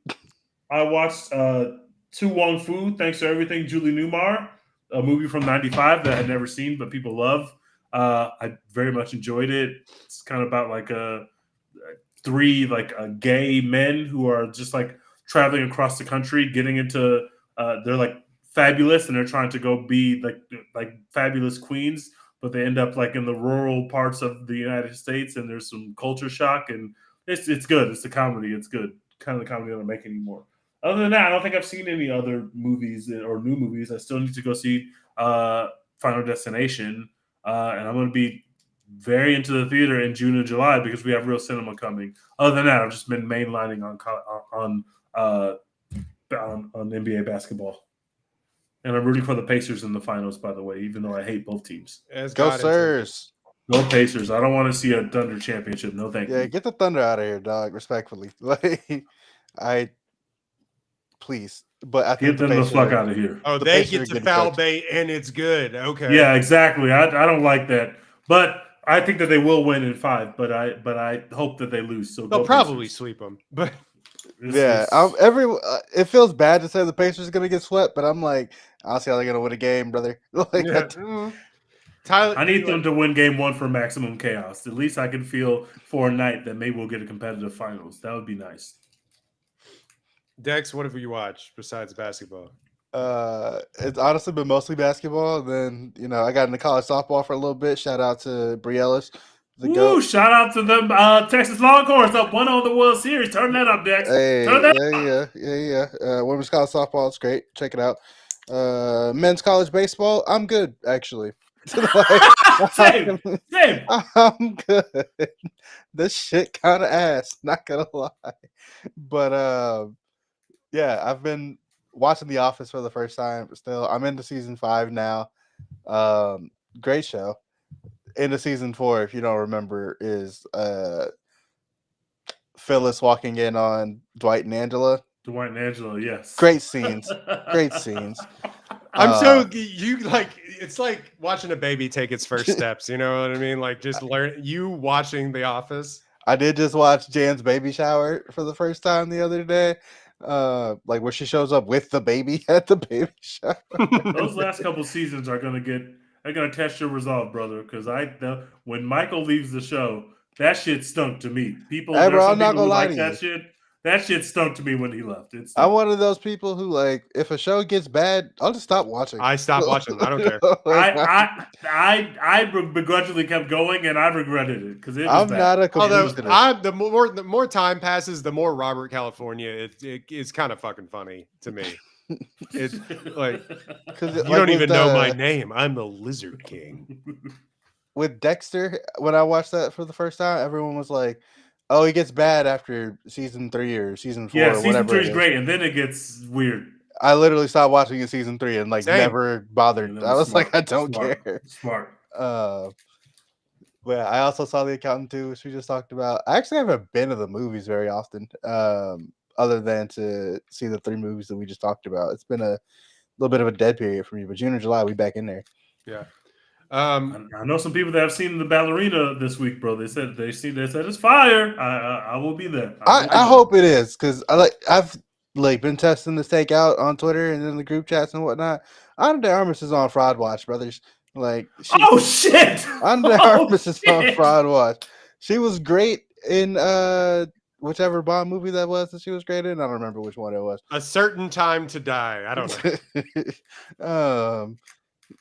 Speaker 2: I watched To Wong Fu, Thanks to Everything, Julie Newmar, a movie from '95 that I had never seen, but people love. I very much enjoyed it. It's kind of about like three gay men who are just like traveling across the country, getting into they're like fabulous and they're trying to go be like fabulous queens, but they end up like in the rural parts of the United States, and there's some culture shock, and it's good. It's a comedy. It's good. Kind of the comedy I don't make anymore. Other than that, I don't think I've seen any other movies or new movies. I still need to go see Final Destination, and I'm going to be very into the theater in June and July because we have real cinema coming. Other than that, I've just been mainlining on NBA basketball, and I'm rooting for the Pacers in the finals. By the way, even though I hate both teams,
Speaker 3: go Sirs!
Speaker 2: Go Pacers! I don't want to see a Thunder championship. No, thank you.
Speaker 3: Yeah, get the Thunder out of here, dog. Respectfully, please. But I think
Speaker 2: get them the fuck out of here.
Speaker 1: Oh, they get to foul bait, and it's good. Okay.
Speaker 2: Yeah, exactly. I don't like that, but I think that they will win in 5. But I hope that they lose. So
Speaker 1: they'll probably sweep them. But
Speaker 3: it feels bad to say the Pacers are gonna get swept, but I'm like, I'll see how they're gonna win a game, brother.
Speaker 1: Tyler,
Speaker 2: I need them to win game 1 for maximum chaos. At least I can feel for a night that maybe we'll get a competitive finals. That would be nice.
Speaker 1: Dex, what have you watched besides basketball?
Speaker 3: It's honestly been mostly basketball. Then I got into college softball for a little bit. Shout out to Brielis.
Speaker 2: Shout out to them Texas Longhorns up 1 on the World Series. Turn that up, Dex.
Speaker 3: Hey,
Speaker 2: Turn that
Speaker 3: yeah. Women's college softball, it's great. Check it out. Men's college baseball, I'm good actually.
Speaker 2: Same.
Speaker 3: I'm good. This shit kind of ass. Not gonna lie, but yeah, I've been watching The Office for the first time. Still, I'm into season 5 now. Great show. Into season 4, if you don't remember, is Phyllis walking in on Dwight and Angela.
Speaker 2: Dwight and Angela, yes.
Speaker 3: Great scenes. Great scenes.
Speaker 1: I'm so you like it's like watching a baby take its first steps. You know what I mean? Like just learn you watching The Office.
Speaker 3: I did just watch Jan's baby shower for the first time the other day. Like where she shows up with the baby at the baby shower.
Speaker 2: Those last couple seasons are gonna test your resolve, brother. Because when Michael leaves the show, that shit stunk to me. People,
Speaker 3: hey, bro, I'm not
Speaker 2: people
Speaker 3: gonna lie
Speaker 2: like
Speaker 3: to
Speaker 2: that
Speaker 3: you.
Speaker 2: shit. That shit stunk to me when he left.
Speaker 3: I'm one of those people who, like, if a show gets bad, I'll just stop watching.
Speaker 1: I stop watching. I don't care.
Speaker 2: I begrudgingly kept going, and I regretted it because it was bad.
Speaker 3: Not a
Speaker 1: composer. The more time passes, the more Robert California. It's kind of fucking funny to me. It's like you don't even know my name. I'm the Lizard King.
Speaker 3: With Dexter, when I watched that for the first time, everyone was like, "Oh, he gets bad after season 3 or season 4."
Speaker 2: Yeah, season 3 is great, and then it gets weird.
Speaker 3: I literally stopped watching in season 3 and never bothered. I was like, I don't care.
Speaker 2: Smart.
Speaker 3: But I also saw The Accountant too, which we just talked about. I actually haven't been to the movies very often, other than to see the 3 movies that we just talked about. It's been a little bit of a dead period for me, but June or July, we back in there.
Speaker 1: Yeah.
Speaker 2: I know some people that have seen The Ballerina this week, bro. They said it's fire. I will be there.
Speaker 3: I hope it is, because I've been testing this take out on Twitter and in the group chats and whatnot. Ana de Armas is on Fraud Watch, brothers.
Speaker 2: Oh shit!
Speaker 3: Ana de Armas is on Fraud Watch. She was great in whichever Bond movie that was that she was great in. I don't remember which one it was.
Speaker 1: A Certain Time to Die. I don't
Speaker 3: know.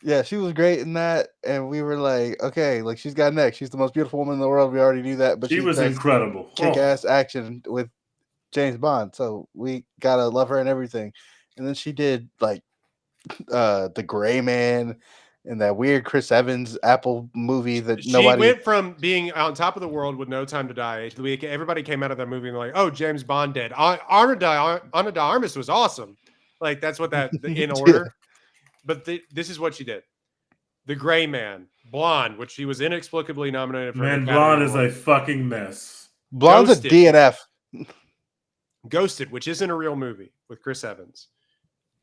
Speaker 3: Yeah, she was great in that, and we were like, okay, like she's got next. She's the most beautiful woman in the world. We already knew that, but
Speaker 2: she was incredible.
Speaker 3: Kick-ass action with James Bond, so we gotta love her and everything. And then she did like The Gray Man and that weird Chris Evans Apple movie that
Speaker 1: she went from being on top of the world with No Time to Die. Everybody came out of that movie and like, oh, James Bond dead. Ana de Armas was awesome. Like that's what that in order. Yeah. But this is what she did. The Gray Man, Blonde, which she was inexplicably nominated for.
Speaker 2: Man, Blonde is a fucking mess.
Speaker 3: Blonde's a DNF.
Speaker 1: Ghosted, which isn't a real movie with Chris Evans.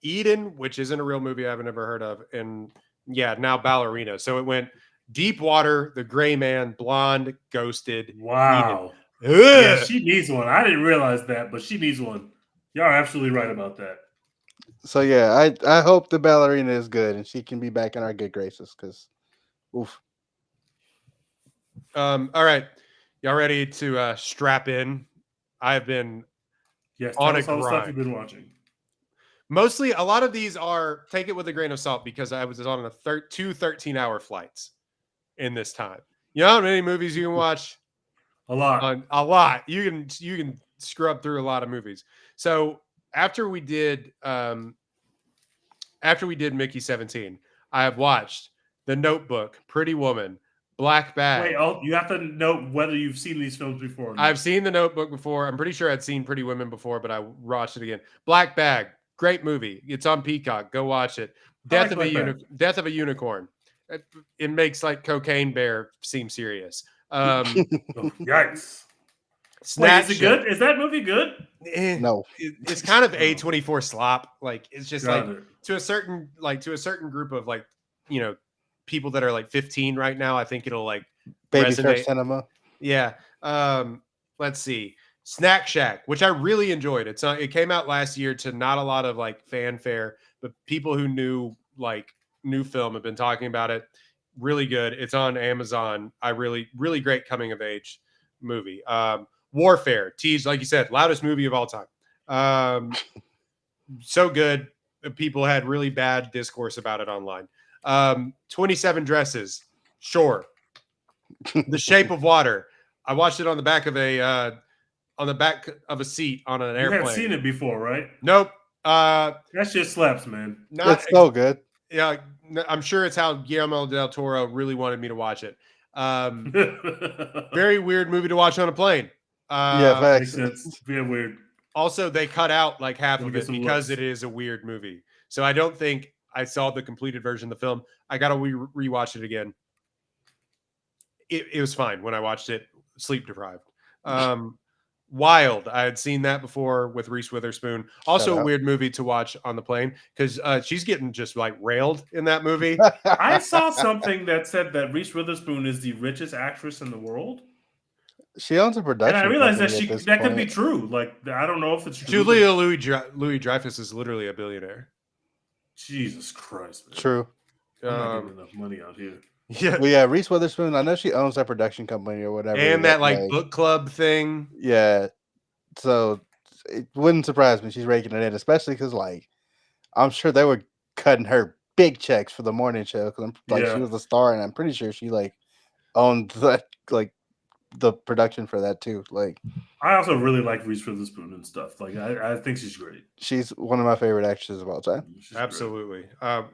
Speaker 1: Eden, which isn't a real movie I haven't ever heard of. And yeah, now Ballerina. So it went Deep Water, The Gray Man, Blonde, Ghosted.
Speaker 2: Wow. Yeah, she needs one. I didn't realize that, but she needs one. Y'all are absolutely right about that.
Speaker 3: So yeah, I hope the Ballerina is good and she can be back in our good graces because oof.
Speaker 1: All right. Y'all ready to strap in? I've been on a grind.
Speaker 2: Stuff you've been watching.
Speaker 1: Mostly, a lot of these are take it with a grain of salt because I was on two 13-hour flights in this time. You know how many movies you can watch?
Speaker 2: A lot.
Speaker 1: A lot. You can scrub through a lot of movies. So after we did Mickey 17, I have watched The Notebook, Pretty Woman, Black Bag.
Speaker 2: Wait, you have to know whether you've seen these films before.
Speaker 1: I've seen The Notebook before. I'm pretty sure I'd seen Pretty Women before, but I watched it again. Black Bag, great movie. It's on Peacock. Go watch it. Death of a Unicorn. It makes like Cocaine Bear seem serious.
Speaker 2: Yikes.
Speaker 1: Wait,
Speaker 2: is it good? Is that movie good?
Speaker 3: No.
Speaker 1: It's kind of A24 slop. Like it's just
Speaker 2: Got
Speaker 1: like
Speaker 2: it.
Speaker 1: to a certain group of like, you know, people that are like 15 right now. I think it'll like
Speaker 3: Baby
Speaker 1: resonate.
Speaker 3: Fair Cinema.
Speaker 1: Yeah. Let's see. Snack Shack, which I really enjoyed. It came out last year to not a lot of like fanfare, but people who knew film have been talking about it. Really good. It's on Amazon. Really great coming of age movie. Warfare, teased, like you said, loudest movie of all time. So good. People had really bad discourse about it online. 27 Dresses, sure. The Shape of Water. I watched it on the back of a seat on an airplane.
Speaker 2: You haven't seen it before, right?
Speaker 1: Nope.
Speaker 2: That shit slaps, man.
Speaker 3: It's so good.
Speaker 1: Yeah, I'm sure it's how Guillermo del Toro really wanted me to watch it. Very weird movie to watch on a plane.
Speaker 2: Makes sense. Very weird.
Speaker 1: Also, they cut out like half of it because it is a weird movie. So I don't think I saw the completed version of the film. I got to rewatch it again. It was fine when I watched it, sleep deprived. Wild. I had seen that before with Reese Witherspoon. Also a weird movie to watch on the plane because she's getting just like railed in that movie.
Speaker 2: I saw something that said that Reese Witherspoon is the richest actress in the world.
Speaker 3: She owns a production.
Speaker 2: And I realized that could be true. Like, I don't know if it's true.
Speaker 1: Julia Louis-Dreyfus is literally a billionaire.
Speaker 2: Jesus Christ, man.
Speaker 3: True.
Speaker 2: I'm not getting enough money out here.
Speaker 3: Yeah. Well, yeah, Reese Witherspoon, I know she owns that production company or whatever.
Speaker 1: And that like book club thing.
Speaker 3: Yeah. So it wouldn't surprise me she's raking it in, especially because like I'm sure they were cutting her big checks for the morning show because she was a star, and I'm pretty sure she like owned that like the production for that too. Like,
Speaker 2: I also really like Reese Witherspoon and stuff. Like, I think she's great.
Speaker 3: She's one of my favorite actresses of all time.
Speaker 1: Absolutely.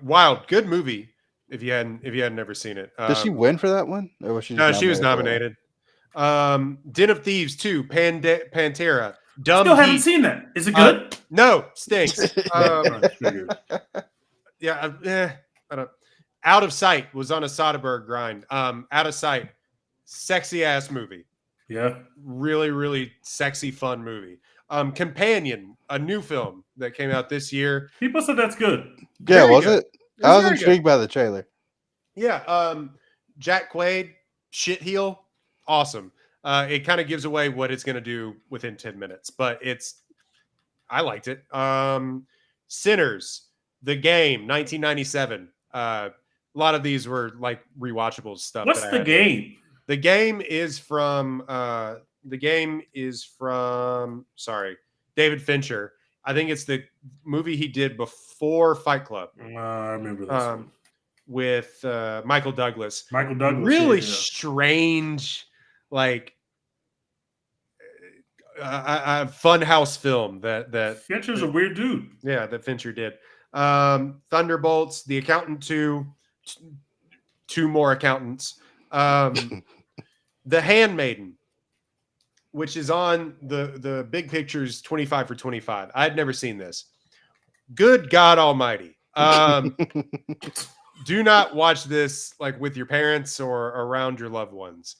Speaker 1: Wild, good movie. If you hadn't never seen it,
Speaker 3: did she win for that one, or was she?
Speaker 1: No, she was nominated. Den of Thieves 2, Pantera.
Speaker 2: Still haven't seen that. Is it good?
Speaker 1: No, stinks. Yeah, I don't. Out of Sight was on a Soderbergh grind. Out of Sight, sexy ass movie.
Speaker 2: Yeah,
Speaker 1: really, really sexy, fun movie. Companion, a new film that came out this year.
Speaker 2: People said that's good.
Speaker 3: Yeah, was it? I was intrigued by the trailer.
Speaker 1: Yeah, Jack Quaid, shit heel, awesome. It kind of gives away what it's going to do within 10 minutes, but I liked it. Sinners, The Game, 1997. A lot of these were like rewatchable stuff.
Speaker 2: What's The Game?
Speaker 1: The Game is from David Fincher. I think it's the movie he did before Fight Club.
Speaker 2: I remember this one.
Speaker 1: With Michael Douglas.
Speaker 2: Really
Speaker 1: strange, like a funhouse film that
Speaker 2: Fincher's a weird dude.
Speaker 1: Yeah, that Fincher did. Thunderbolts, The Accountant 2, two more accountants. The Handmaiden, which is on the Big Pictures 25 for 25. I'd never seen this. Good God Almighty. Do not watch this like with your parents or around your loved ones.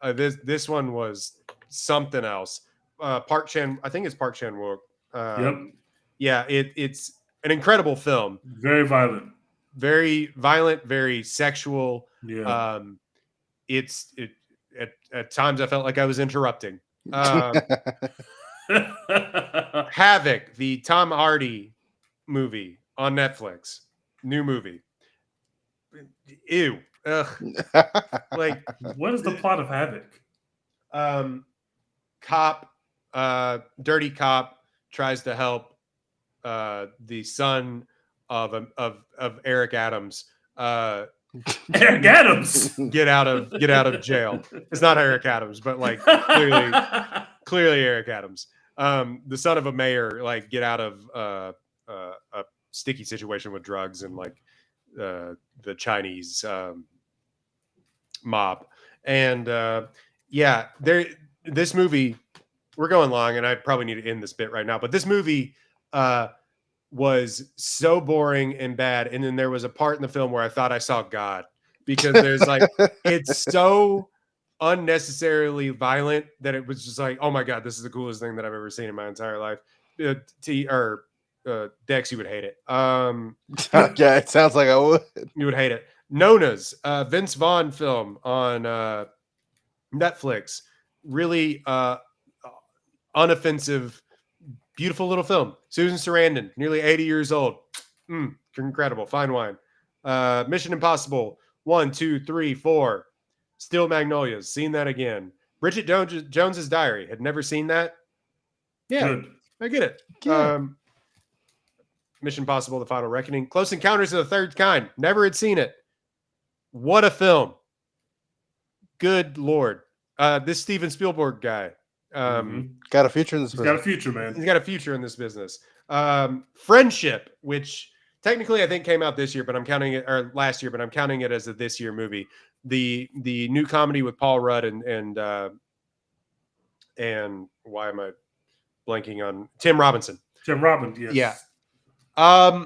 Speaker 1: This one was something else. Park Chan, I think it's Park Chan Wook.
Speaker 2: Yep.
Speaker 1: Yeah, it's an incredible film.
Speaker 2: Very violent,
Speaker 1: very sexual.
Speaker 2: Yeah.
Speaker 1: At times I felt like I was interrupting. Havoc, the Tom Hardy movie on Netflix, new movie. Ew. Ugh. Like,
Speaker 2: what is the plot of Havoc?
Speaker 1: Dirty cop tries to help the son of Eric Adams.
Speaker 2: Eric Adams
Speaker 1: get out of jail. It's not Eric Adams, but like clearly Eric Adams. The son of a mayor, like get out of a sticky situation with drugs and like the Chinese mob. And this movie, we're going long and I probably need to end this bit right now, but this movie was so boring and bad. And then there was a part in the film where I thought I saw God, because there's like, it's so unnecessarily violent that it was just like, oh my God, this is the coolest thing that I've ever seen in my entire life. Dex, you would hate it.
Speaker 3: Yeah, it sounds like I would.
Speaker 1: You would hate it. Nona's Vince Vaughn film on Netflix. Really unoffensive, beautiful little film. Susan Sarandon, nearly 80 years old. Incredible. Fine wine. Mission Impossible 1, 2, 3, 4. Steel Magnolias. Seen that again. Bridget Jones's Diary. Had never seen that. Yeah, good. I get it. Yeah. Mission Impossible: The Final Reckoning. Close Encounters of the Third Kind. Never had seen it. What a film. Good Lord. This Steven Spielberg guy.
Speaker 3: Got a future in this business.
Speaker 2: He's got a future, man.
Speaker 1: He's got a future in this business. Friendship, which technically I think came out this year, but I'm counting it, or last year, but I'm counting it as a this year movie. The new comedy with Paul Rudd and why am I blanking on Tim Robinson?
Speaker 2: Tim Robinson, yes.
Speaker 1: Yeah.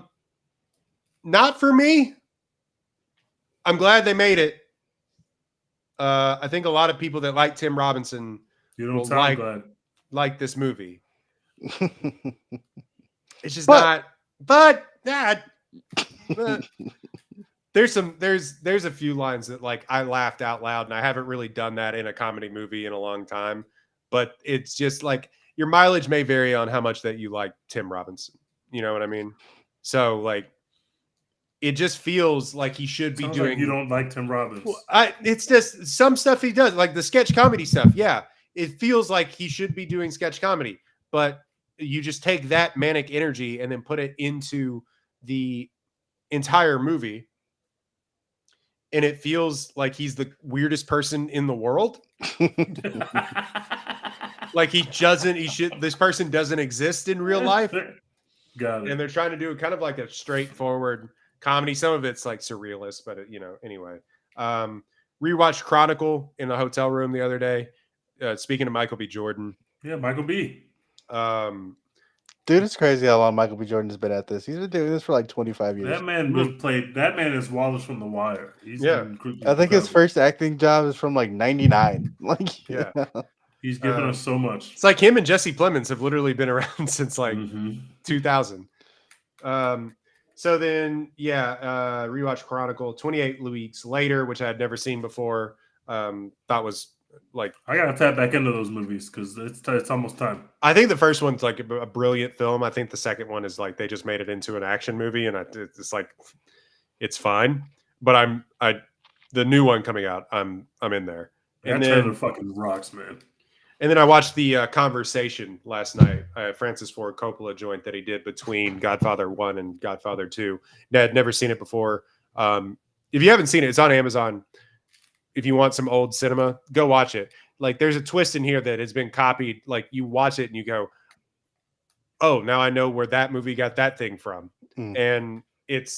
Speaker 1: Not for me. I'm glad they made it. I think a lot of people that like Tim Robinson will like this movie. It's just not. But there's a few lines that like I laughed out loud, and I haven't really done that in a comedy movie in a long time. But it's just like your mileage may vary on how much that you like Tim Robinson. You know what I mean? So like, it just feels like he should be doing.
Speaker 2: Like you don't like Tim Robbins.
Speaker 1: It's just some stuff he does, like the sketch comedy stuff. Yeah, it feels like he should be doing sketch comedy, but you just take that manic energy and then put it into the entire movie, and it feels like he's the weirdest person in the world. Like this person doesn't exist in real life.
Speaker 2: Got it.
Speaker 1: And they're trying to do kind of like a straightforward comedy. Some of it's like surrealist, but anyway. Rewatched Chronicle in the hotel room the other day. Speaking of Michael B. Jordan.
Speaker 2: Yeah, Michael B.
Speaker 3: Dude, it's crazy how long Michael B. Jordan has been at this. He's been doing this for like 25 years.
Speaker 2: That man that man is Wallace from The Wire.
Speaker 3: I think his first acting job is from like 99. Like,
Speaker 1: yeah.
Speaker 2: He's given us so much.
Speaker 1: It's like him and Jesse Plemons have literally been around since like 2000. So then, rewatch Chronicle 28 weeks later, which I had never seen before. Thought was like,
Speaker 2: I gotta tap back into those movies because it's almost time.
Speaker 1: I think the first one's like a brilliant film. I think the second one is like they just made it into an action movie, and it's like it's fine. But the new one coming out, I'm in there.
Speaker 2: And that trailer fucking rocks, man.
Speaker 1: And then I watched the Conversation last night, Francis Ford Coppola joint that he did between Godfather 1 and Godfather 2. I had never seen it before. If you haven't seen it, it's on Amazon. If you want some old cinema, go watch it. Like, there's a twist in here that has been copied. Like, you watch it and you go, oh, now I know where that movie got that thing from. And it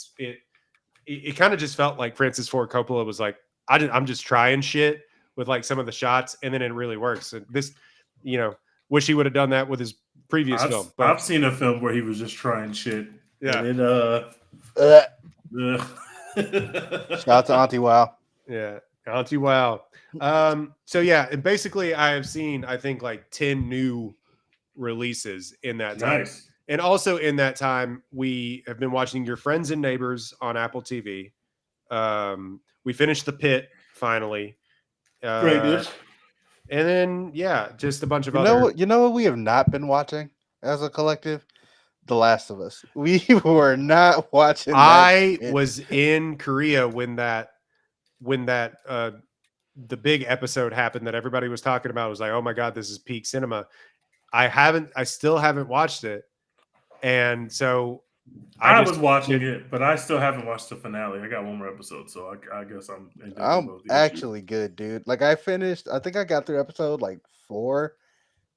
Speaker 1: kind of just felt like Francis Ford Coppola was like, I'm just trying shit with like some of the shots, and then it really works. And this, wish he would have done that with his previous film. But
Speaker 2: I've seen a film where he was just trying shit.
Speaker 1: Yeah.
Speaker 2: And
Speaker 3: Shout out to Auntie Wow.
Speaker 1: Yeah, Auntie Wow. So yeah, and basically I have seen, I think, like 10 new releases in that time.
Speaker 2: Nice.
Speaker 1: And also in that time, we have been watching Your Friends and Neighbors on Apple TV. We finished The Pit finally.
Speaker 2: Great, dude.
Speaker 1: And then, just a bunch of other.
Speaker 3: You know what we have not been watching as a collective? The Last of Us. We were not watching.
Speaker 1: I was in Korea when that the big episode happened that everybody was talking about. It was like, oh my God, this is peak cinema. I still haven't watched it. And so
Speaker 2: I was watching it, but I still haven't watched the finale. I got one more episode, so I guess I'm
Speaker 3: actually good, dude. Like, I think I got through episode like 4.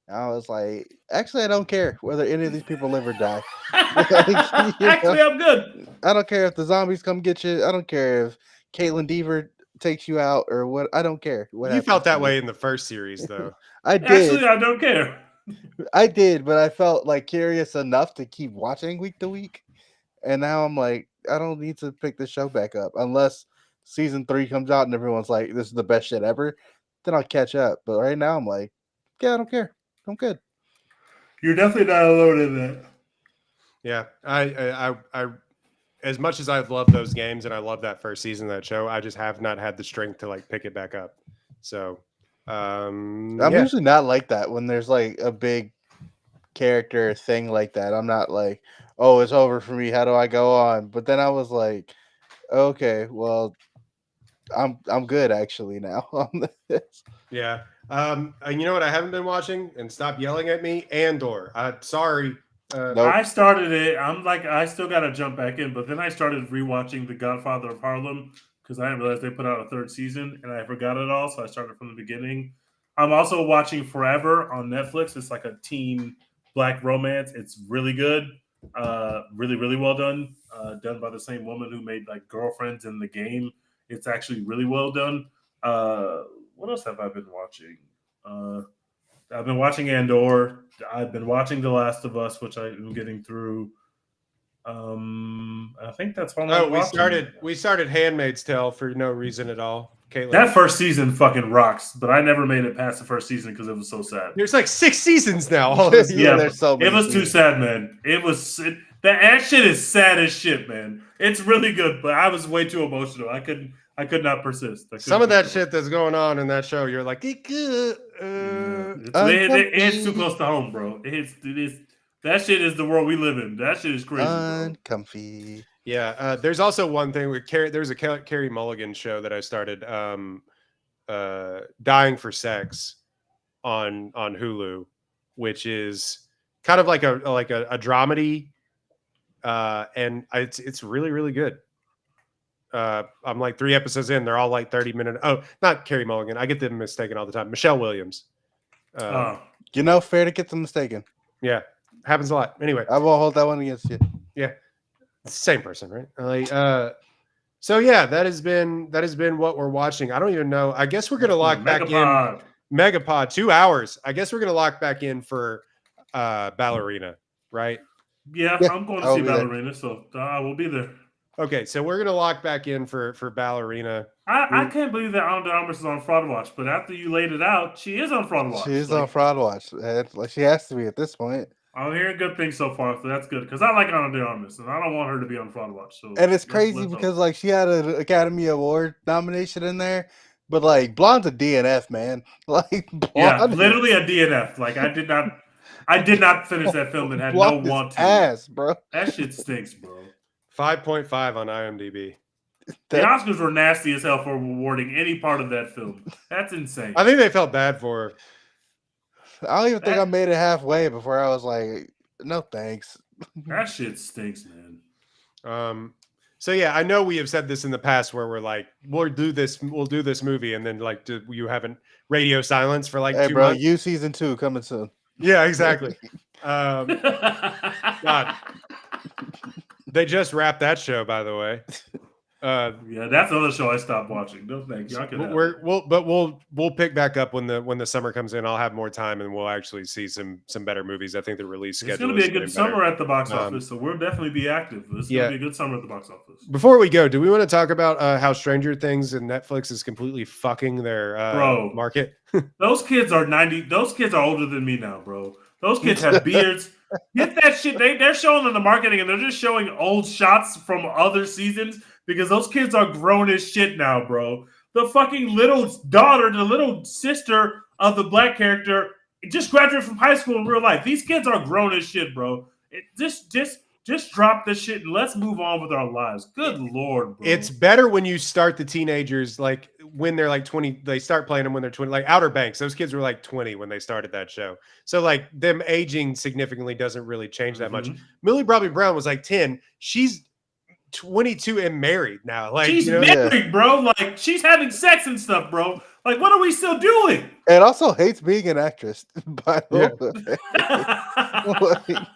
Speaker 3: I was like, actually, I don't care whether any of these people live or die.
Speaker 2: Actually, I'm good.
Speaker 3: I don't care if the zombies come get you. I don't care if Caitlin Deaver takes you out or what. I don't care.
Speaker 1: You felt that way in the first series, though.
Speaker 3: I did.
Speaker 2: Actually, I don't care.
Speaker 3: I did, but I felt like curious enough to keep watching week to week. And now I'm like, I don't need to pick the show back up unless season 3 comes out and everyone's like, this is the best shit ever. Then I'll catch up. But right now I'm like, yeah, I don't care. I'm good.
Speaker 2: You're definitely not alone in that.
Speaker 1: Yeah, I as much as I've loved those games and I love that first season of that show, I just have not had the strength to like pick it back up. So I'm
Speaker 3: usually not like that when there's like a big character thing like that. I'm not like, oh, it's over for me. How do I go on? But then I was like, okay, well, I'm good actually now on this.
Speaker 1: Yeah. And you know what I haven't been watching, and stop yelling at me, Andor. Sorry.
Speaker 3: Nope.
Speaker 2: I started it. I'm like, I still got to jump back in, but then I started rewatching The Godfather of Harlem because I didn't realize they put out a 3rd season, and I forgot it all, so I started from the beginning. I'm also watching Forever on Netflix. It's like a teen black romance. It's really good. Really, really well done. Done by the same woman who made like Girlfriends in the Game. It's actually really well done. What else have I been watching? I've been watching Andor. I've been watching The Last of Us, which I'm getting through. I think that's all I'm watching.
Speaker 1: We started Handmaid's Tale for no reason at all. Caitlin.
Speaker 2: That first season fucking rocks, but I never made it past the first season because it was so sad.
Speaker 1: There's like 6 seasons now.
Speaker 3: There's so many
Speaker 2: it was
Speaker 3: seasons.
Speaker 2: too sad, man. That shit is sad as shit, man. It's really good, but I was way too emotional. I could not persist.
Speaker 1: Some of that shit that's going on in that show, you're like, it's
Speaker 2: too close to home, bro. That shit is the world we live in. That shit is crazy,
Speaker 3: uncomfy.
Speaker 1: Yeah, there's also one thing with there's a Carey Mulligan show that I started, Dying for Sex, on Hulu, which is kind of like a dramedy, and it's really, really good. I'm like 3 episodes in; they're all like 30-minute. Oh, not Carey Mulligan. I get them mistaken all the time. Michelle Williams.
Speaker 3: Fair to get them mistaken.
Speaker 1: Yeah, happens a lot. Anyway,
Speaker 3: I will hold that one against you.
Speaker 1: Yeah. Same person, right? So yeah, that has been what we're watching. I don't even know. I guess we're gonna lock back in Megapod 2 hours. I guess we're gonna lock back in for Ballerina, right?
Speaker 2: Yeah, I'm going to see Ballerina, so I will be there.
Speaker 1: Okay, so we're gonna lock back in for Ballerina.
Speaker 2: I can't believe that Ana de Armas is on Fraud Watch, but after you laid it out, she is on Fraud Watch.
Speaker 3: She is on Fraud Watch. She has to be at this point.
Speaker 2: I'm hearing good things so far, so that's good because I like Ana de Armas and I don't want her to be on Fraud Watch. So
Speaker 3: and it's crazy because like she had an Academy Award nomination in there, but like Blonde's a DNF, man. Like
Speaker 2: literally a DNF. Like I did not finish that film and had no want to.
Speaker 3: Ass, bro.
Speaker 2: That shit stinks, bro.
Speaker 1: 5.5 on IMDb.
Speaker 2: The Oscars were nasty as hell for awarding any part of that film. That's insane.
Speaker 1: I think they felt bad for her.
Speaker 3: I don't even think I made it halfway before I was like, no thanks.
Speaker 2: That shit stinks, man.
Speaker 1: So yeah, I know we have said this in the past where we're like, we'll do this movie, and then like you haven't radio silence for like 2 months.
Speaker 3: You season 2 coming soon.
Speaker 1: Yeah, exactly. God. They just wrapped that show, by the way.
Speaker 2: Yeah, that's another show I stopped watching. No, thank you.
Speaker 1: We'll pick back up when the summer comes in. I'll have more time, and we'll actually see some better movies. I think the release schedule.
Speaker 2: It's going to be a good summer at the box office, so we'll definitely be active. It's going to be a good summer at the box office.
Speaker 1: Before we go, do we want to talk about how Stranger Things and Netflix is completely fucking their market?
Speaker 2: Those kids are 90. Those kids are older than me now, bro. Those kids have beards. Get that shit. They're showing in the marketing, and they're just showing old shots from other seasons. Because those kids are grown as shit now, bro. The fucking little daughter, the little sister of the black character, just graduated from high school in real life. These kids are grown as shit, bro. Just drop this shit and let's move on with our lives. Good Lord, bro.
Speaker 1: It's better when you start the teenagers, like when they're like 20, they start playing them when they're 20, like Outer Banks. Those kids were like 20 when they started that show. So like them aging significantly doesn't really change that much. Millie Bobby Brown was like 10. She's 22 and married now. Like
Speaker 2: she's married, bro. Like she's having sex and stuff, bro. Like what are we still doing?
Speaker 3: And also hates being an actress. By the way. Like,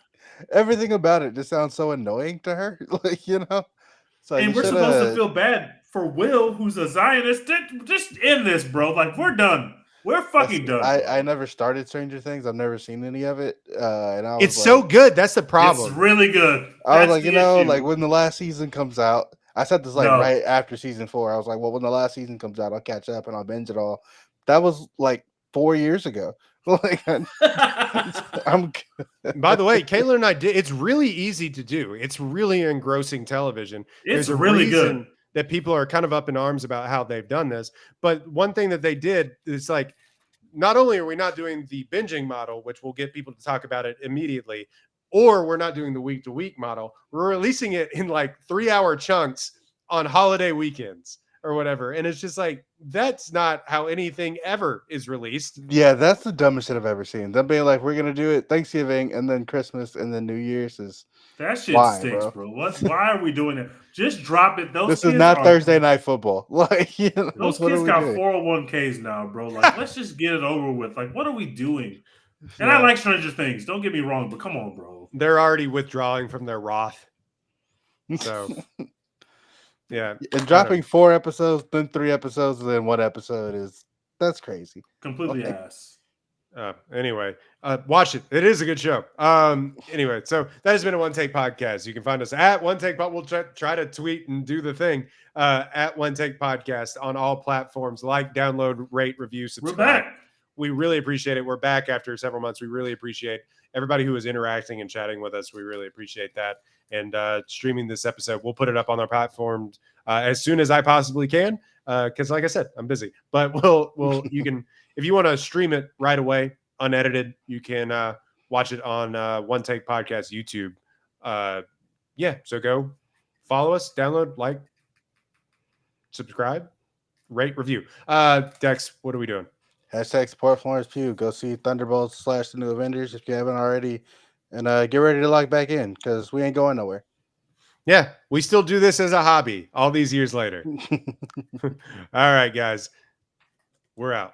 Speaker 3: everything about it just sounds so annoying to her. Like So
Speaker 2: and we're supposed to feel bad for Will, who's a Zionist. Just end this, bro. Like we're done. We're fucking done.
Speaker 3: I never started Stranger Things. I've never seen any of it. And I was
Speaker 1: it's so good. That's the problem.
Speaker 2: It's really good.
Speaker 3: I was like, like when the last season comes out, I said this right after season 4. I was like, well, when the last season comes out, I'll catch up and I'll binge it all. That was like 4 years ago. Like I'm
Speaker 1: By the way, Kayla and I did. It's really easy to do. It's really engrossing television.
Speaker 2: It's really good.
Speaker 1: That people are kind of up in arms about how they've done this. But one thing that they did is like, not only are we not doing the binging model, which will get people to talk about it immediately, or we're not doing the week-to-week model, we're releasing it in like 3-hour chunks on holiday weekends or whatever. And it's just like, that's not how anything ever is released.
Speaker 3: Yeah, that's the dumbest shit I've ever seen. Them being like, we're going to do it Thanksgiving and then Christmas and then New Year's is...
Speaker 2: That shit stinks, bro. Why are we doing it? Just drop it.
Speaker 3: This is not Thursday Night Football. Like,
Speaker 2: those kids got 401ks now, bro. Like, let's just get it over with. Like, what are we doing? And I like Stranger Things. Don't get me wrong, but come on, bro.
Speaker 1: They're already withdrawing from their Roth. So, yeah.
Speaker 3: And dropping 4 episodes, then 3 episodes, and then 1 episode that's crazy.
Speaker 2: Completely ass.
Speaker 1: Anyway, watch it. It is a good show. Anyway, so that has been a One Take Podcast. You can find us at One Take Pod. We'll try to tweet and do the thing at One Take Podcast on all platforms. Like, download, rate, review, subscribe.
Speaker 2: We're back.
Speaker 1: We really appreciate it. We're back after several months. We really appreciate everybody who is interacting and chatting with us. We really appreciate that. And streaming this episode, we'll put it up on our platforms as soon as I possibly can. Because, like I said, I'm busy. But you can. If you want to stream it right away, unedited, you can watch it on One Take Podcast YouTube. So go follow us, download, like, subscribe, rate, review. Dex, what are we doing?
Speaker 3: Hashtag support Florence Pugh. Go see Thunderbolts / The New Avengers if you haven't already. And get ready to log back in because we ain't going nowhere.
Speaker 1: Yeah, we still do this as a hobby all these years later. All right, guys. We're out.